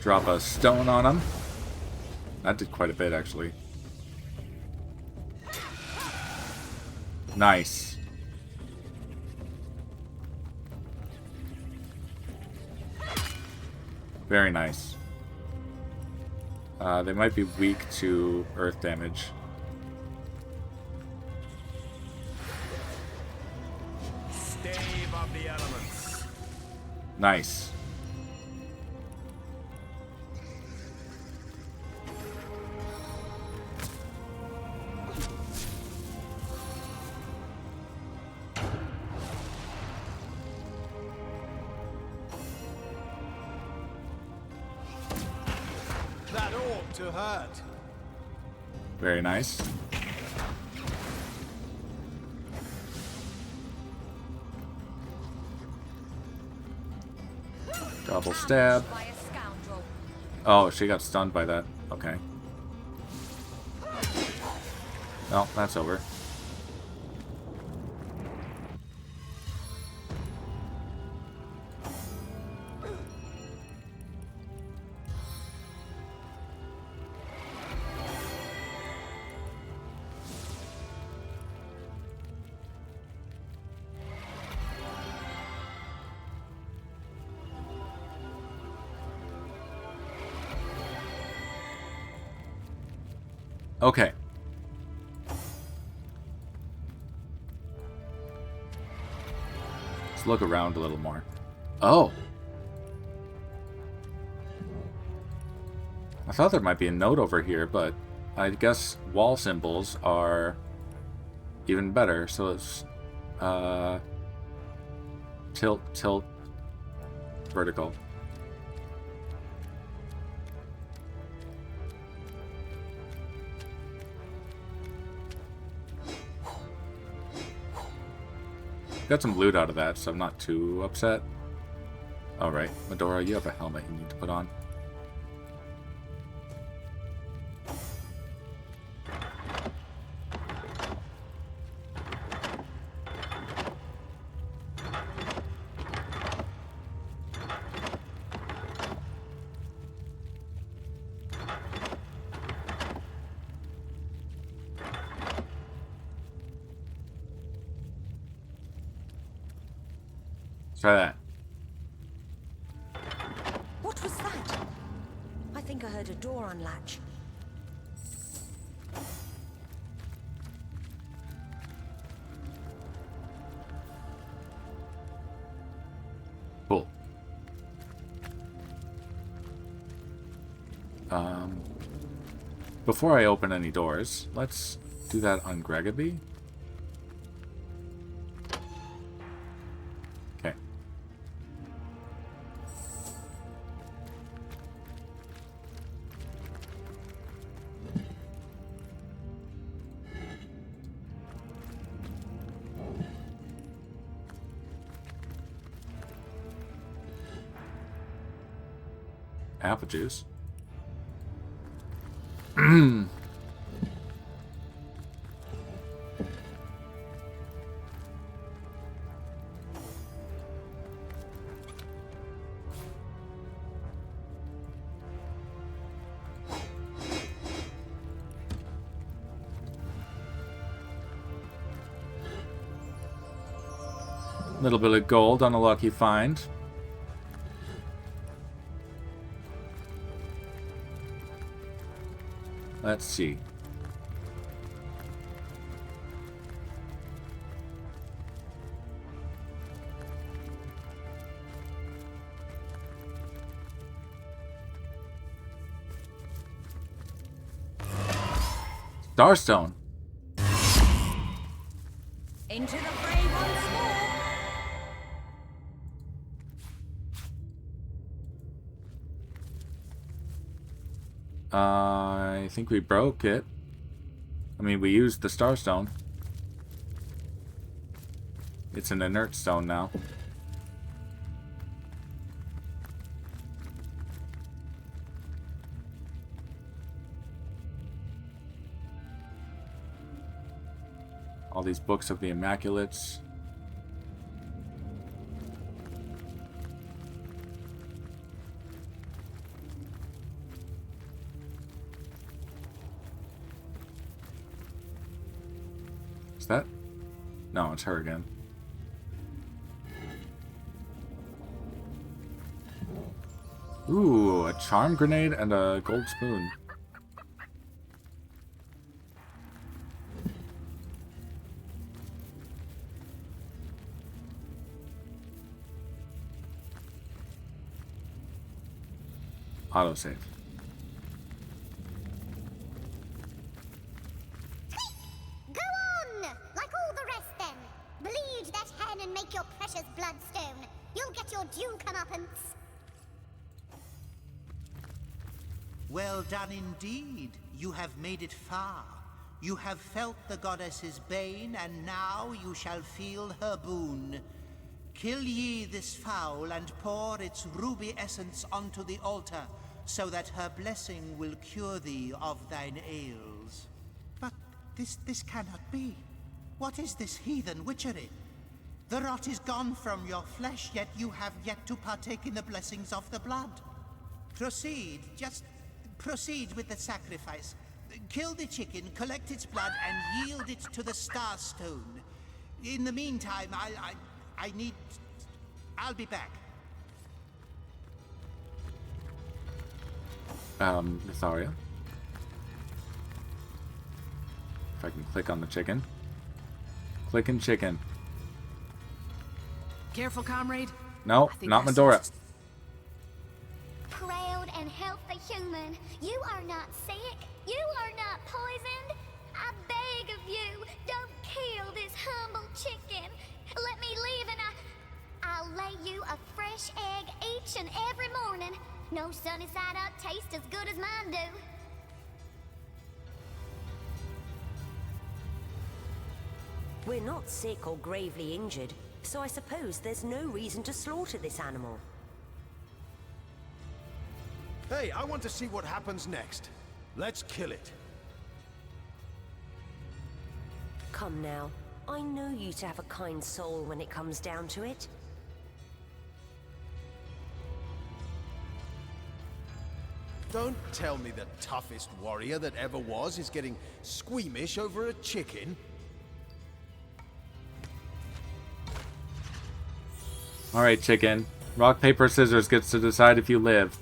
Drop a stone on him. That did quite a bit, actually. Nice. Very nice. They might be weak to earth damage. Stave of the elements. Nice. That ought to hurt. Very nice. Double stab. Oh, she got stunned by that. Okay. Well, that's over. Okay. Let's look around a little more. Oh! I thought there might be a note over here, but I guess wall symbols are even better. So it's Tilt. Vertical. Got some loot out of that, so I'm not too upset. Alright, Medora, you have a helmet you need to put on. Try that. What was that? I think I heard a door unlatch. Cool. Before I open any doors, let's do that on GGobbie. Okay. Apple juice. Little bit of gold on a lucky find. Let's see. Starstone. Into the fray once more. I think we broke it. I mean, we used the Starstone. It's an inert stone now. All these books of the Immaculates. Is that? No, it's her again. Ooh, a charm grenade and a gold spoon. Autosave. Go on! Like all the rest then. Bleed that hen and make your precious bloodstone. You'll get your due comeuppance. Well done indeed. You have made it far. You have felt the goddess's bane, and now you shall feel her boon. Kill ye this fowl and pour its ruby essence onto the altar, so that her blessing will cure thee of thine ails. But this cannot be. What is this heathen witchery? The rot is gone from your flesh, yet you have yet to partake in the blessings of the blood. Proceed, just proceed with the sacrifice. Kill the chicken, collect its blood, and yield it to the Starstone. In the meantime, I'll be back. Natharia. If I can click on the chicken. Clicking chicken. Careful, comrade. No, not Medora. Proud and healthy human, you are not sick. You are not poisoned. I beg of you, don't kill this humble chicken. Let me live and I'll I'll lay you a fresh egg each and every morning. No sunny side up taste as good as mine do. We're not sick or gravely injured, so I suppose there's no reason to slaughter this animal. Hey, I want to see what happens next. Let's kill it. Come now. I know you to have a kind soul when it comes down to it. Don't tell me the toughest warrior that ever was is getting squeamish over a chicken. Alright, chicken. Rock, paper, scissors gets to decide if you live.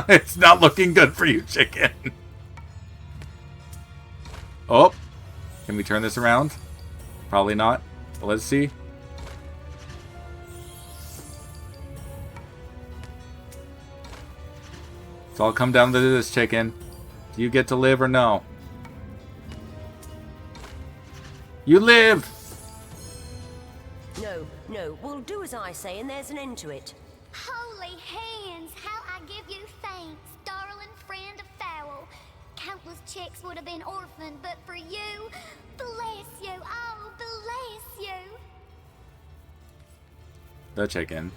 It's not looking good for you, chicken. Oh. Can we turn this around? Probably not. But let's see. It's all come down to this, chicken. Do you get to live or no? You live! No, we'll do as I say and there's an end to it. Holy hands, how I give you thanks, darling friend of fowl. Countless chicks would have been orphaned, but for you, bless you, oh, bless you. The chicken.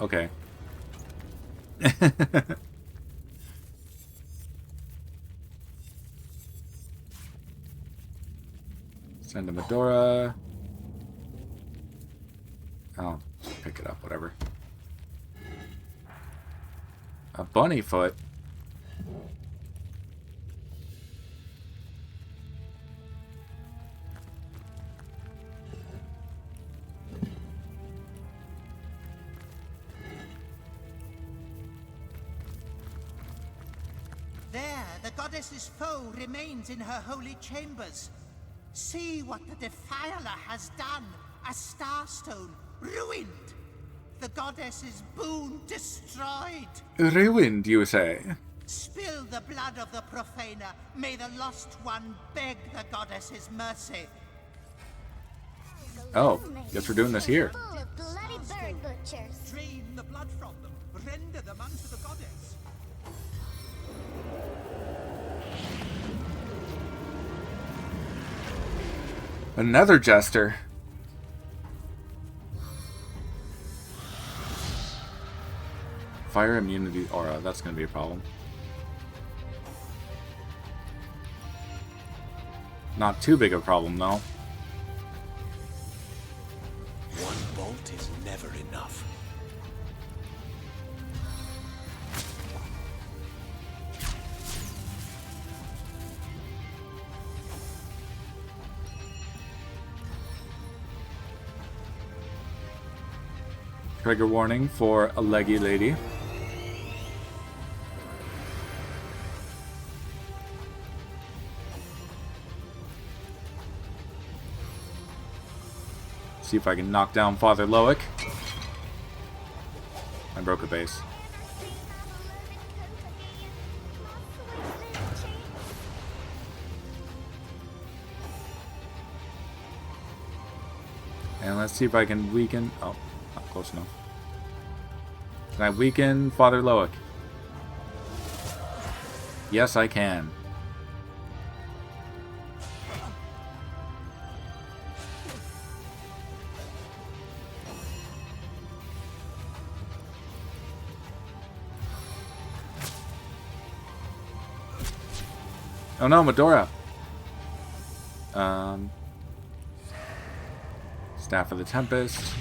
Okay. Send a Medora. I'll pick it up, whatever. A bunny foot. There, the goddess's foe remains in her holy chambers. See what the Defiler has done. A starstone ruined. The goddess's boon destroyed. Ruined, you say? Spill the blood of the profaner. May the lost one beg the goddess's mercy. Oh, guess we're doing this here. Full of bloody bird butchers. Drain the blood from them. Render them unto the goddess. Another jester. Fire immunity aura, that's gonna be a problem. Not too big a problem though. One bolt is never enough. Trigger warning for a leggy lady. See if I can knock down Father Loic. I broke a base. And let's see if I can weaken... Oh, not close enough. Can I weaken Father Loic? Yes, I can. Oh no, Medora! Staff of the Tempest.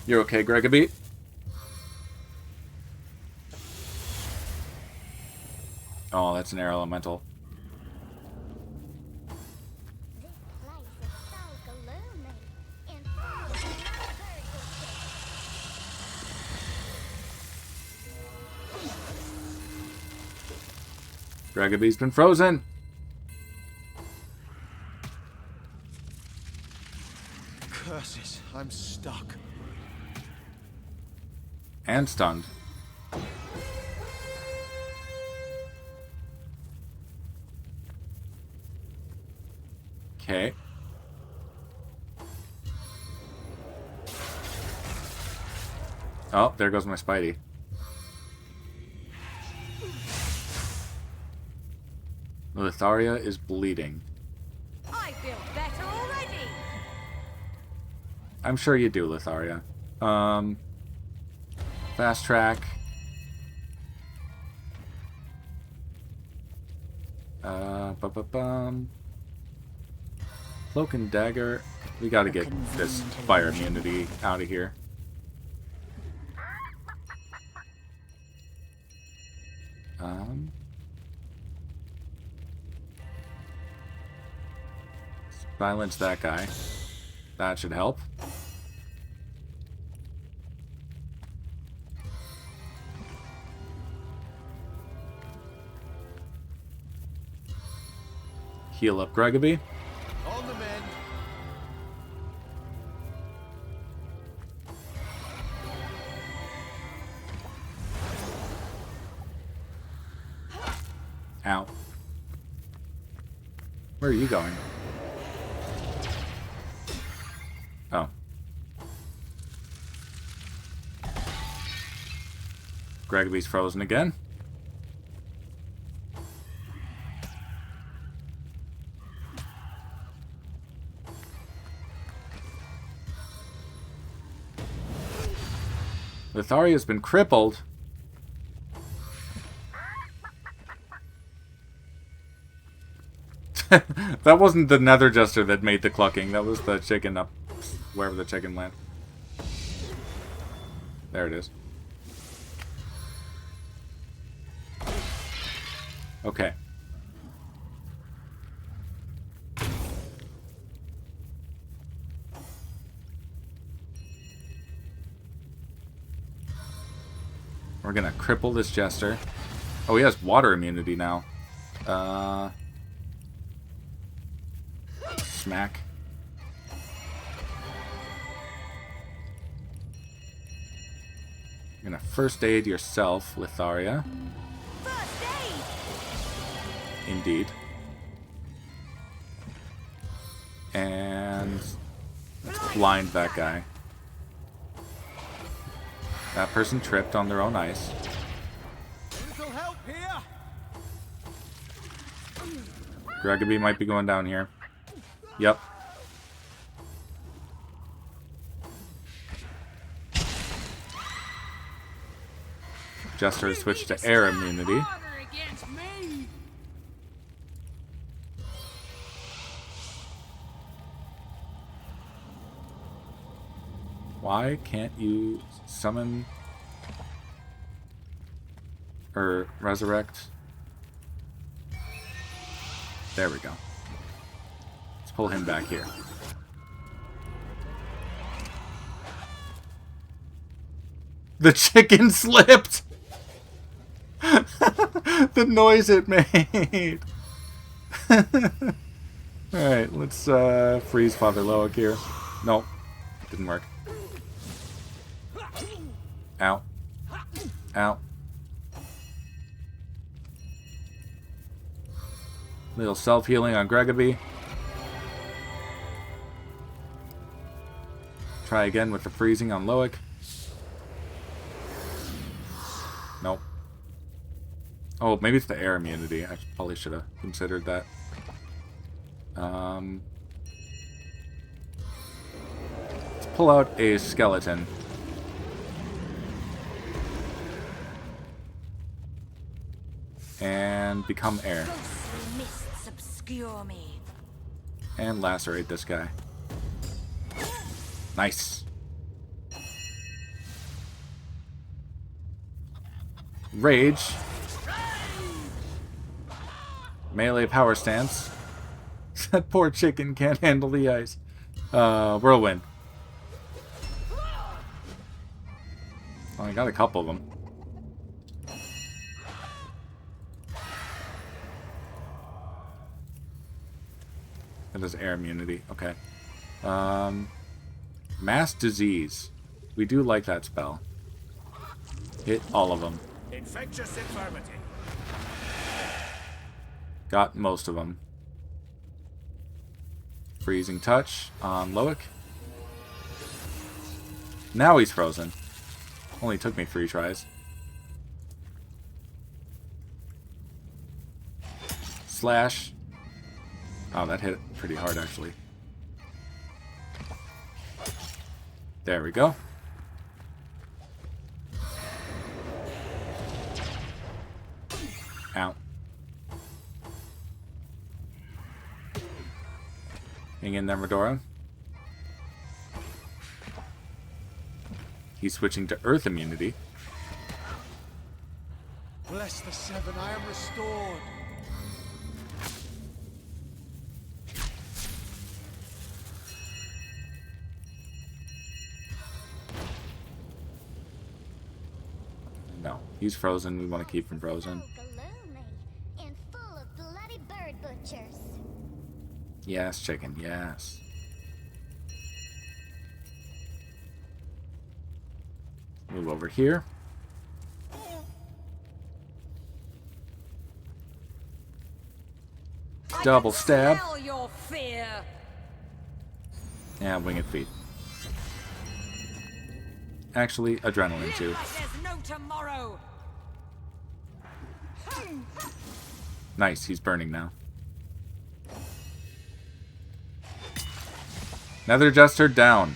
You're okay, GGobbie? Oh, that's an air elemental. GGobbie's been frozen. Curses, I'm stuck. And stunned. Okay. Oh, there goes my Spidey. Litharia is bleeding. I feel better already. I'm sure you do, Litharia. Fast track. Cloak and dagger. We gotta get this fire immunity out of here. Silence that guy. That should help. Heal up GGobbie. On the mend. Ow. Where are you going? Oh. GGobbie's frozen again. Litharia's been crippled. That wasn't the Nether Jester that made the clucking. That was the chicken up wherever the chicken went. There it is. Okay. We're gonna cripple this Jester. Oh, he has water immunity now. Smack. You're gonna first aid yourself, Litharia. First aid. Indeed. And blind that guy. That person tripped on their own ice. Little help here. GGobbie might be going down here. Yep. Jester has switched to air immunity. Why can't you summon or resurrect? There we go. Let's pull him back here. The chicken slipped! The noise it made! Alright, let's freeze Father Loic here. Nope, didn't work. Ow. Ow. Little self-healing on GGobbie. Try again with the freezing on Loic. Nope. Oh, maybe it's the air immunity. I probably should have considered that. Let's pull out a skeleton. And become air. Mists obscure me. And lacerate this guy. Nice. Rage. Melee power stance. That poor chicken can't handle the ice. Whirlwind. Oh, I got a couple of them. It has air immunity. Okay. Mass disease. We do like that spell. Hit all of them. Infectious infirmity. Got most of them. Freezing touch on Loic. Now he's frozen. Only took me 3 tries. Slash. Oh, that hit pretty hard, actually. There we go. Ow. Hang in there, Medora. He's switching to Earth immunity. Bless the Seven, I am restored. No, he's frozen. We want to keep him frozen. And full of bloody bird butchers. Yes, chicken, yes. Move over here. Double stab. Smell your fear. Yeah, winged feet. Actually, adrenaline too. Like there's no tomorrow. Nice, he's burning now. Nether Jester down.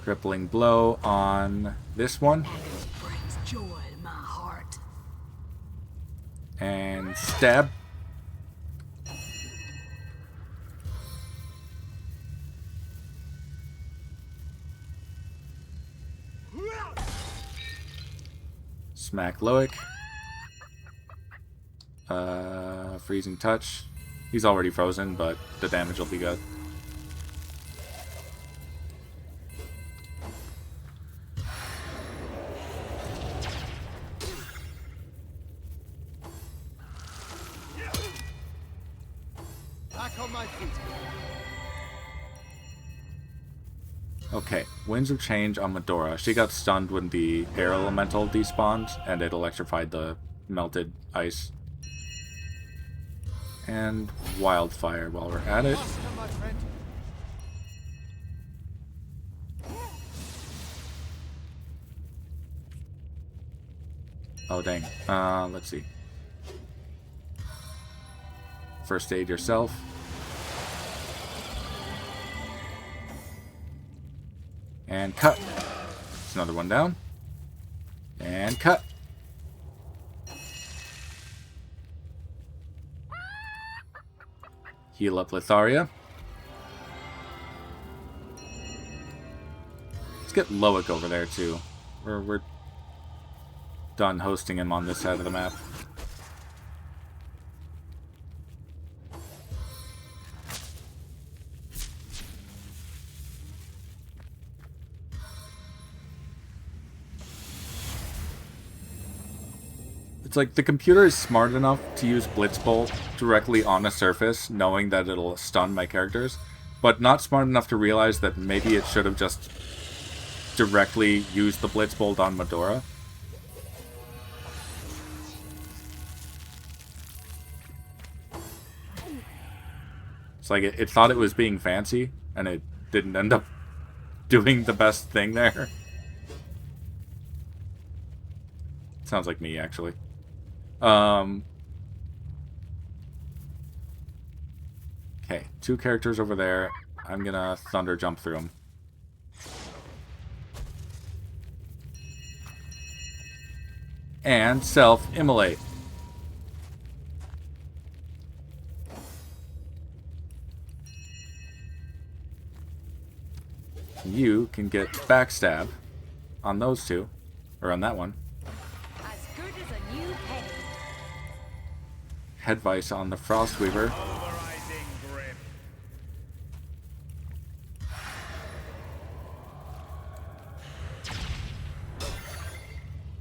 Crippling blow on this one. Brings joy in my heart. And stab. Smack Loic. Freezing touch. He's already frozen, but the damage will be good. Back on my feet. Okay, Winds of Change on Medora. She got stunned when the air elemental despawned, and it electrified the melted ice. And Wildfire while we're at it. Oh, dang. Let's see. First aid yourself. And cut. There's another one down. And cut. Heal up Litharia. Let's get Loic over there too. We're done hosting him on this side of the map. It's like the computer is smart enough to use Blitzbolt directly on a surface, knowing that it'll stun my characters, but not smart enough to realize that maybe it should have just directly used the Blitzbolt on Medora. It's like it thought it was being fancy, and it didn't end up doing the best thing there. Sounds like me, actually. Okay, 2 characters over there. I'm gonna thunder jump through them. And self-immolate. You can get backstab on those 2, or on that one. Head Vice on the Frostweaver.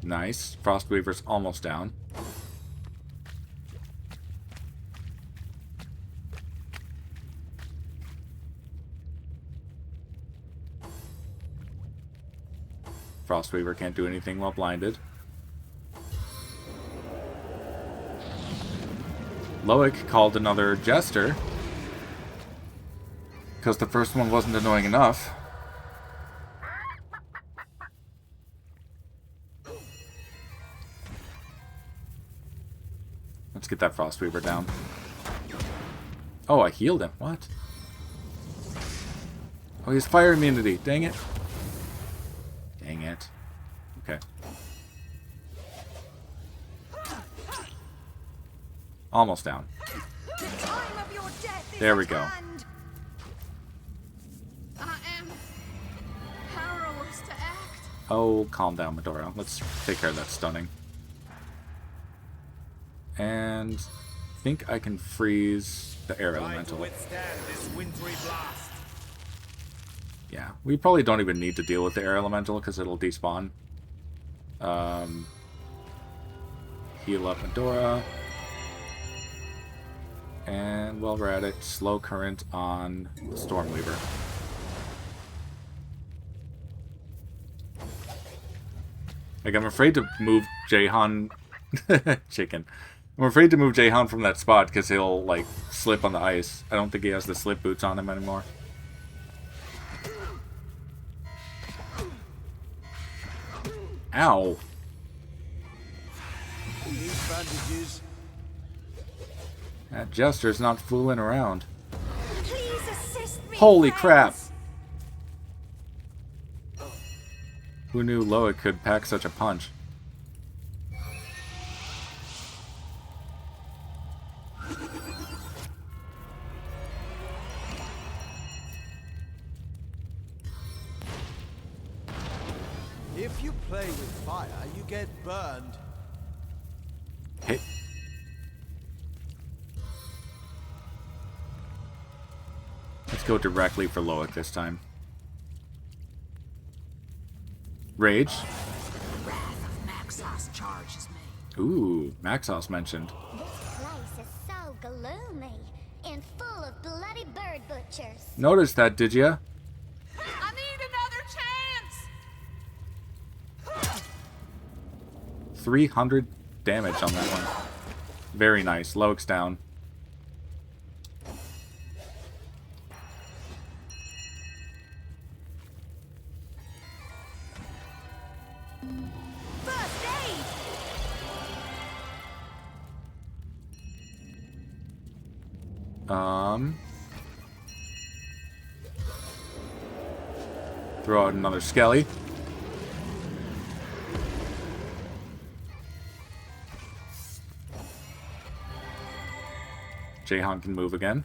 Nice. Frostweaver's almost down. Frostweaver can't do anything while blinded. Loic called another Jester because the first one wasn't annoying enough. Let's get that Frostweaver down. Oh, I healed him. What? Oh, he has fire immunity. Dang it. Dang it. Okay. Almost down. There we go. Oh, calm down, Medora. Let's take care of that stunning. And I think I can freeze the air elemental. Yeah, we probably don't even need to deal with the air elemental because it'll despawn. Heal up Medora. And while we're at it, slow current on the Stormweaver. Like, I'm afraid to move Jahan... Chicken. I'm afraid to move Jahan from that spot because he'll, like, slip on the ice. I don't think he has the slip boots on him anymore. Ow. Need bandages. That Jester's not fooling around. Please assist me, Holy friends. crap! Who knew Loic could pack such a punch? If you play with fire, you get burned. Hey. Let's go directly for Loic this time. Rage. Wrath of Maxos charges me. Ooh, Maxos mentioned. This place is so gloomy and full of bloody bird butchers. Noticed that, did ya? I need another chance! 300 damage on that one. Very nice. Loic's down. First aid. Throw out another Skelly. Jahan can move again.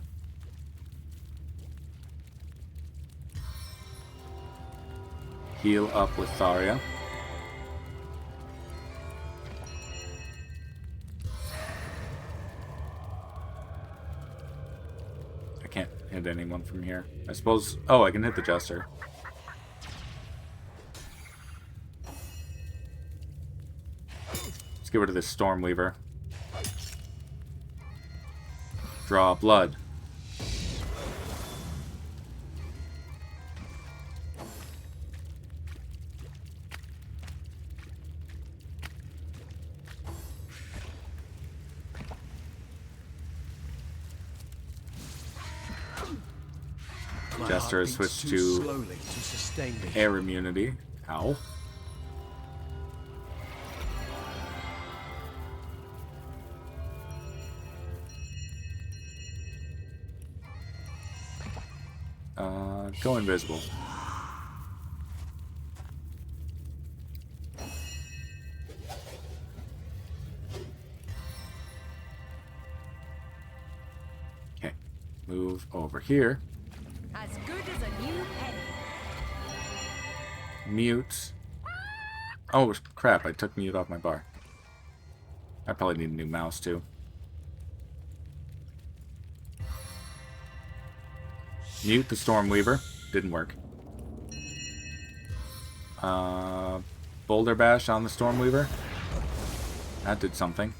Heal up with Tharia. I can't hit anyone from here. I suppose... Oh, I can hit the Jester. Let's get rid of this Stormweaver. Draw blood. Jester has switched to air immunity. Ow. Go invisible. Okay, move over here. As good as a new penny. Mute. Oh, crap, I took mute off my bar. I probably need a new mouse, too. Mute the Stormweaver. Didn't work. Boulder Bash on the Stormweaver. That did something.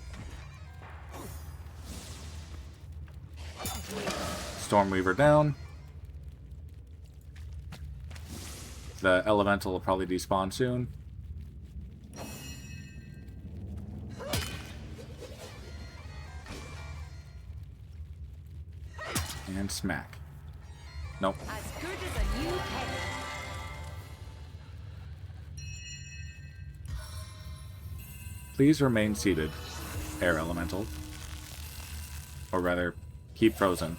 Stormweaver down. The Elemental will probably despawn soon. And smack. Nope. As good as a new penny. Please remain seated, Air Elemental. Or rather, keep frozen.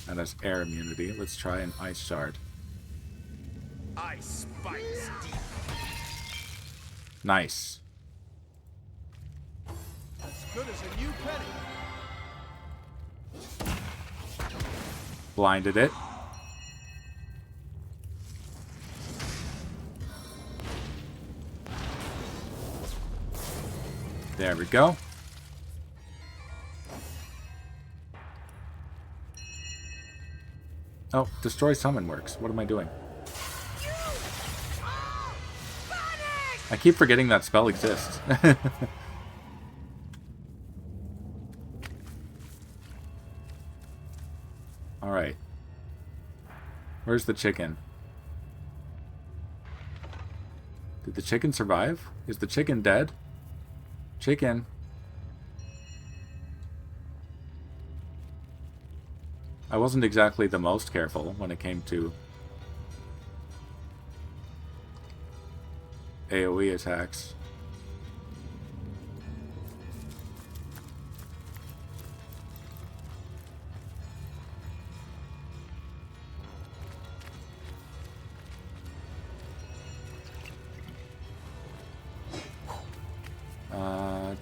That has air immunity. Let's try an Ice Shard. Ice bites deep. Nice. As good as a new penny. Blinded it. There we go. Oh, destroy summon works. What am I doing? I keep forgetting that spell exists. Alright. Where's the chicken? Did the chicken survive? Is the chicken dead? Chicken. I wasn't exactly the most careful when it came to AoE attacks.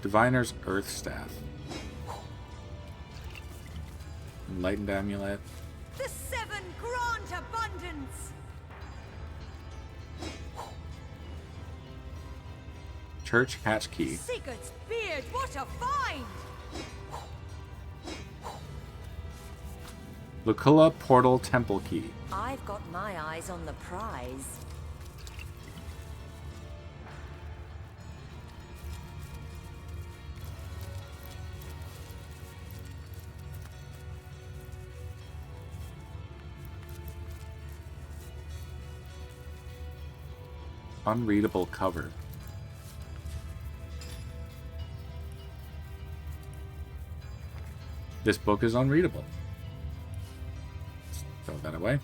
Diviner's Earth Staff. Enlightened Amulet. The seven grant abundance. Church Hatch Key. Sigurd's beard, what a find! Luculla Portal Temple Key. I've got my eyes on the prize. Unreadable cover. This book is unreadable. Let's throw that away.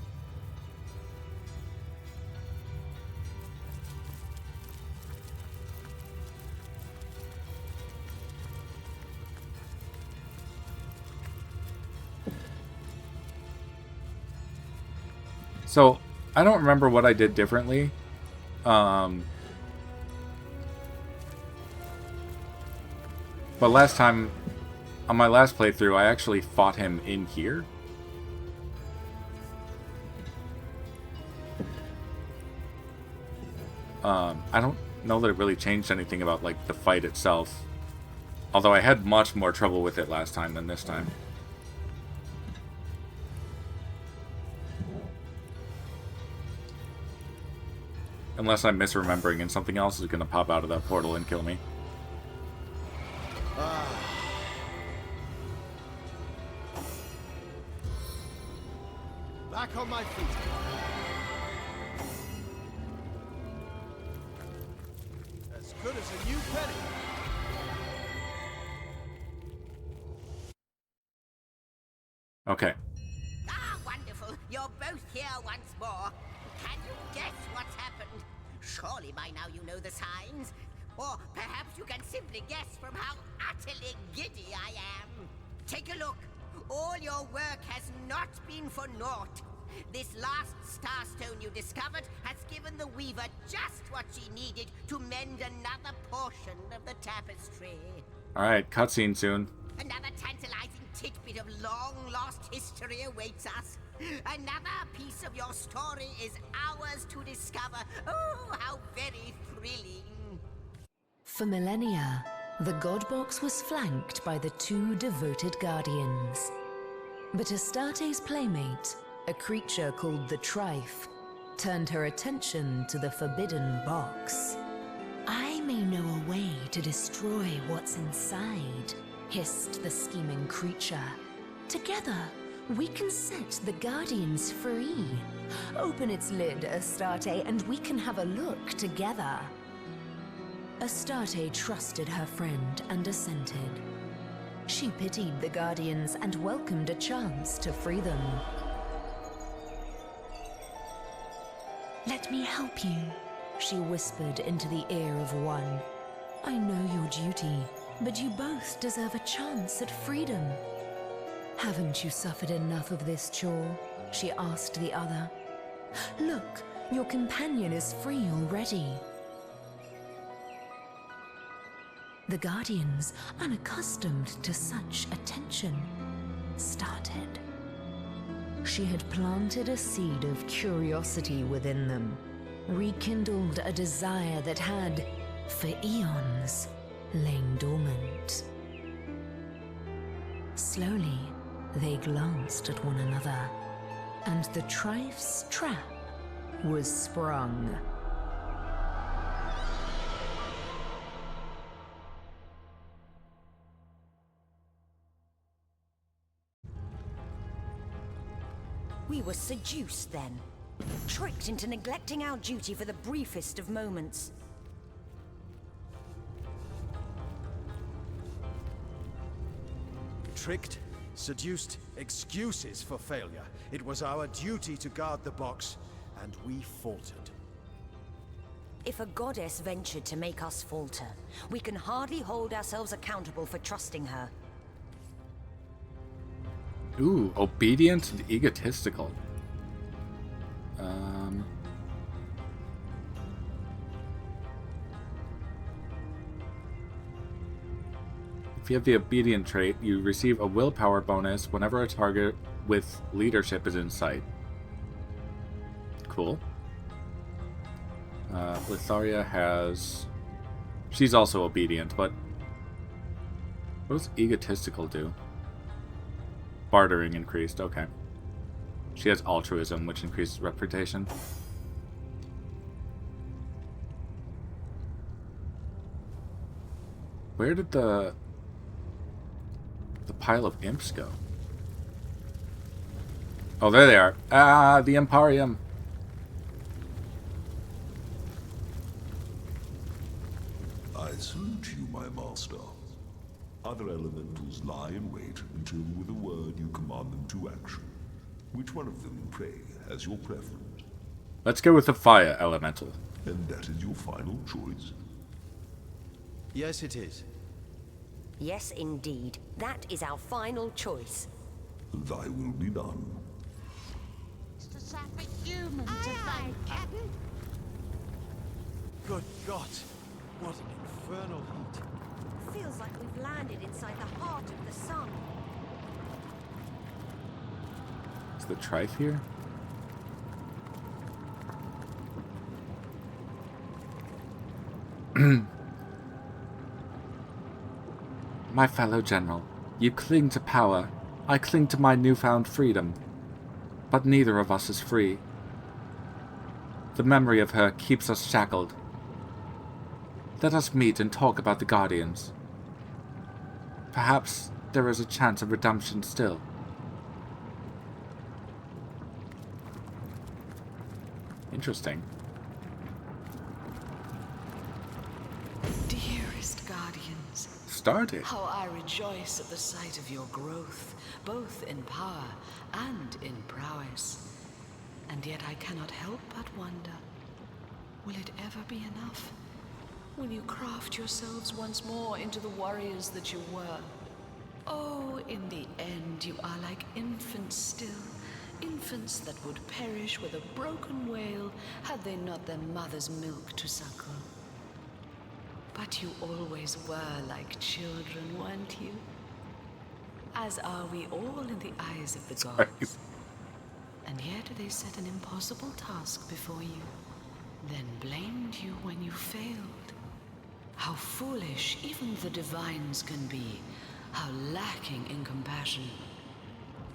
So, I don't remember what I did differently. But last time, on my last playthrough, I actually fought him in here. I don't know that it really changed anything about, like, the fight itself. Although I had much more trouble with it last time than this time. Unless I'm misremembering and something else is going to pop out of that portal and kill me. Back on my feet. As good as a new penny. Okay. Ah, wonderful. You're both here once more. Can you guess what's happened? Surely by now you know the signs. Or perhaps you can simply guess from how utterly giddy I am. Take a look. All your work has not been for naught. This last starstone you discovered has given the Weaver just what she needed to mend another portion of the tapestry. Alright, cutscene soon. Another tantalizing tidbit of long-lost history awaits us. Another piece of your story is ours to discover. Oh, how very thrilling. For millennia, the God Box was flanked by the two devoted guardians. But Astarte's playmate, a creature called the Trife, turned her attention to the forbidden box. I may know a way to destroy what's inside, hissed the scheming creature. Together, we can set the Guardians free. Open its lid, Astarte, and we can have a look together. Astarte trusted her friend and assented. She pitied the Guardians and welcomed a chance to free them. Let me help you, she whispered into the ear of one. I know your duty, but you both deserve a chance at freedom. Haven't you suffered enough of this chore? She asked the other. Look, your companion is free already. The Guardians, unaccustomed to such attention, started. She had planted a seed of curiosity within them, rekindled a desire that had, for eons, lain dormant. Slowly, they glanced at one another, and the Trife's trap was sprung. We were seduced then, tricked into neglecting our duty for the briefest of moments. Tricked, seduced, excuses for failure. It was our duty to guard the box, and we faltered. If a goddess ventured to make us falter, we can hardly hold ourselves accountable for trusting her. Ooh, obedient and egotistical. If you have the obedient trait, you receive a willpower bonus whenever a target with leadership is in sight. Cool. Litharia has... She's also obedient, but... What does egotistical do? Bartering increased, okay. She has altruism, which increases reputation. Where did the pile of imps go? Oh, there they are. Ah, the Emparium. I salute you, my master. Other elementals lie in wait until with a word you command them to action. Which one of them, pray, has your preference? Let's go with the fire elemental. And that is your final choice? Yes, it is. Yes, indeed. That is our final choice. Thy will be done. It's to sap a human to thank, Captain. Good God! What an infernal heat. Feels like we've landed inside the heart of the sun. Is the Trife here? My fellow general, you cling to power. I cling to my newfound freedom. But neither of us is free. The memory of her keeps us shackled. Let us meet and talk about the Guardians. Perhaps there is a chance of redemption still. Interesting. Dearest Guardians, Started. how I rejoice at the sight of your growth, both in power and in prowess. And yet I cannot help but wonder, will it ever be enough? Will you craft yourselves once more into the warriors that you were? Oh, in the end you are like infants still, infants that would perish with a broken wail had they not their mother's milk to suckle. But you always were like children, weren't you? As are we all in the eyes of the gods. And yet they set an impossible task before you, then blamed you when you failed. How foolish even the divines can be, how lacking in compassion.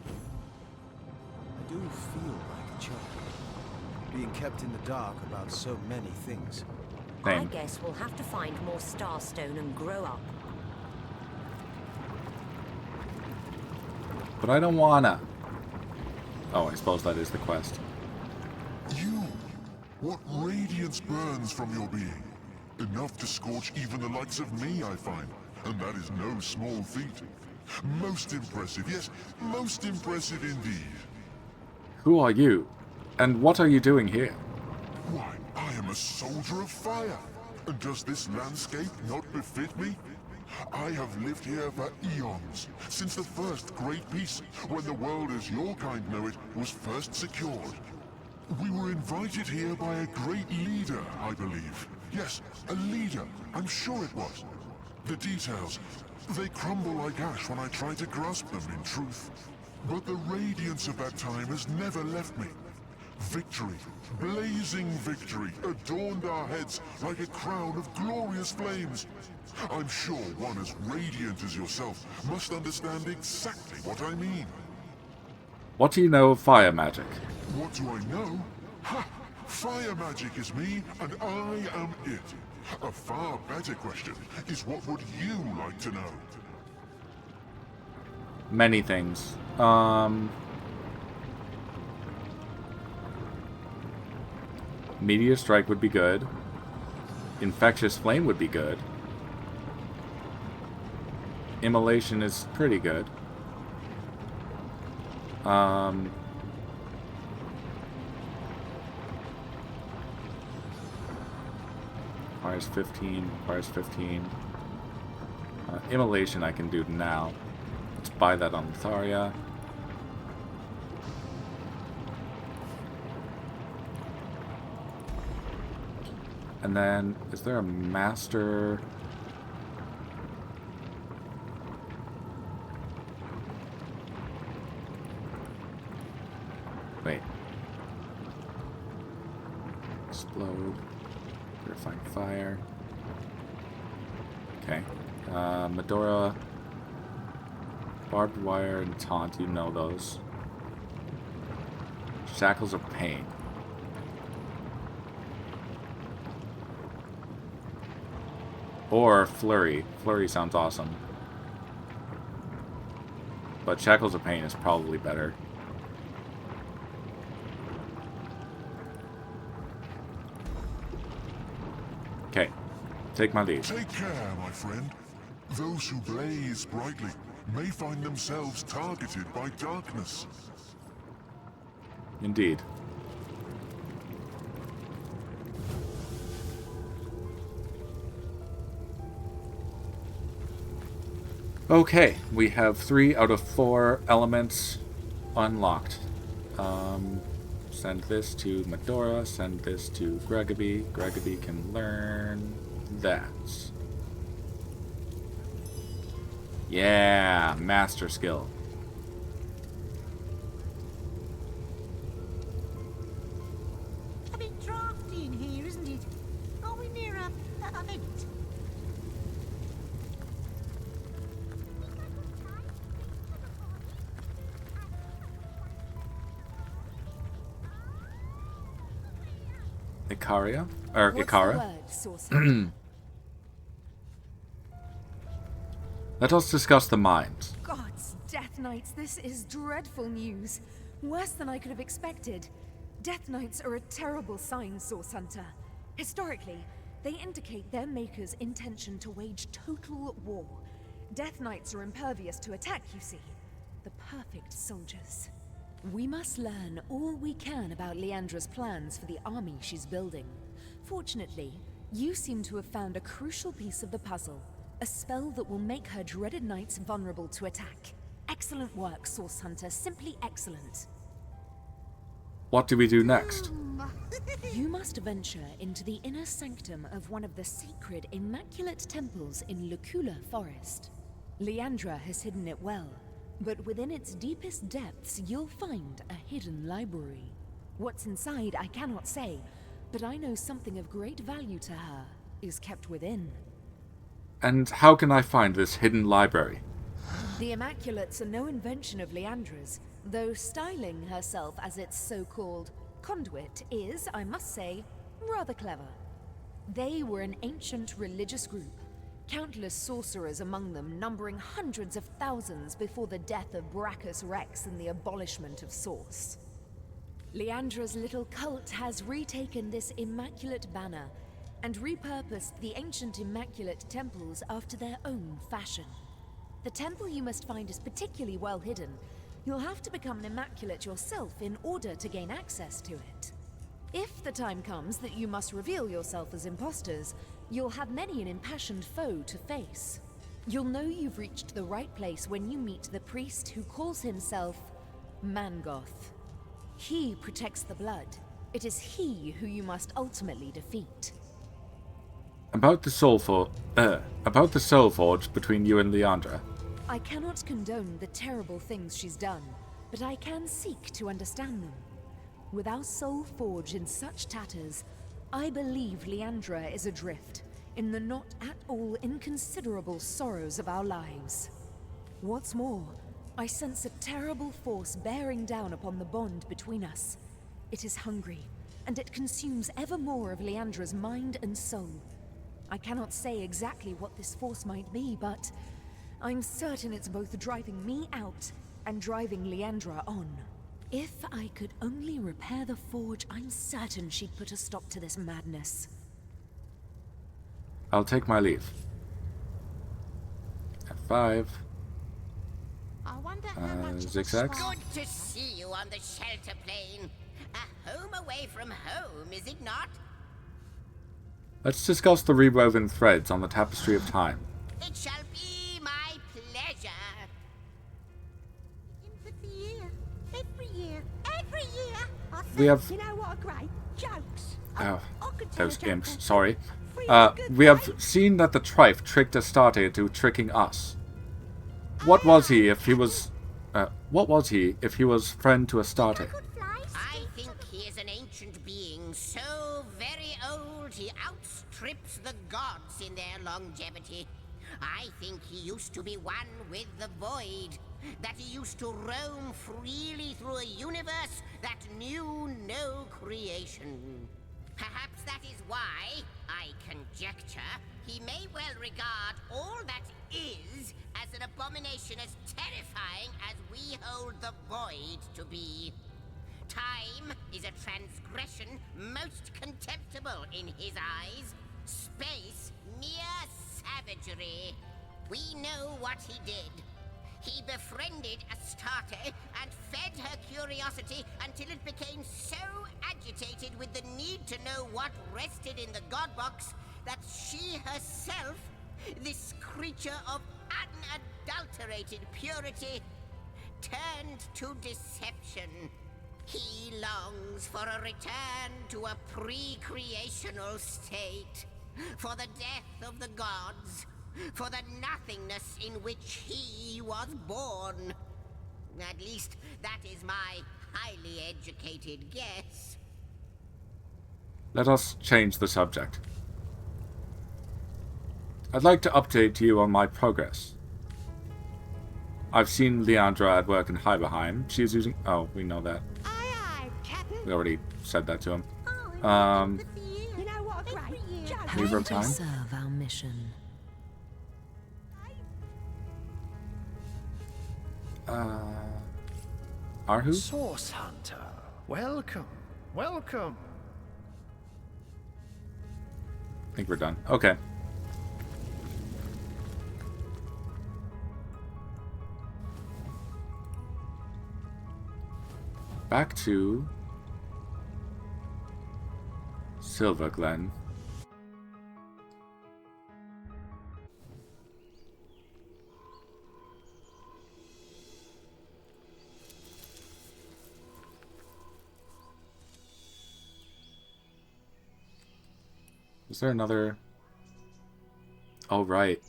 I do feel like a child. being kept in the dark about so many things. I guess we'll have to find more starstone and grow up. But I don't wanna. Oh, I suppose that is the quest. You! What radiance burns from your being? Enough to scorch even the likes of me, I find. And that is no small feat. Most impressive, yes, most impressive indeed. Who are you? And what are you doing here? Why, I am a soldier of fire. And does this landscape not befit me? I have lived here for eons, since the first great peace, when the world as your kind know it, was first secured. We were invited here by a great leader, I believe. Yes, a leader, I'm sure it was. The details, they crumble like ash when I try to grasp them in truth. But the radiance of that time has never left me. Victory, blazing victory, adorned our heads like a crown of glorious flames. I'm sure one as radiant as yourself must understand exactly what I mean. What do you know of fire magic? What do I know? Ha! Fire magic is me, and I am it. A far better question is, what would you like to know? Many things. Meteor Strike would be good. Infectious Flame would be good. Immolation is pretty good. Requires 15, requires 15. Immolation I can do now. Let's buy that on Tharia. And then, is there a master? Wait. Explode. Purifying fire. Okay. Medora. Barbed wire and taunt, you know those. Shackles of pain. Or Flurry. Flurry sounds awesome. But Shackles of Pain is probably better. Okay. Take my lead. Take care, my friend. Those who blaze brightly may find themselves targeted by darkness. Indeed. Okay, we have 3 out of 4 elements unlocked. Send this to Medora, send this to GGobbie. GGobbie can learn that. Yeah, master skill. A bit drafty in here, isn't it? Are we near a vent? Icaria? Or Ikara? Let us discuss the mines. Gods, Death Knights, this is dreadful news. Worse than I could have expected. Death Knights are a terrible sign, Source Hunter. Historically, they indicate their maker's intention to wage total war. Death Knights are impervious to attack, you see. The perfect soldiers. We must learn all we can about Leandra's plans for the army she's building. Fortunately, you seem to have found a crucial piece of the puzzle. A spell that will make her dreaded knights vulnerable to attack. Excellent work, Source Hunter. Simply excellent. What do we do next? You must venture into the inner sanctum of one of the sacred Immaculate temples in Luculla Forest. Leandra has hidden it well, but within its deepest depths you'll find a hidden library. What's inside I cannot say, but I know something of great value to her is kept within. And how can I find this hidden library? The Immaculates are no invention of Leandra's, though styling herself as its so-called conduit is, I must say, rather clever. They were an ancient religious group, countless sorcerers among them numbering hundreds of thousands before the death of Brachus Rex and the abolishment of Source. Leandra's little cult has retaken this Immaculate banner and repurposed the ancient Immaculate temples after their own fashion. The temple you must find is particularly well hidden. You'll have to become an Immaculate yourself in order to gain access to it. If the time comes that you must reveal yourself as imposters, you'll have many an impassioned foe to face. You'll know you've reached the right place when you meet the priest who calls himself Mangoth. He protects the blood. It is he who you must ultimately defeat. About the soul forge between you and Leandra. I cannot condone the terrible things she's done, but I can seek to understand them. With our soul forge in such tatters, I believe Leandra is adrift in the not at all inconsiderable sorrows of our lives. What's more, I sense a terrible force bearing down upon the bond between us. It is hungry, and it consumes ever more of Leandra's mind and soul. I cannot say exactly what this force might be, but I'm certain it's both driving me out and driving Leandra on. If I could only repair the forge, I'm certain she'd put a stop to this madness. I'll take my leave. F5. I wonder how much zigzag. Good to see you on the shelter plane. A home away from home, is it not? Let's discuss the rewoven threads on the tapestry of time. It shall be my pleasure. Every year. We have... You know what are great? Jokes. Oh, those imps, sorry. We have seen that the Trife tricked Astarte into tricking us. What was he if he was friend to Astarte? I think he is an ancient being, so very old he outstrips the gods in their longevity. I think he used to be one with the void, that he used to roam freely through a universe that knew no creation. Perhaps that is why, I conjecture, he may well regard all that is as an abomination as terrifying as we hold the void to be. Time is a transgression most contemptible in his eyes. Space, mere savagery. We know what he did. He befriended Astarte and fed her curiosity until it became so agitated with the need to know what rested in the god box that she herself, this creature of unadulterated purity, turned to deception. He longs for a return to a pre-creational state, for the death of the gods, for the nothingness in which he was born. At least, that is my highly educated guess. Let us change the subject. I'd like to update you on my progress. I've seen Leandra at work in Heiberheim. She's using... Oh, we know that. We already said that to him. You know what a great joke. Lever of To time. serve our mission. Arhu? Source Hunter, welcome, welcome. I think we're done. Okay. Back to Silver Glen. Is there another... Oh, right.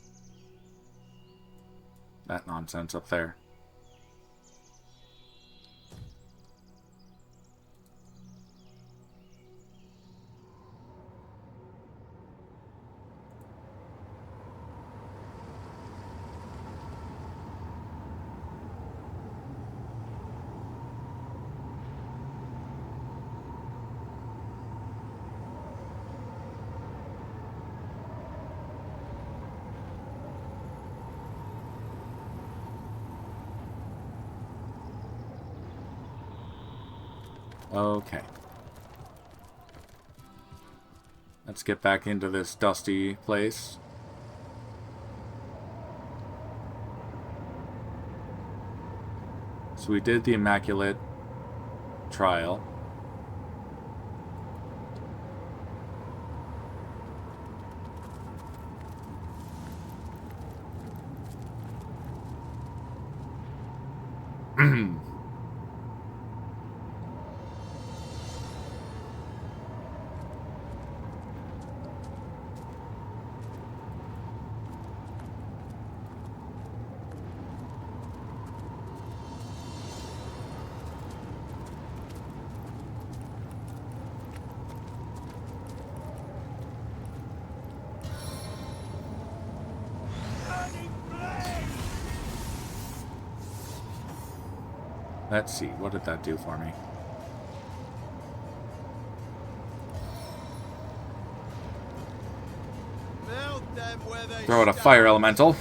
That nonsense up there. Okay. Let's get back into this dusty place. So we did the Immaculate trial. Let's see, what did that do for me? Throw out a fire elemental.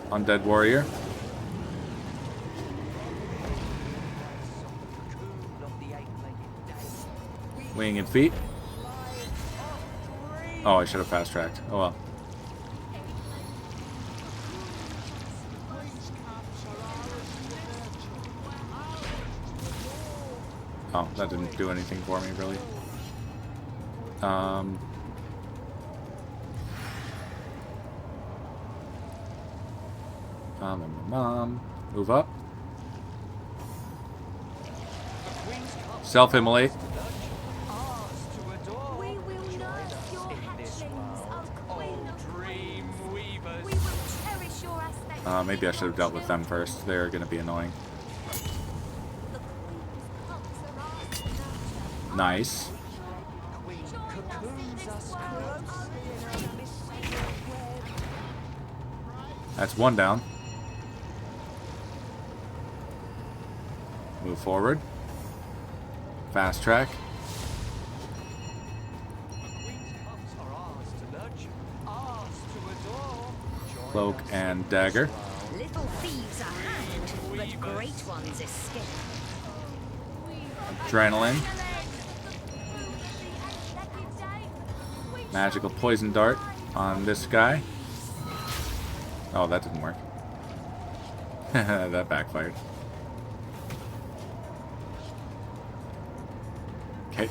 Undead warrior. Wing and feet. Oh, I should have fast-tracked. Oh well. Oh, that didn't do anything for me, really. Move up. Self-immolate. Maybe I should have dealt with them first. They're going to be annoying. Nice. That's one down. Move forward. Fast track. Cloak and dagger. Little thieves are hanged, but great ones escape. Adrenaline. Magical poison dart on this guy. Oh, that didn't work. That backfired. Okay.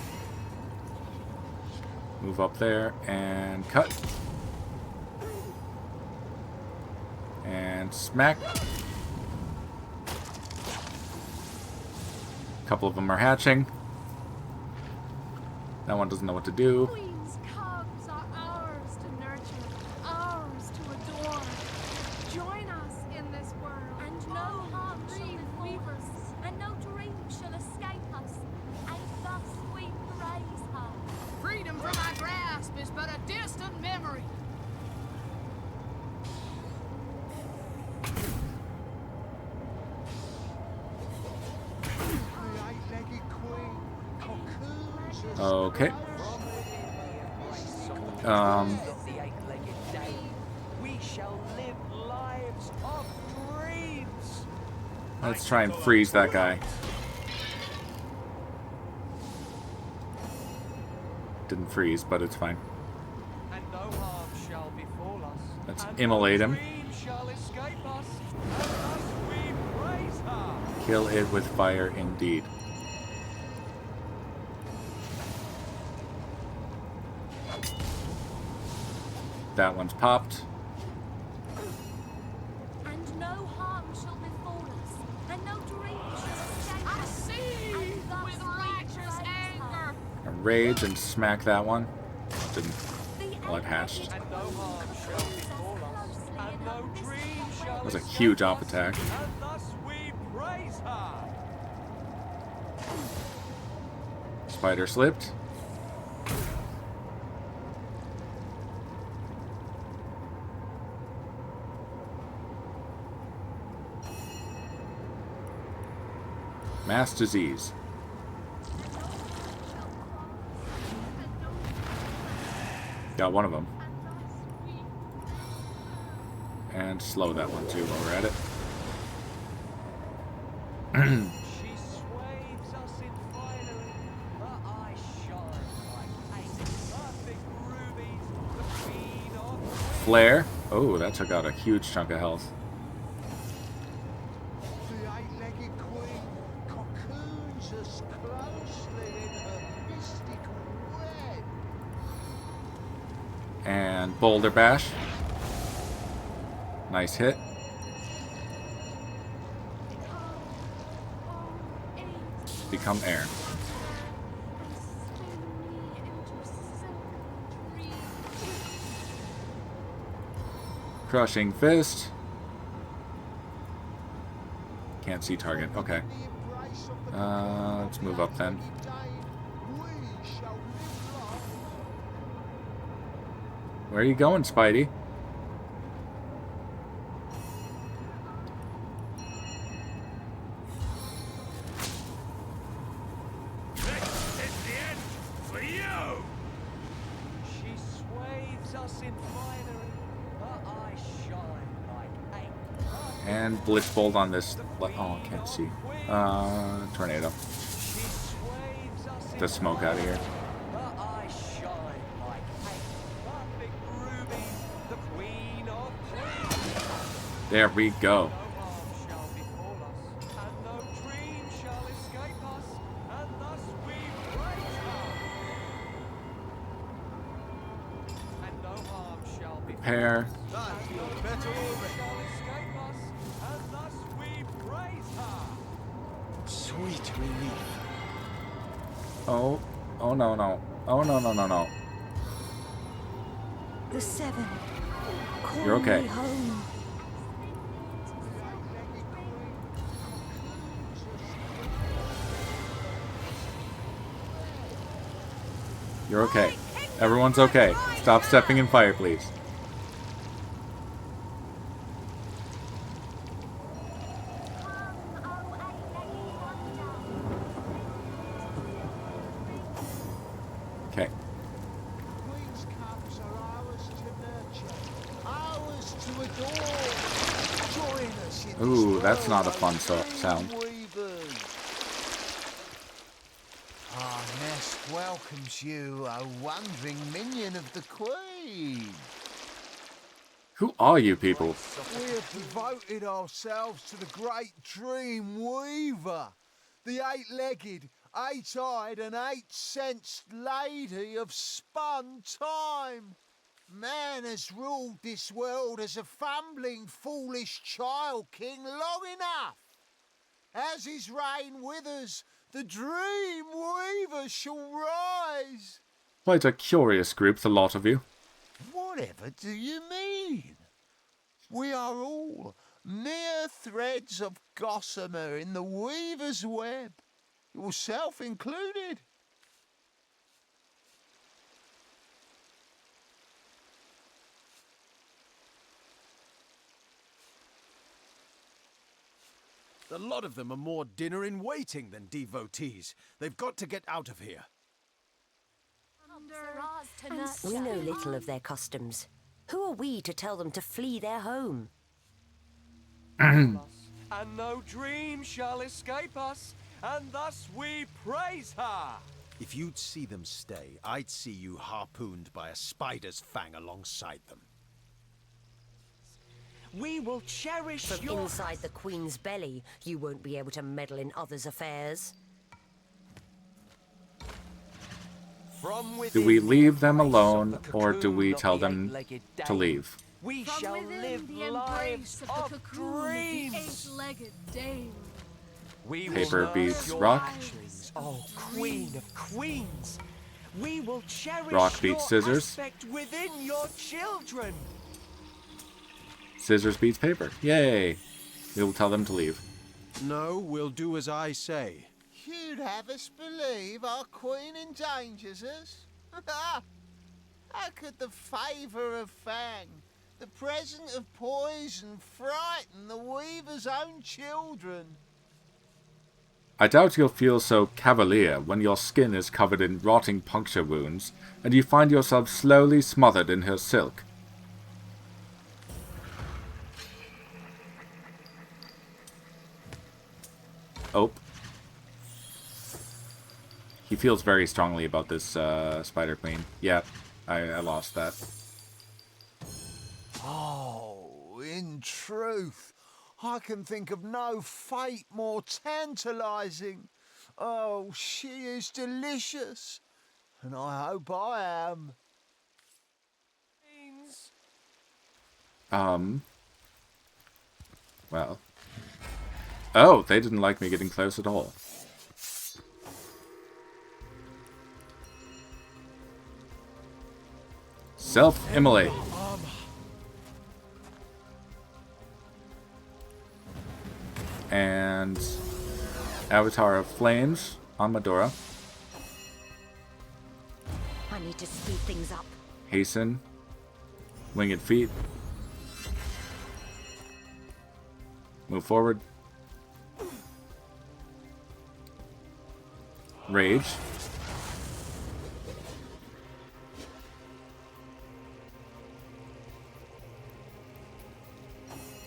Move up there and cut. And smack. A couple of them are hatching. That one doesn't know what to do. Queen's cubs are ours to nurture, ours to adore. Join us in this world. And no harm shall befall us, and no dream shall escape us. And thus we praise her. Freedom from our grasp is but a distant memory. Okay. Let's try and freeze that guy. Didn't freeze, but it's fine. Let's immolate him. Kill it with fire indeed. That one's popped. And no harm shall befall us, and no dream shall escape us. I see with righteous anger. A rage and smack that one. Didn't. Well, it hatched. That was a huge op attack. Spider slipped. Mass disease. Got one of them. And slow that one too while we're at it. She swathes us in finery, her eyes shine like eight perfect rubies, the queen of Flare. Oh, that took out a huge chunk of health. The eight-legged queen cocoons us closely in her mystical web. And Boulder Bash. Nice hit. Become air. Crushing Fist. Can't see target. Okay. Let's move up then. Where are you going, Spidey? And Blitz Bolt on this. Oh, I can't see. Tornado. The smoke out of here. There we go. Prepare. Sweet relief. Oh no no. Oh no. The seven. Call You're okay. me home. You're okay. Everyone's okay. Stop stepping in fire, please. Okay. Queen's cups are ours to nurture, ours to adore. Join us in Ooh, this that's not a world fun of sound. weavers. Our nest welcomes you, a wandering minion of the Queen. Who are you people? We have devoted ourselves to the great dream weaver, the eight-legged, eight-eyed and eight-sensed lady of spun time. Man has ruled this world as a fumbling, foolish child king long enough. As his reign withers, the dream weaver shall rise. Quite a curious group, the lot of you. Whatever do you mean? We are all mere threads of gossamer in the weaver's web, yourself included. A lot of them are more dinner in waiting than devotees. They've got to get out of here. We know little of their customs. Who are we to tell them to flee their home? And no dream shall escape us, and thus we praise her. If you'd see them stay, I'd see you harpooned by a spider's fang alongside them. We will cherish From your... inside the Queen's belly, you won't be able to meddle in others' affairs. Do we leave them alone, or do we tell them to leave? We From shall within live the lives embrace of the of cocoon of the dreams. eight-legged dame. We Paper will beats your rock. actions, oh queen of queens. We will cherish Rock beats your scissors. aspect within your children. Scissors beats paper. Yay! We will tell them to leave. No, we'll do as I say. You'd have us believe our Queen endangers us? How could the favour of Fang, the present of poison, frighten the weaver's own children? I doubt you'll feel so cavalier when your skin is covered in rotting puncture wounds, and you find yourself slowly smothered in her silk. Oh. He feels very strongly about this Spider Queen. Yeah, I lost that. Oh, in truth, I can think of no fate more tantalizing. Oh, she is delicious, and I hope I am. Well. Oh, they didn't like me getting close at all. Self-immolate. And Avatar of Flames on Medora. I need to speed things up. Hasten. Winged Feet. Move forward. Rage.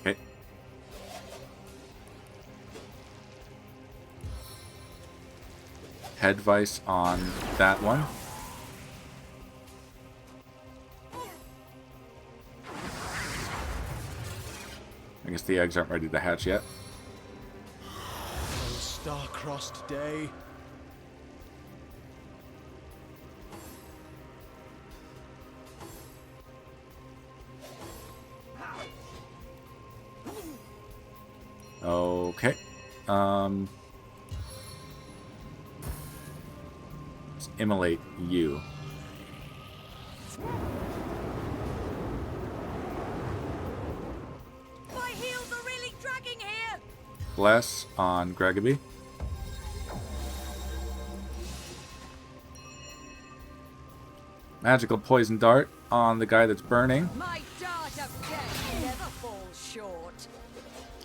Okay. Head Vice on that one. I guess the eggs aren't ready to hatch yet. Oh, star-crossed day. Okay. Let's immolate you. My heels are really dragging here. Bless on GGobbie. Magical Poison Dart on the guy that's burning. My dart of death never falls short.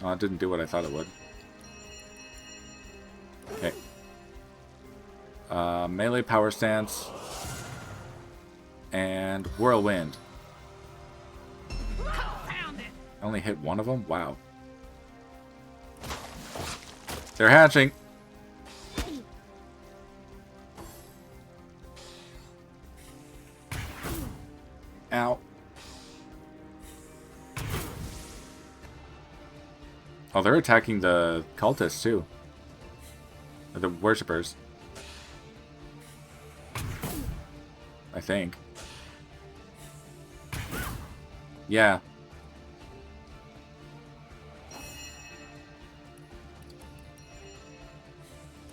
Oh, it didn't do what I thought it would. Okay. Melee Power Stance. And Whirlwind. I only hit one of them? Wow. They're hatching. Ow. Oh, they're attacking the cultists too. Or the worshippers. I think. Yeah.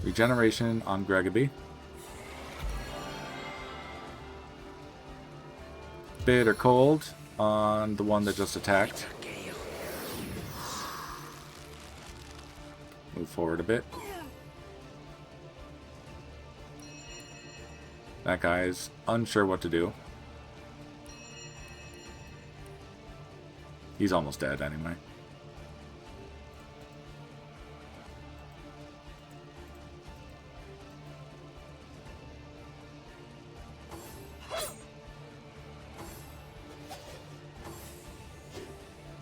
Regeneration on GGobbie. Bitter Cold on the one that just attacked. Move forward a bit. That guy's unsure what to do. He's almost dead anyway.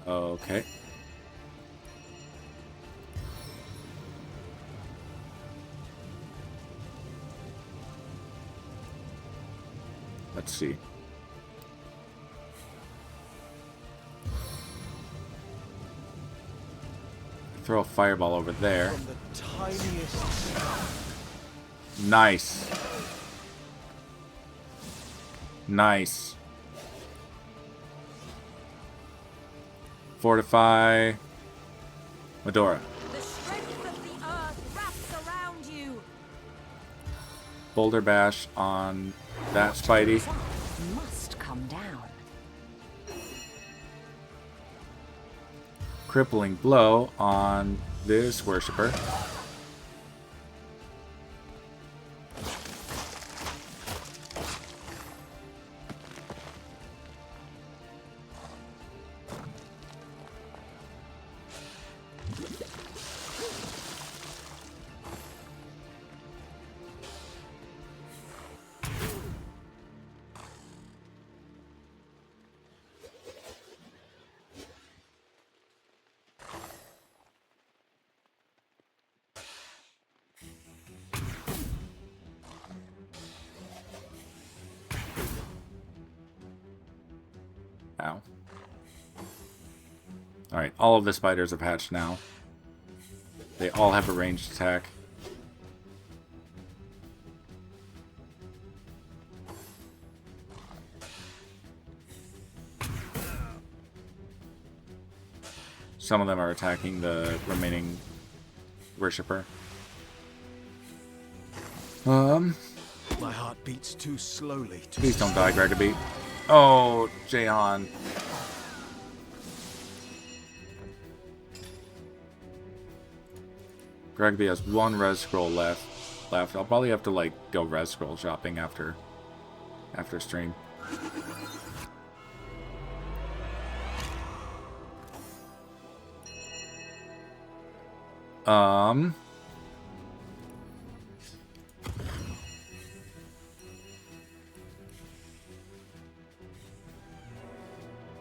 Okay. Let's see. Throw a fireball over there. From the tiniest... Nice. Nice. Fortify. Medora. The strength of the earth wraps around you. Boulder Bash on that Spidey. Must come down. Crippling Blow on this Worshipper. Ow. Alright, all of the spiders have hatched now. They all have a ranged attack. Some of them are attacking the remaining worshipper. My heart beats too slowly. Please don't die, GGobbie. Oh, Jahan. GGobbie has one res scroll left. I'll probably have to like go res scroll shopping after stream.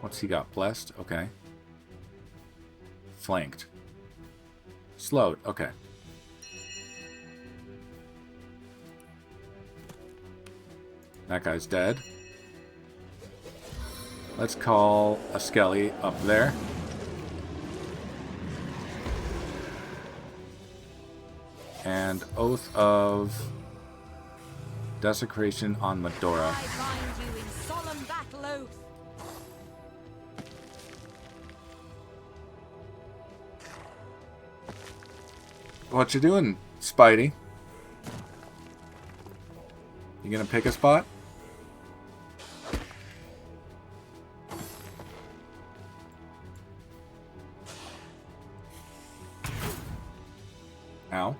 What's he got? Blessed? Okay. Flanked. Slowed. Okay. That guy's dead. Let's call a Skelly up there. And Oath of Desecration on Medora. I bind you in solemn battle oath. What you doing, Spidey? You gonna pick a spot? Ow.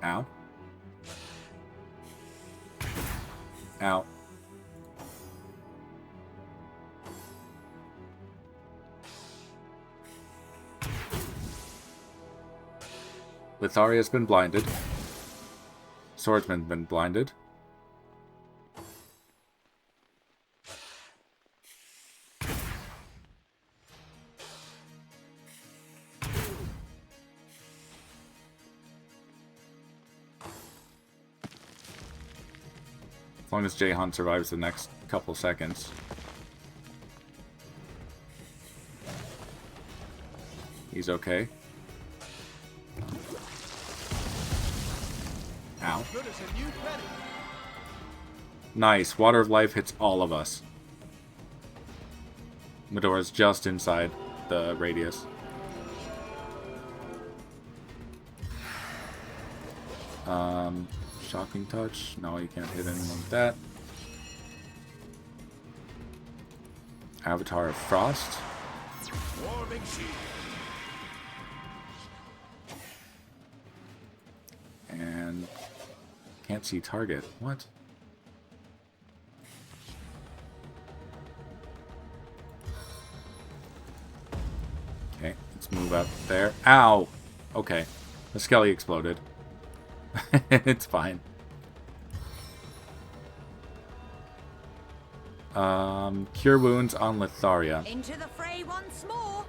Ow. Ow. Litharia's been blinded. Swordsman's been blinded. As long as Jahan survives the next couple seconds. He's okay. Ow. Nice. Water of Life hits all of us. Medora's just inside the radius. Shocking Touch. No, you can't hit anyone with that. Avatar of Frost. Warming shield. And can't see target. What? Okay, let's move up there. Ow! Okay. The Skelly exploded. It's fine. Cure Wounds on Litharia. Into the fray once more.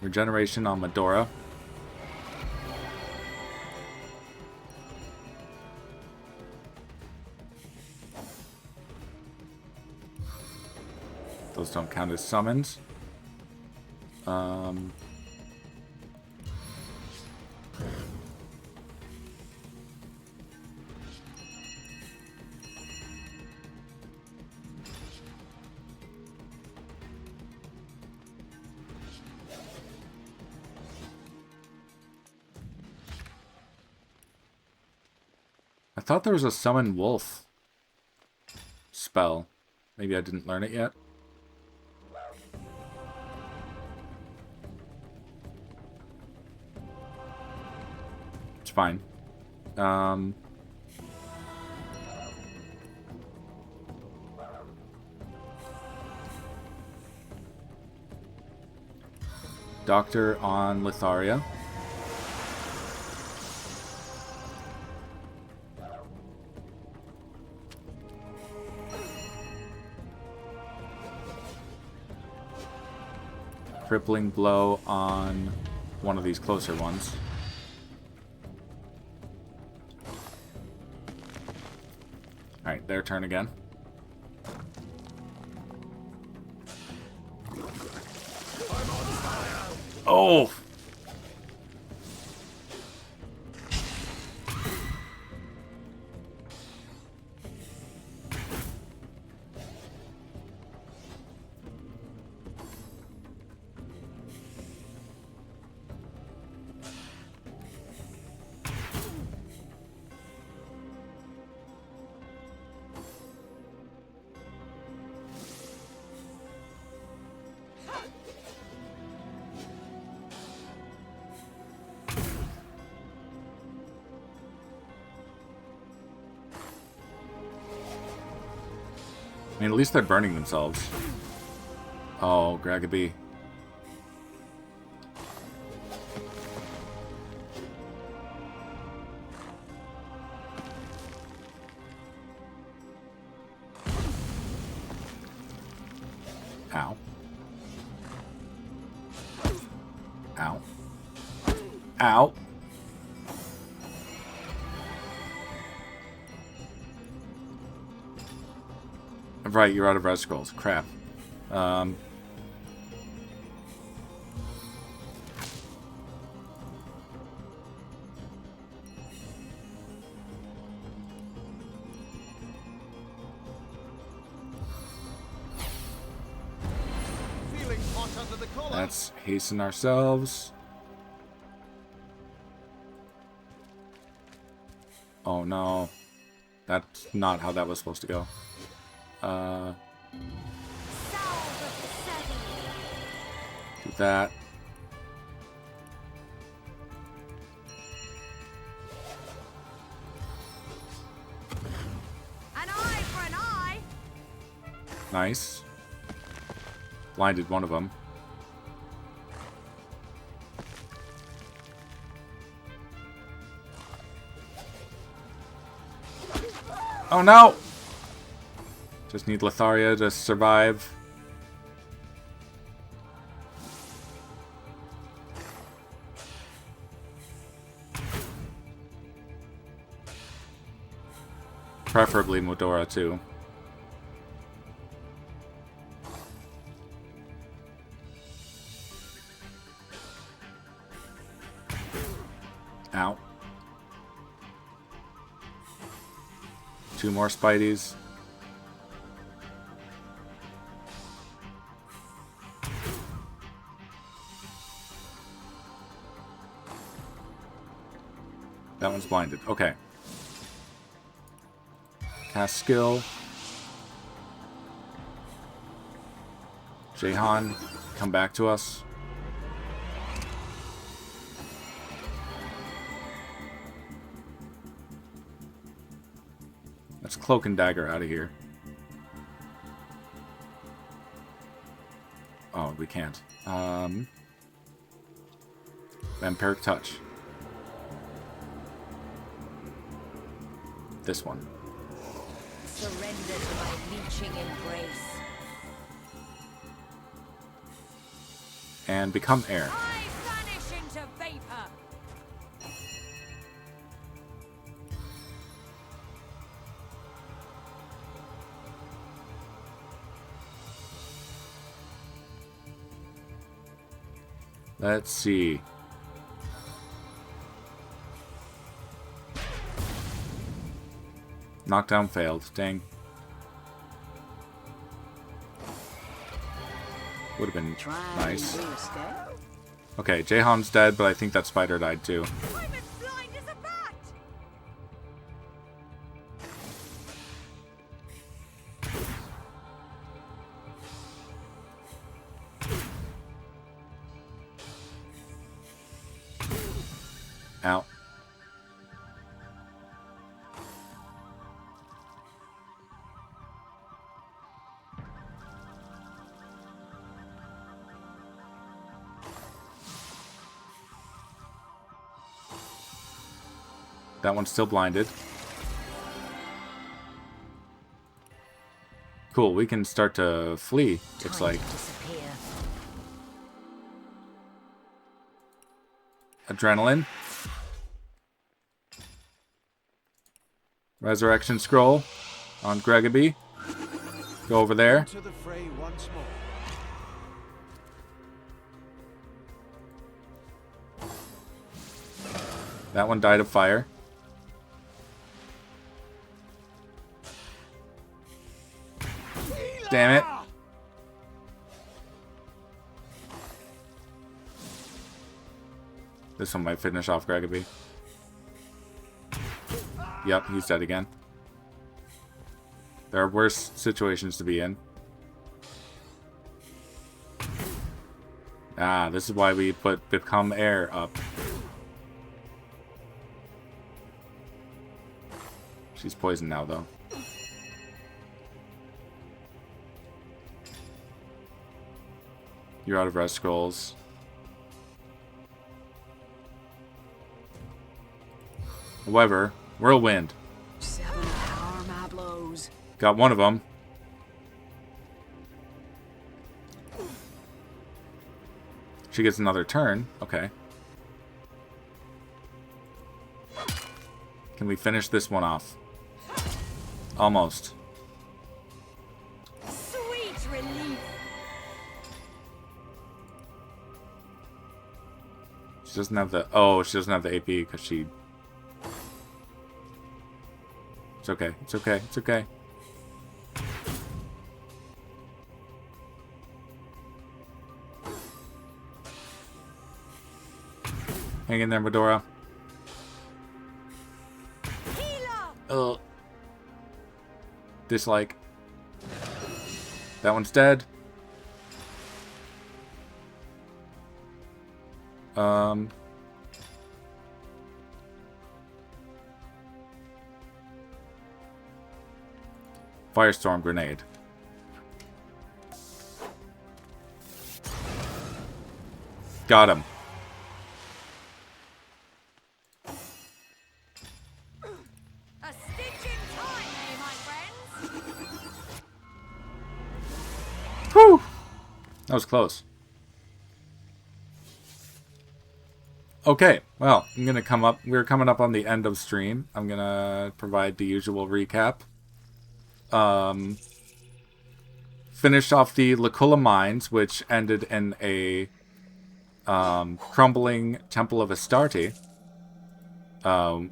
Regeneration on Medora. Those don't count as summons. I thought there was a summon wolf spell. Maybe I didn't learn it yet. It's fine. Doctor on Litharia. Crippling blow on one of these closer ones. Alright, their turn again. Oh! I mean, at least they're burning themselves. Oh, GGobbie. Ow. Ow. Ow. Right, you're out of red scrolls. Crap. Feeling hot under the collar. Let's hasten ourselves. Oh no. That's not how that was supposed to go. Do that. An eye for an eye. Nice. Blinded one of them. Oh no! Just need Letharia to survive. Preferably Modora too. Ow. 2 more Spideys. That one's blinded. Okay. Cast skill. Jehan, come back to us. Let's cloak and dagger out of here. Oh, we can't. Vampiric touch. This one. Surrender to my leeching embrace. And become air. I vanish into vapor. Let's see. Knockdown failed. Dang. Would have been nice. Okay, Jehan's dead, but I think that spider died too. Ow. That one's still blinded. Cool, we can start to flee, looks like. adrenaline. Resurrection scroll on GGobbie. Go over there. To the fray once more. That one died of fire. Damn it. This one might finish off GGobbie. Yep, he's dead again. There are worse situations to be in. Ah, this is why we put Become Air up. She's poisoned now, though. You're out of rest scrolls. However, Whirlwind. 7 power my blows. Got one of them. She gets another turn. Okay. Can we finish this one off? Almost. Sweet relief. She doesn't have the... Oh, she doesn't have the AP because she... It's okay. It's okay. It's okay. Hang in there, Medora. Ugh. Dislike. That one's dead. Firestorm grenade. Got him. A stitch in time, eh, my friends? Whew! That was close. Okay, well, I'm gonna come up. We're coming up on the end of stream. I'm gonna provide the usual recap. Finished off the Luculla Mines, which ended in a crumbling Temple of Astarte.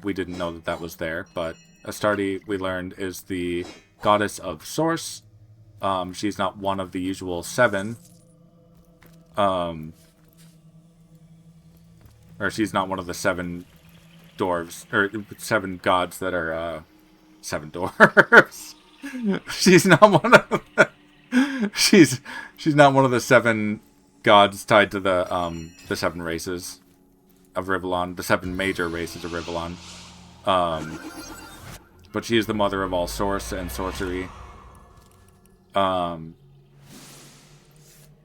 We didn't know that that was there, but Astarte, we learned, is the goddess of source. She's not one of the usual 7. Or she's not one of the 7 dwarves, or 7 gods that are 7 dwarves. She's not one of the, she's not one of the 7 gods tied to the 7 races of Rivellon, the 7 major races of Rivellon. But she is the mother of all source and sorcery.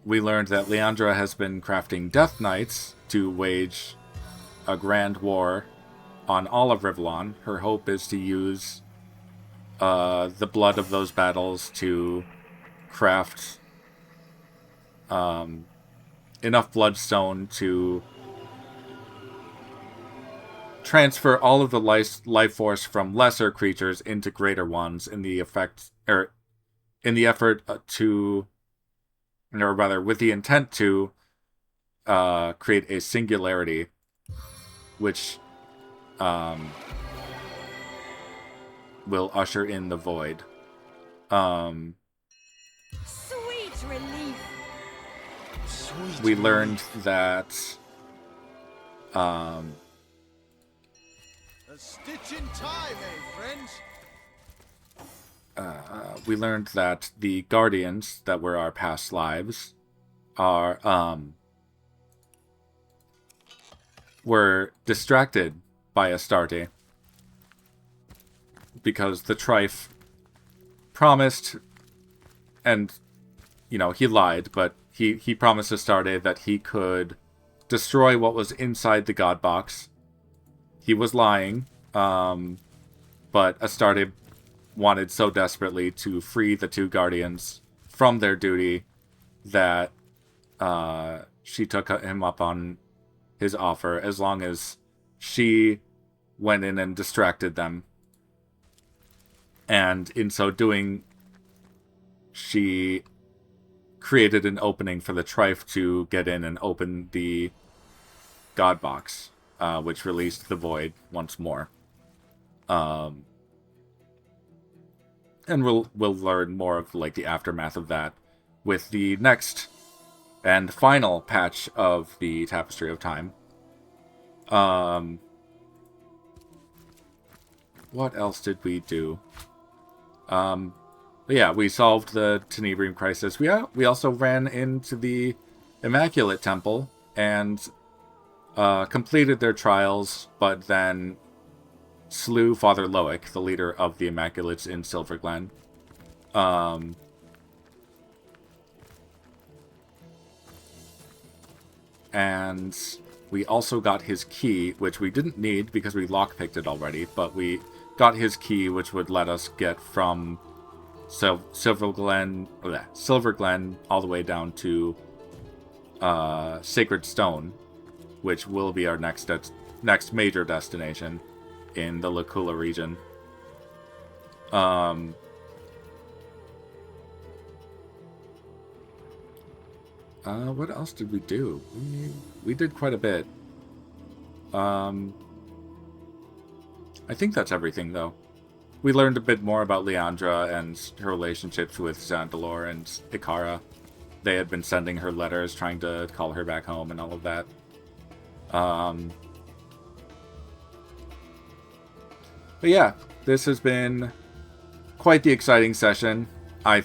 We learned that Leandra has been crafting Death Knights to wage a grand war on all of Rivellon. Her hope is to use the blood of those battles to craft enough bloodstone to transfer all of the life force from lesser creatures into greater ones in the effort to, or rather with the intent to create a singularity, which will usher in the void. Sweet relief. We learned that A stitch in time, eh, friends? we learned that the guardians that were our past lives are were distracted by Astarte because the Trife promised, and you know, he lied, but he promised Astarte that he could destroy what was inside the God Box. He was lying, but Astarte wanted so desperately to free the 2 guardians from their duty that she took him up on his offer, as long as she went in and distracted them. And in so doing, she created an opening for the Trife to get in and open the God Box, which released the Void once more. And we'll learn more of like the aftermath of that with the next and final patch of the Tapestry of Time. What else did we do? Yeah, we solved the Tenebrium crisis. We also ran into the Immaculate Temple and completed their trials, but then slew Father Loic, the leader of the Immaculates in Silverglen. And we also got his key, which we didn't need because we lockpicked it already, but we got his key, which would let us get from Silverglen all the way down to Sacred Stone, which will be our next major destination in the Luculla region. What else did we do? We did quite a bit. I think that's everything, though. We learned a bit more about Leandra and her relationships with Zandelor and Ikara. They had been sending her letters, trying to call her back home and all of that. But yeah, this has been quite the exciting session. I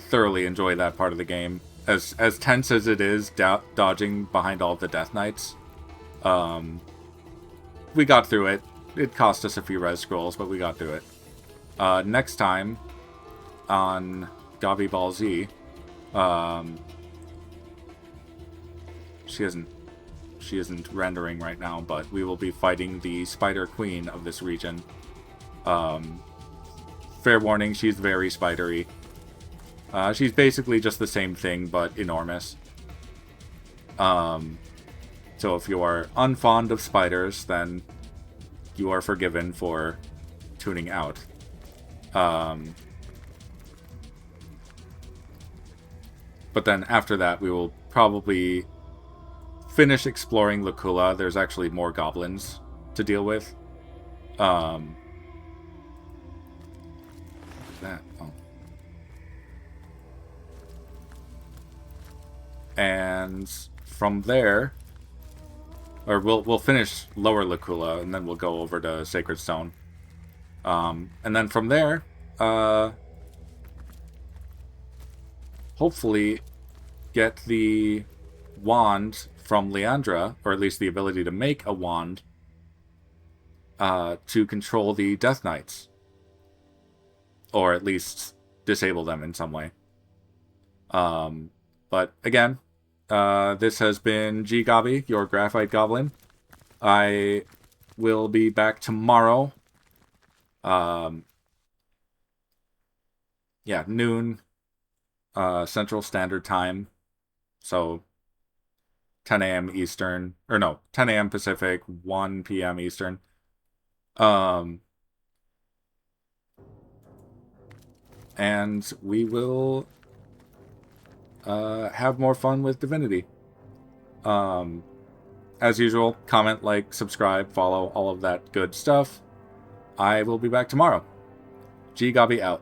thoroughly enjoy that part of the game. As tense as it is, dodging behind all of the Death Knights. We got through it. It cost us a few res scrolls, but we got through it. Next time, on Gabi Ball Z, she isn't rendering right now, but we will be fighting the Spider Queen of this region. Fair warning, she's very spidery. She's basically just the same thing, but enormous. So if you are unfond of spiders, then you are forgiven for tuning out. But then after that, we will probably finish exploring Luculla. There's actually more goblins to deal with. That. Oh. And from there, or we'll finish Lower Luculla, and then we'll go over to Sacred Stone. And then from there, hopefully get the wand from Leandra, or at least the ability to make a wand, to control the Death Knights. Or at least disable them in some way. But again, this has been GGobbie, your Graphite Goblin. I will be back tomorrow. Yeah, noon Central Standard Time. So 10 a.m. Eastern. Or no, 10 a.m. Pacific, 1 p.m. Eastern. And we will have more fun with Divinity. As usual, comment, like, subscribe, follow, all of that good stuff. I will be back tomorrow. GGobbie out.